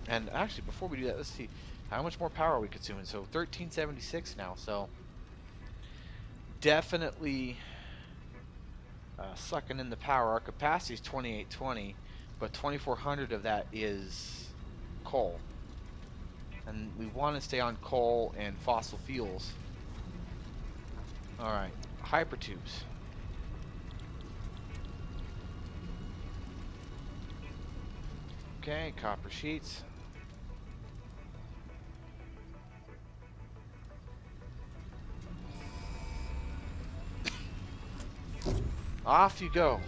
And actually, before we do that, let's see how much more power are we consuming. So 1376 now. So definitely sucking in the power. Our capacity is 2820, but 2400 of that is coal. And we want to stay on coal and fossil fuels. All right, hypertubes. Okay, copper sheets. Off you go.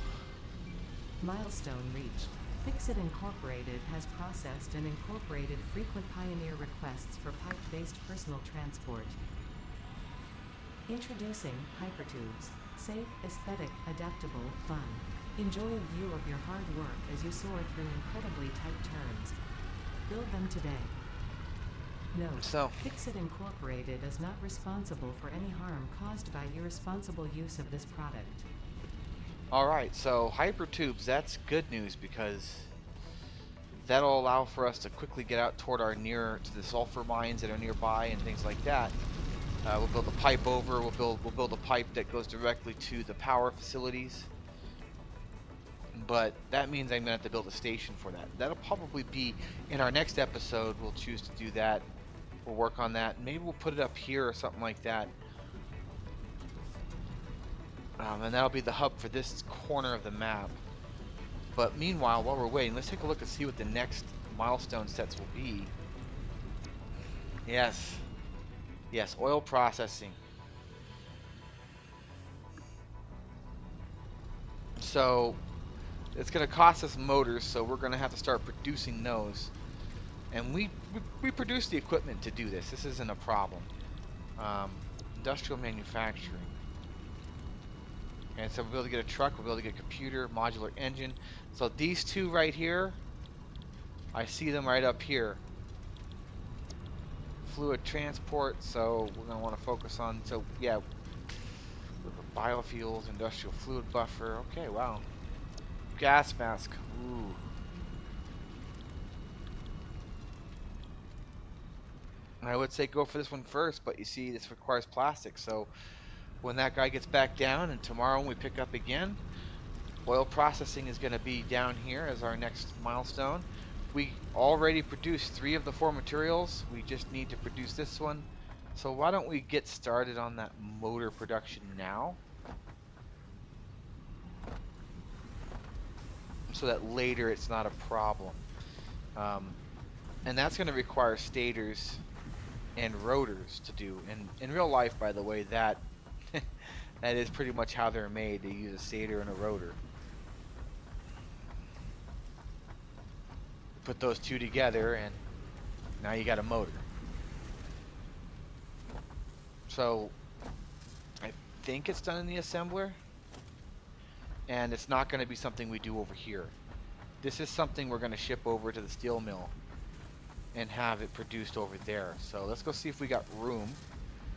Milestone reached. Fixit Incorporated has processed and incorporated frequent Pioneer requests for pipe-based personal transport. Introducing Hypertubes. Safe, aesthetic, adaptable, fun. Enjoy a view of your hard work as you soar through incredibly tight turns. Build them today. Note, Fixit Incorporated is not responsible for any harm caused by irresponsible use of this product. Alright, so hypertubes, that's good news because that'll allow for us to quickly get out toward our to the sulfur mines that are nearby and things like that. We'll build a pipe over, we'll build a pipe that goes directly to the power facilities. But that means I'm gonna have to build a station for that. That'll probably be in our next episode. We'll choose to do that. We'll work on that. Maybe we'll put it up here or something like that. And that'll be the hub for this corner of the map. But meanwhile, while we're waiting, let's take a look and see what the next milestone sets will be. Yes. Yes, oil processing. So it's going to cost us motors, so we're going to have to start producing those. And we produce the equipment to do this. This isn't a problem. Industrial manufacturing. And so we'll be able to get a truck, we'll be able to get a computer, modular engine. So these two right here, I see them right up here. Fluid transport, so we're going to want to focus on, so yeah, biofuels, industrial fluid buffer. Okay, wow. Gas mask. Ooh. I would say go for this one first, but you see, this requires plastic. So when that guy gets back down, and tomorrow when we pick up again, oil processing is going to be down here as our next milestone. We already produced 3 of the 4 materials. We just need to produce this one. So why don't we get started on that motor production now, so that later it's not a problem. And that's going to require stators and rotors to do. And in real life, by the way, that that is pretty much how they're made. They use a stator and a rotor. Put those two together and now you got a motor. So I think it's done in the assembler, and it's not going to be something we do over here. This is something we're going to ship over to the steel mill and have it produced over there. So let's go see if we got room.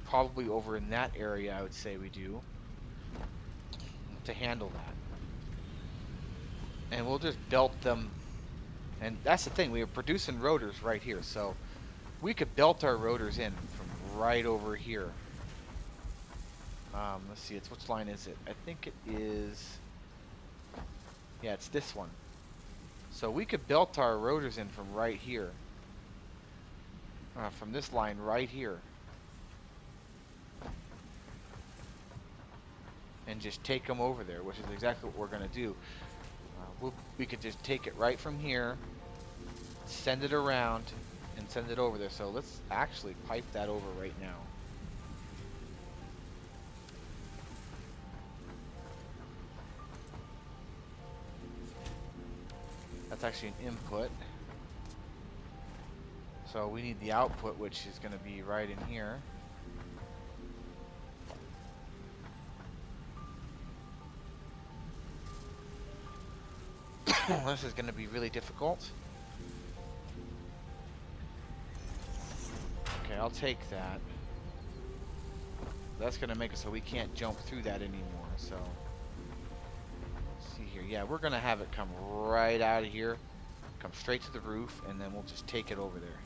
Probably over in that area, I would say we do, to handle that. And we'll just belt them. And that's the thing, we are producing rotors right here, so we could belt our rotors in from right over here. Let's see, it's which line is it? I think it is, yeah, it's this one. So we could belt our rotors in from right here, from this line right here, and just take them over there, which is exactly what we're going to do. We could just take it right from here, send it around, and send it over there. So let's actually pipe that over right now. That's actually an input. So we need the output, which is going to be right in here. This is going to be really difficult. Okay, I'll take that. That's going to make it so we can't jump through that anymore. So, let's see here. Yeah, we're going to have it come right out of here, come straight to the roof, and then we'll just take it over there.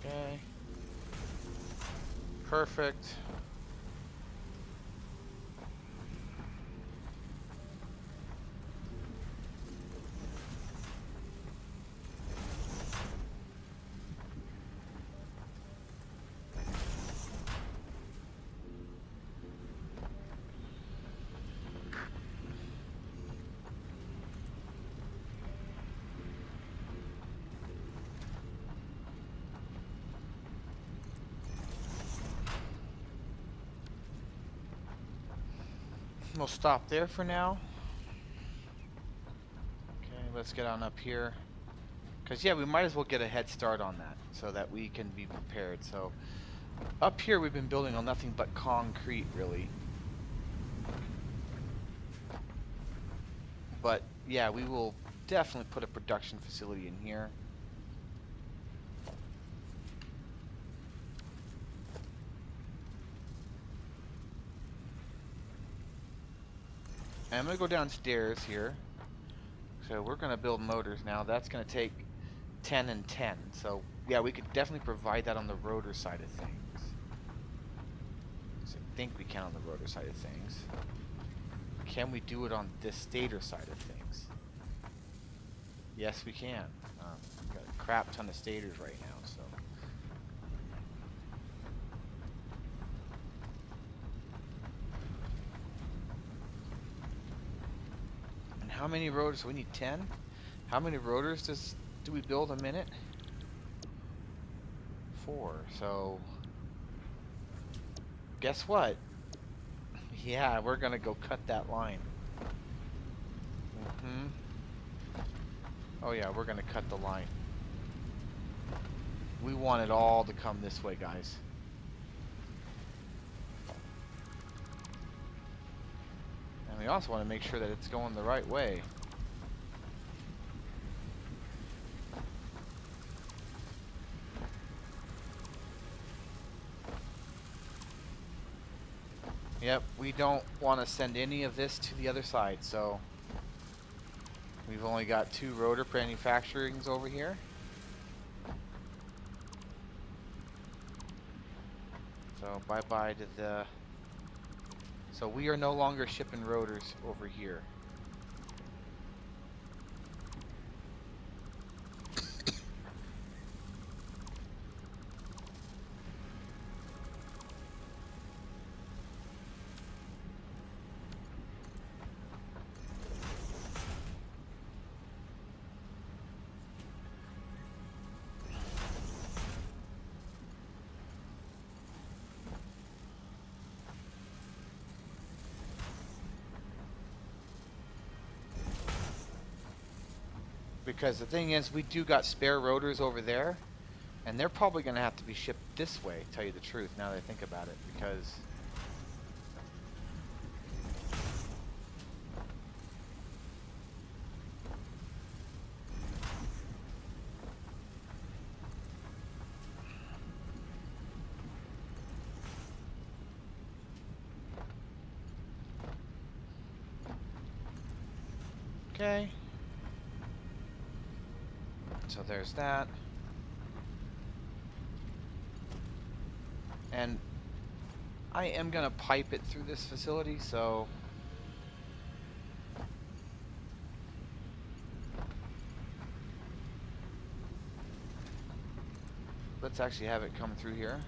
Okay. Perfect. We'll stop there for now. Okay, let's get on up here. Because, yeah, we might as well get a head start on that so that we can be prepared. So, up here we've been building on nothing but concrete, really. But, yeah, we will definitely put a production facility in here. And I'm going to go downstairs here. So we're going to build motors now. That's going to take 10 and 10. So, yeah, we could definitely provide that on the rotor side of things. So I think we can on the rotor side of things. Can we do it on this stator side of things? Yes, we can. We've got a crap ton of stators right now, so. How many rotors? So we need 10. How many rotors do we build a minute? 4. So guess what? Yeah, we're gonna go cut that line. Oh yeah, we're gonna cut the line. We want it all to come this way, guys. And we also want to make sure that it's going the right way. Yep, we don't want to send any of this to the other side, so we've only got 2 rotor manufacturings over here. So bye-bye to the... So we are no longer shipping rotors over here. Because the thing is, we do got spare rotors over there, and they're probably going to have to be shipped this way, tell you the truth, now that I think about it, because... Okay. So there's that. And I am going to pipe it through this facility, so... Let's actually have it come through here.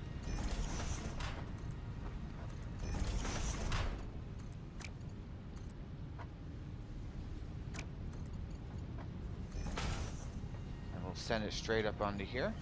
And we'll send it straight up onto here.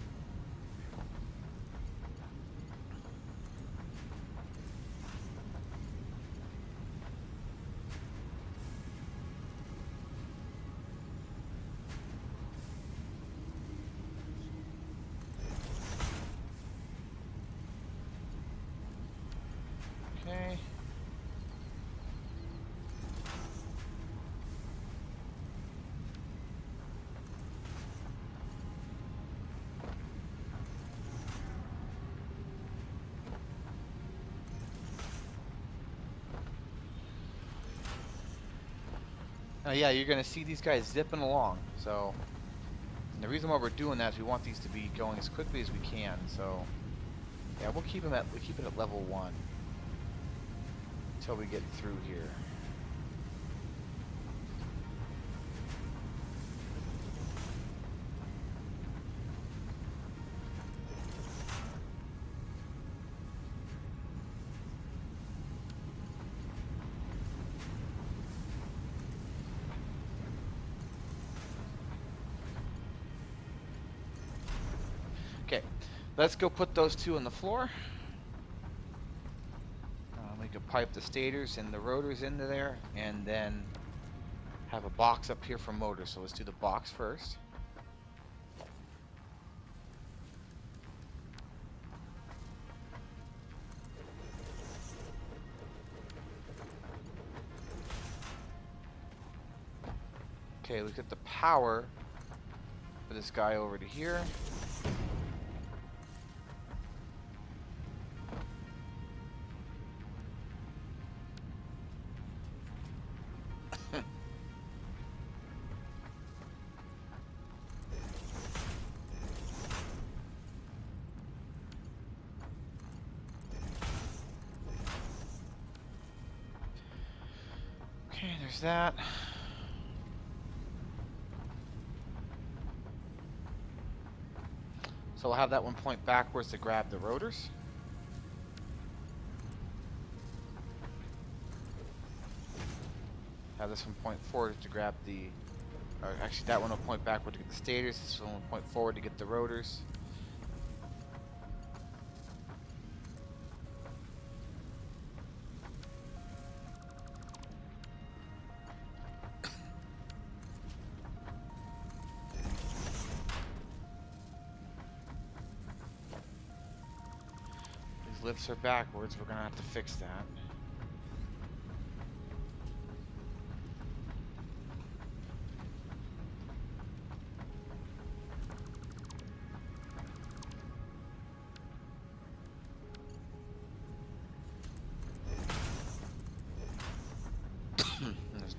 Okay. Yeah, you're going to see these guys zipping along. So, and the reason why we're doing that is we want these to be going as quickly as we can. So, yeah, we'll keep it at level 1 until we get through here. Okay, let's go put those 2 on the floor. We can pipe the stators and the rotors into there, and then have a box up here for motors. So let's do the box first. Okay, let's get the power for this guy over to here. Okay, there's that. So we'll have that one point backwards to grab the rotors. Have this one point forward to grab the... Or actually, that one will point backward to get the stators. This one will point forward to get the rotors. These lifts are backwards. We're going to have to fix that.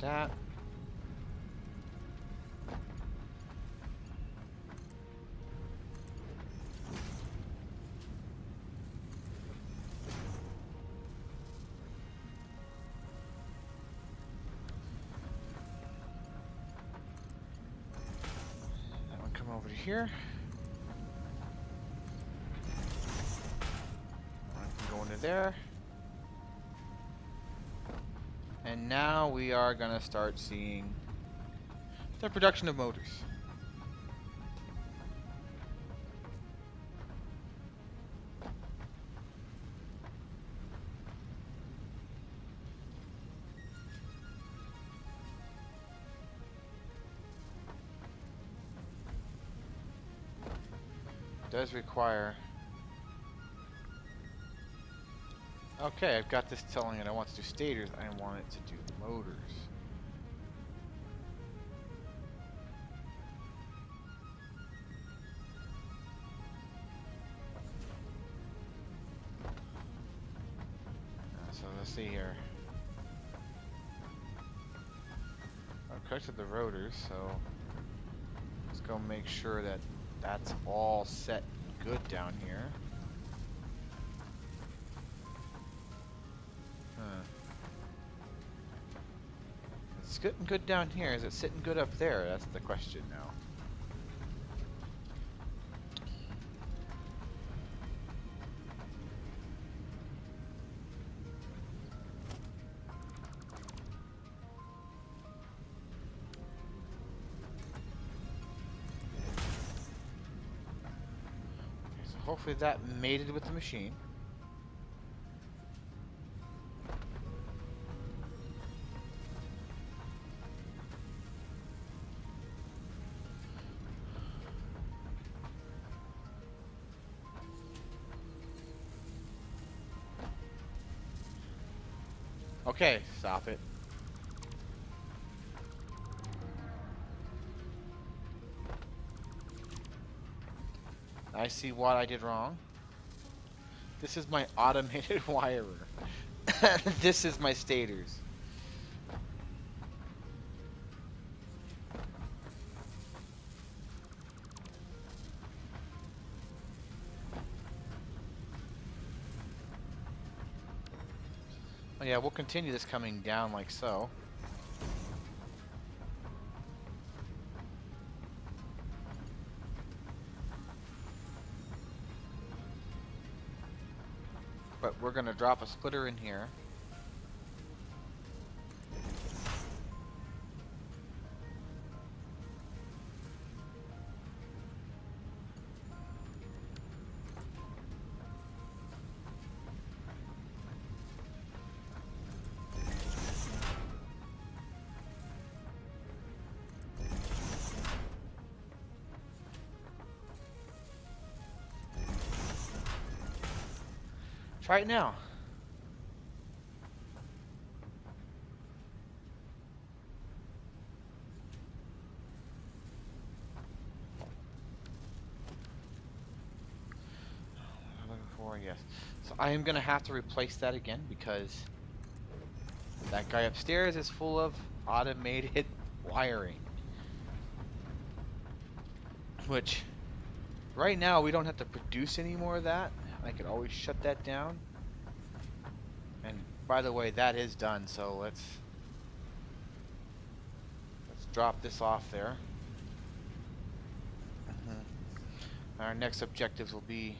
that. That one come over to here. One can go into there. And now we are going to start seeing the production of motors. Does require... Okay, I've got this telling it I want to do stators, I want it to do motors. So let's see here. I've collected the rotors, so let's go make sure that that's all set good down here. It's getting good down here. Is it sitting good up there? That's the question now. Okay, so hopefully that mated with the machine. Okay, stop it. I see what I did wrong. This is my automated wirer. This is my stators. Oh yeah, we'll continue this coming down like so. But we're going to drop a splitter in here. Try it now. What am I looking for? Yes. So I am going to have to replace that again because that guy upstairs is full of automated wiring. Which, right now, we don't have to produce any more of that. I could always shut that down. And by the way, that is done, so let's drop this off there. Our next objectives will be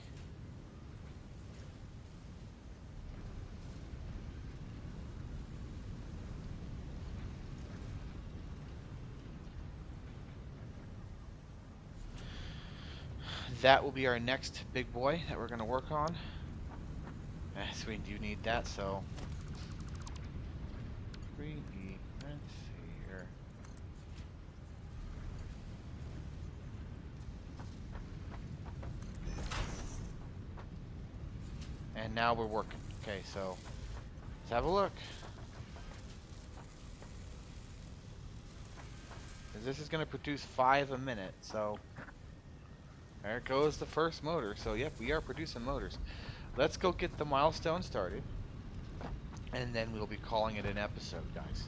that will be our next big boy that we're going to work on. Yes, we do need that, so let's see here. And now we're working. Okay, so let's have a look. This is going to produce 5 a minute, so there goes the first motor. So yep, we are producing motors. Let's go get the milestone started, and then we'll be calling it an episode, guys.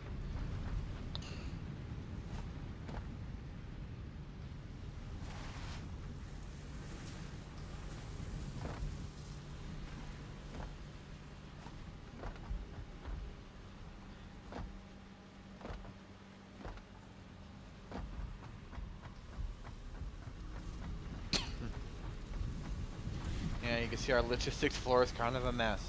you can see our logistics floor is kind of a mess.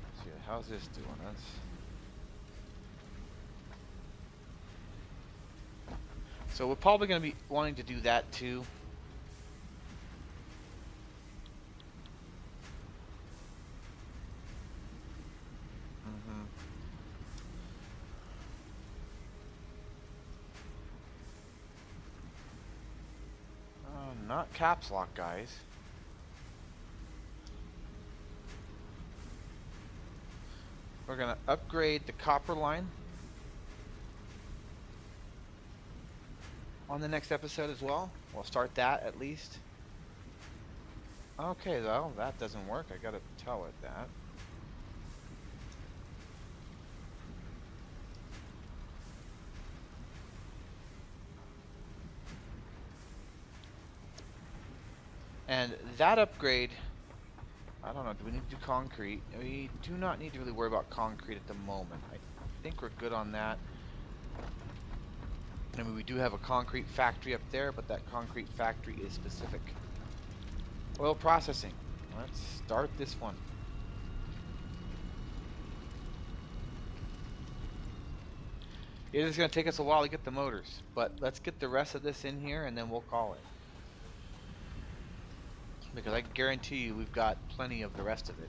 Let's see, how's this doing? So we're probably going to be wanting to do that too. Not caps lock, guys. We're going to upgrade the copper line on the next episode as well. We'll start that at least. Okay, though, that doesn't work. I gotta tell it that. And that upgrade, I don't know, do we need to do concrete? We do not need to really worry about concrete at the moment. I think we're good on that. I mean, we do have a concrete factory up there, but that concrete factory is specific. Oil processing. Let's start this one. It is going to take us a while to get the motors, but let's get the rest of this in here and then we'll call it. Because I guarantee you we've got plenty of the rest of it.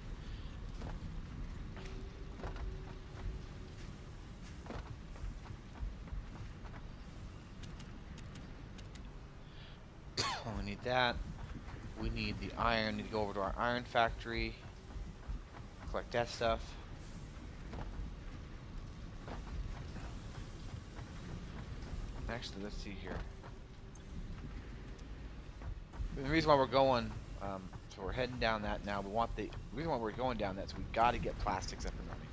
We need that. We need the iron. Need to go over to our iron factory. Collect that stuff. Actually, let's see here. The reason why we're going, so we're heading down that now. We want the reason why we're going down that is we got to get plastics up and running.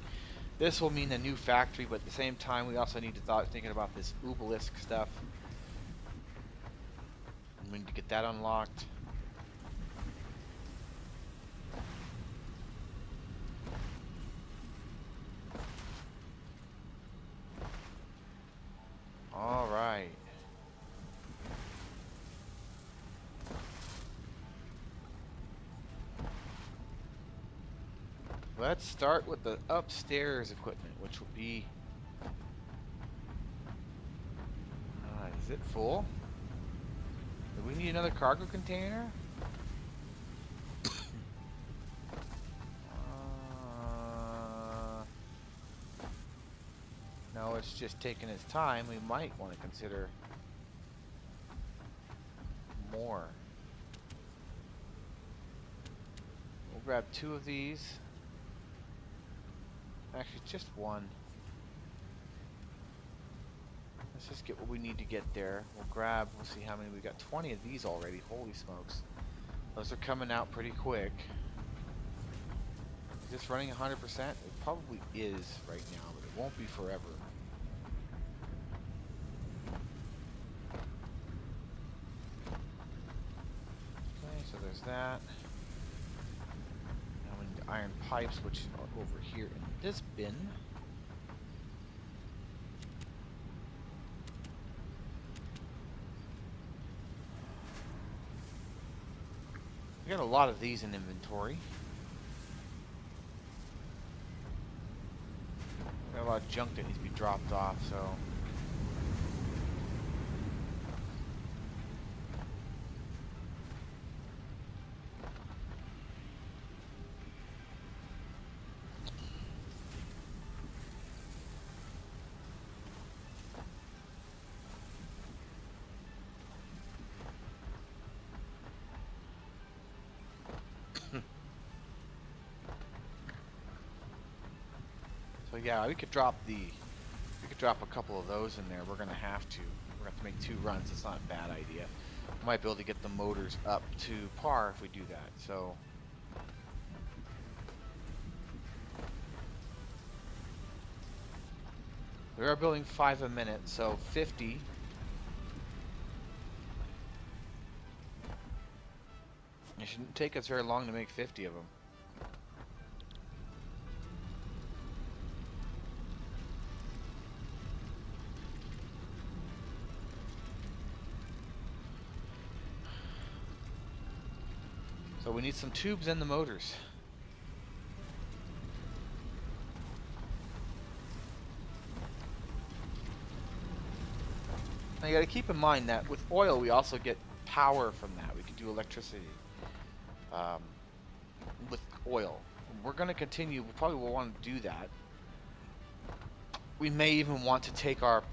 This will mean a new factory, but at the same time, we also need to thinking about this obelisk stuff. We need to get that unlocked. All right. Let's start with the upstairs equipment, which will be... is it full? Do we need another cargo container? No, it's just taking its time. We might want to consider more. We'll grab 2 of these. Actually, just 1. Let's just get what we need to get there. We'll see how many. We got 20 of these already. Holy smokes. Those are coming out pretty quick. Is this running 100%? It probably is right now, but it won't be forever. Okay, so there's that. Now we need the iron pipes, which are over here in this bin. We got a lot of these in inventory. We got a lot of junk that needs to be dropped off, so... So yeah, we could drop a couple of those in there. We're gonna have to. We're gonna have to make 2 runs. It's not a bad idea. We might be able to get the motors up to par if we do that. So we are building 5 a minute, so 50. It shouldn't take us very long to make 50 of them. But we need some tubes and the motors. Now you got to keep in mind that with oil we also get power from that. We can do electricity with oil. We're going to continue. We probably will want to do that. We may even want to take our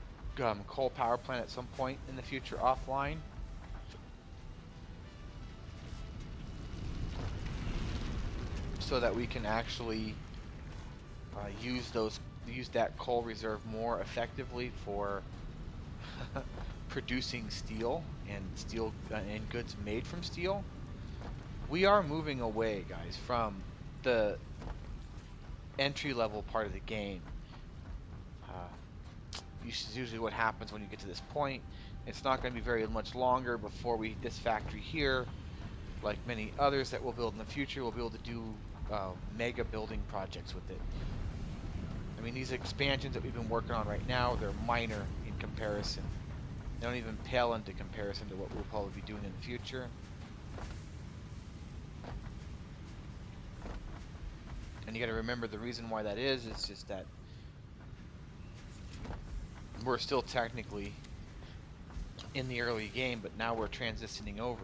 coal power plant at some point in the future offline. So that we can actually use that coal reserve more effectively for producing steel and goods made from steel. We are moving away, guys, from the entry-level part of the game. Usually what happens when you get to this point. It's not going to be very much longer before this factory here, like many others that we'll build in the future, we'll be able to do mega building projects with it. I mean, these expansions that we've been working on right now, they're minor in comparison. They don't even pale into comparison to what we'll probably be doing in the future. And you got to remember the reason why that is just that we're still technically in the early game, but now we're transitioning over.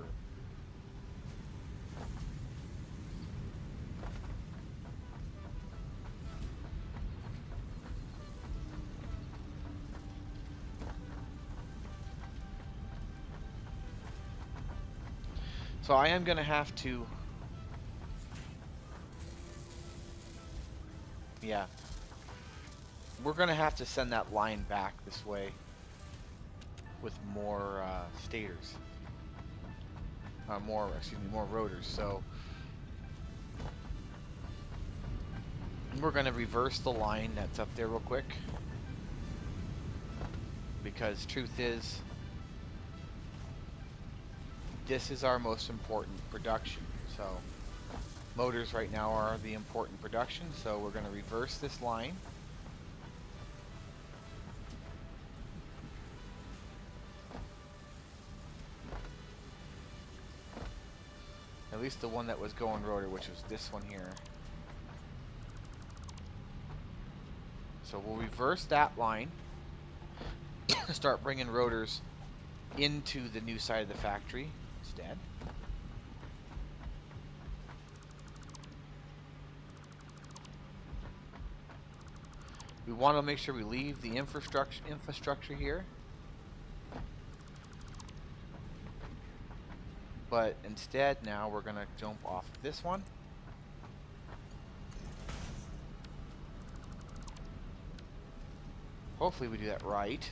So I am going to have to... Yeah. We're going to have to send that line back this way with more stators. More rotors. So we're going to reverse the line that's up there real quick. Because truth is, this is our most important production. So motors right now are the important production, so we're going to reverse this line. At least the one that was going rotor, which was this one here. So we'll reverse that line. Start bringing rotors into the new side of the factory instead. We want to make sure we leave the infrastructure here. But instead now we're going to jump off of this one. Hopefully we do that right.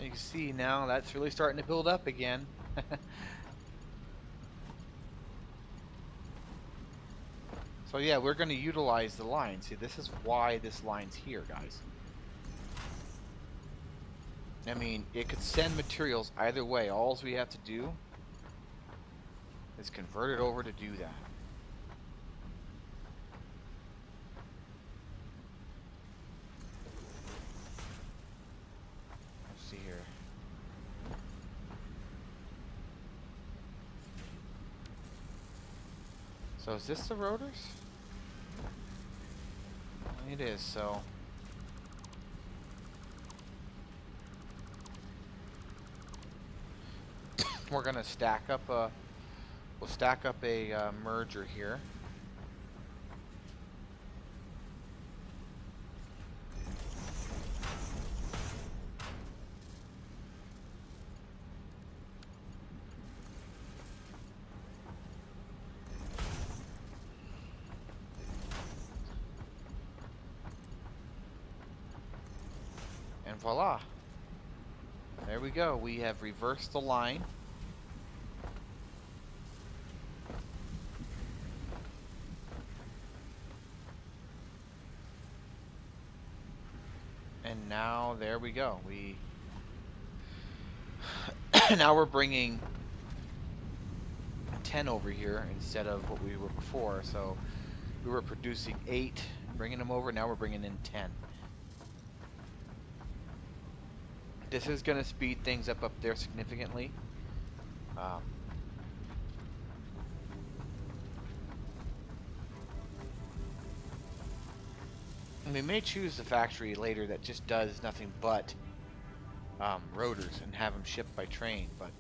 You can see now that's really starting to build up again. So yeah, we're going to utilize the line. See, this is why this line's here, guys. I mean, it could send materials either way. All we have to do is convert it over to do that. Let's see here. So is this the rotors? It is, so... we're gonna stack up a... We'll stack up a merger here. And voila. There we go. We have reversed the line. And now there we go. We now we're bringing 10 over here instead of what we were before. So we were producing 8, bringing them over. Now we're bringing in 10. This is going to speed things up there significantly. And we may choose the factory later that just does nothing but rotors and have them shipped by train. But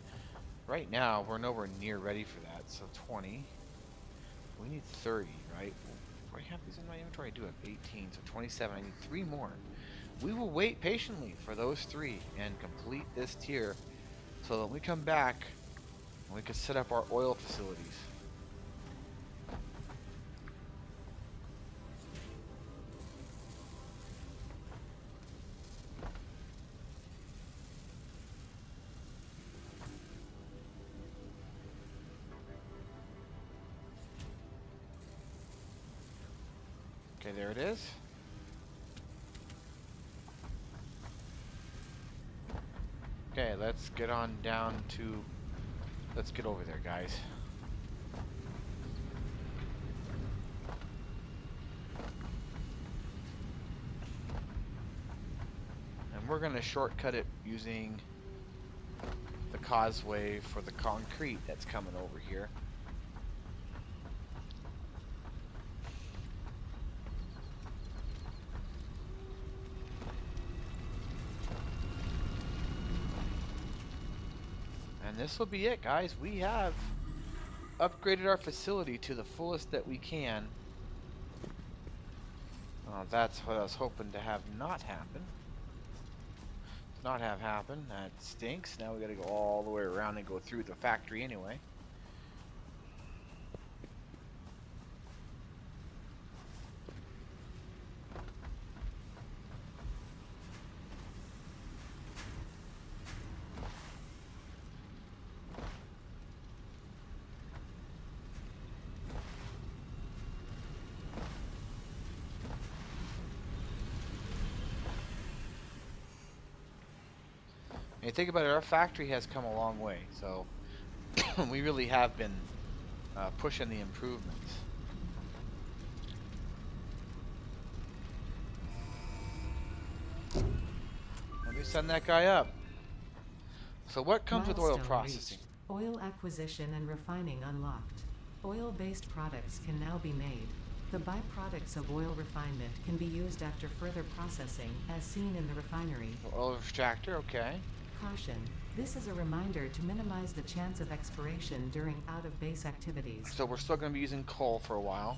right now, we're nowhere near ready for that. So 20. We need 30, right? Do I have these in my inventory? I do have 18, so 27. I need 3 more. We will wait patiently for those 3 and complete this tier so that when we come back, we can set up our oil facilities. Okay, there it is. Okay, let's get on down to... Let's get over there, guys. And we're going to shortcut it using the causeway for the concrete that's coming over here. And this will be it, guys. We have upgraded our facility to the fullest that we can. That's what I was hoping to have not happen. Not have happen. That stinks. Now we gotta go all the way around and go through the factory anyway. And you think about it, our factory has come a long way, so we really have been pushing the improvements. Let me send that guy up. So what comes with oil Milestone processing? reached. Oil acquisition and refining unlocked. Oil-based products can now be made. The byproducts of oil refinement can be used after further processing, as seen in the refinery. Oil extractor, okay. Caution. This is a reminder to minimize the chance of expiration during out-of-base activities. So we're still going to be using coal for a while.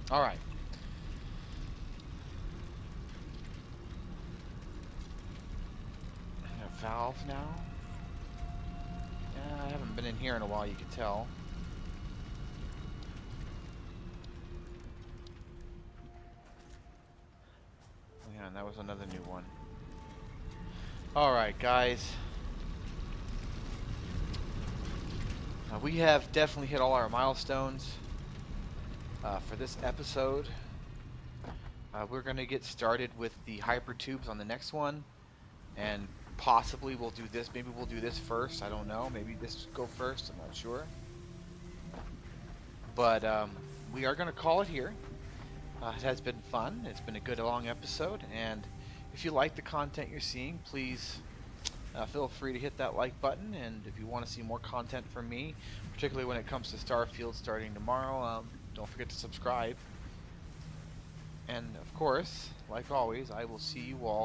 Alright. Valve now. Yeah, I haven't been in here in a while, you can tell. Yeah, and that was another new one. Alright, guys. We have definitely hit all our milestones for this episode. We're going to get started with the hyper tubes on the next one. And possibly we'll do this. Maybe we'll do this first. I don't know. Maybe this go first. I'm not sure. But we are going to call it here. It has been fun. It's been a good long episode. And if you like the content you're seeing, please feel free to hit that like button. And if you want to see more content from me, particularly when it comes to Starfield starting tomorrow, don't forget to subscribe. And of course, like always, I will see you all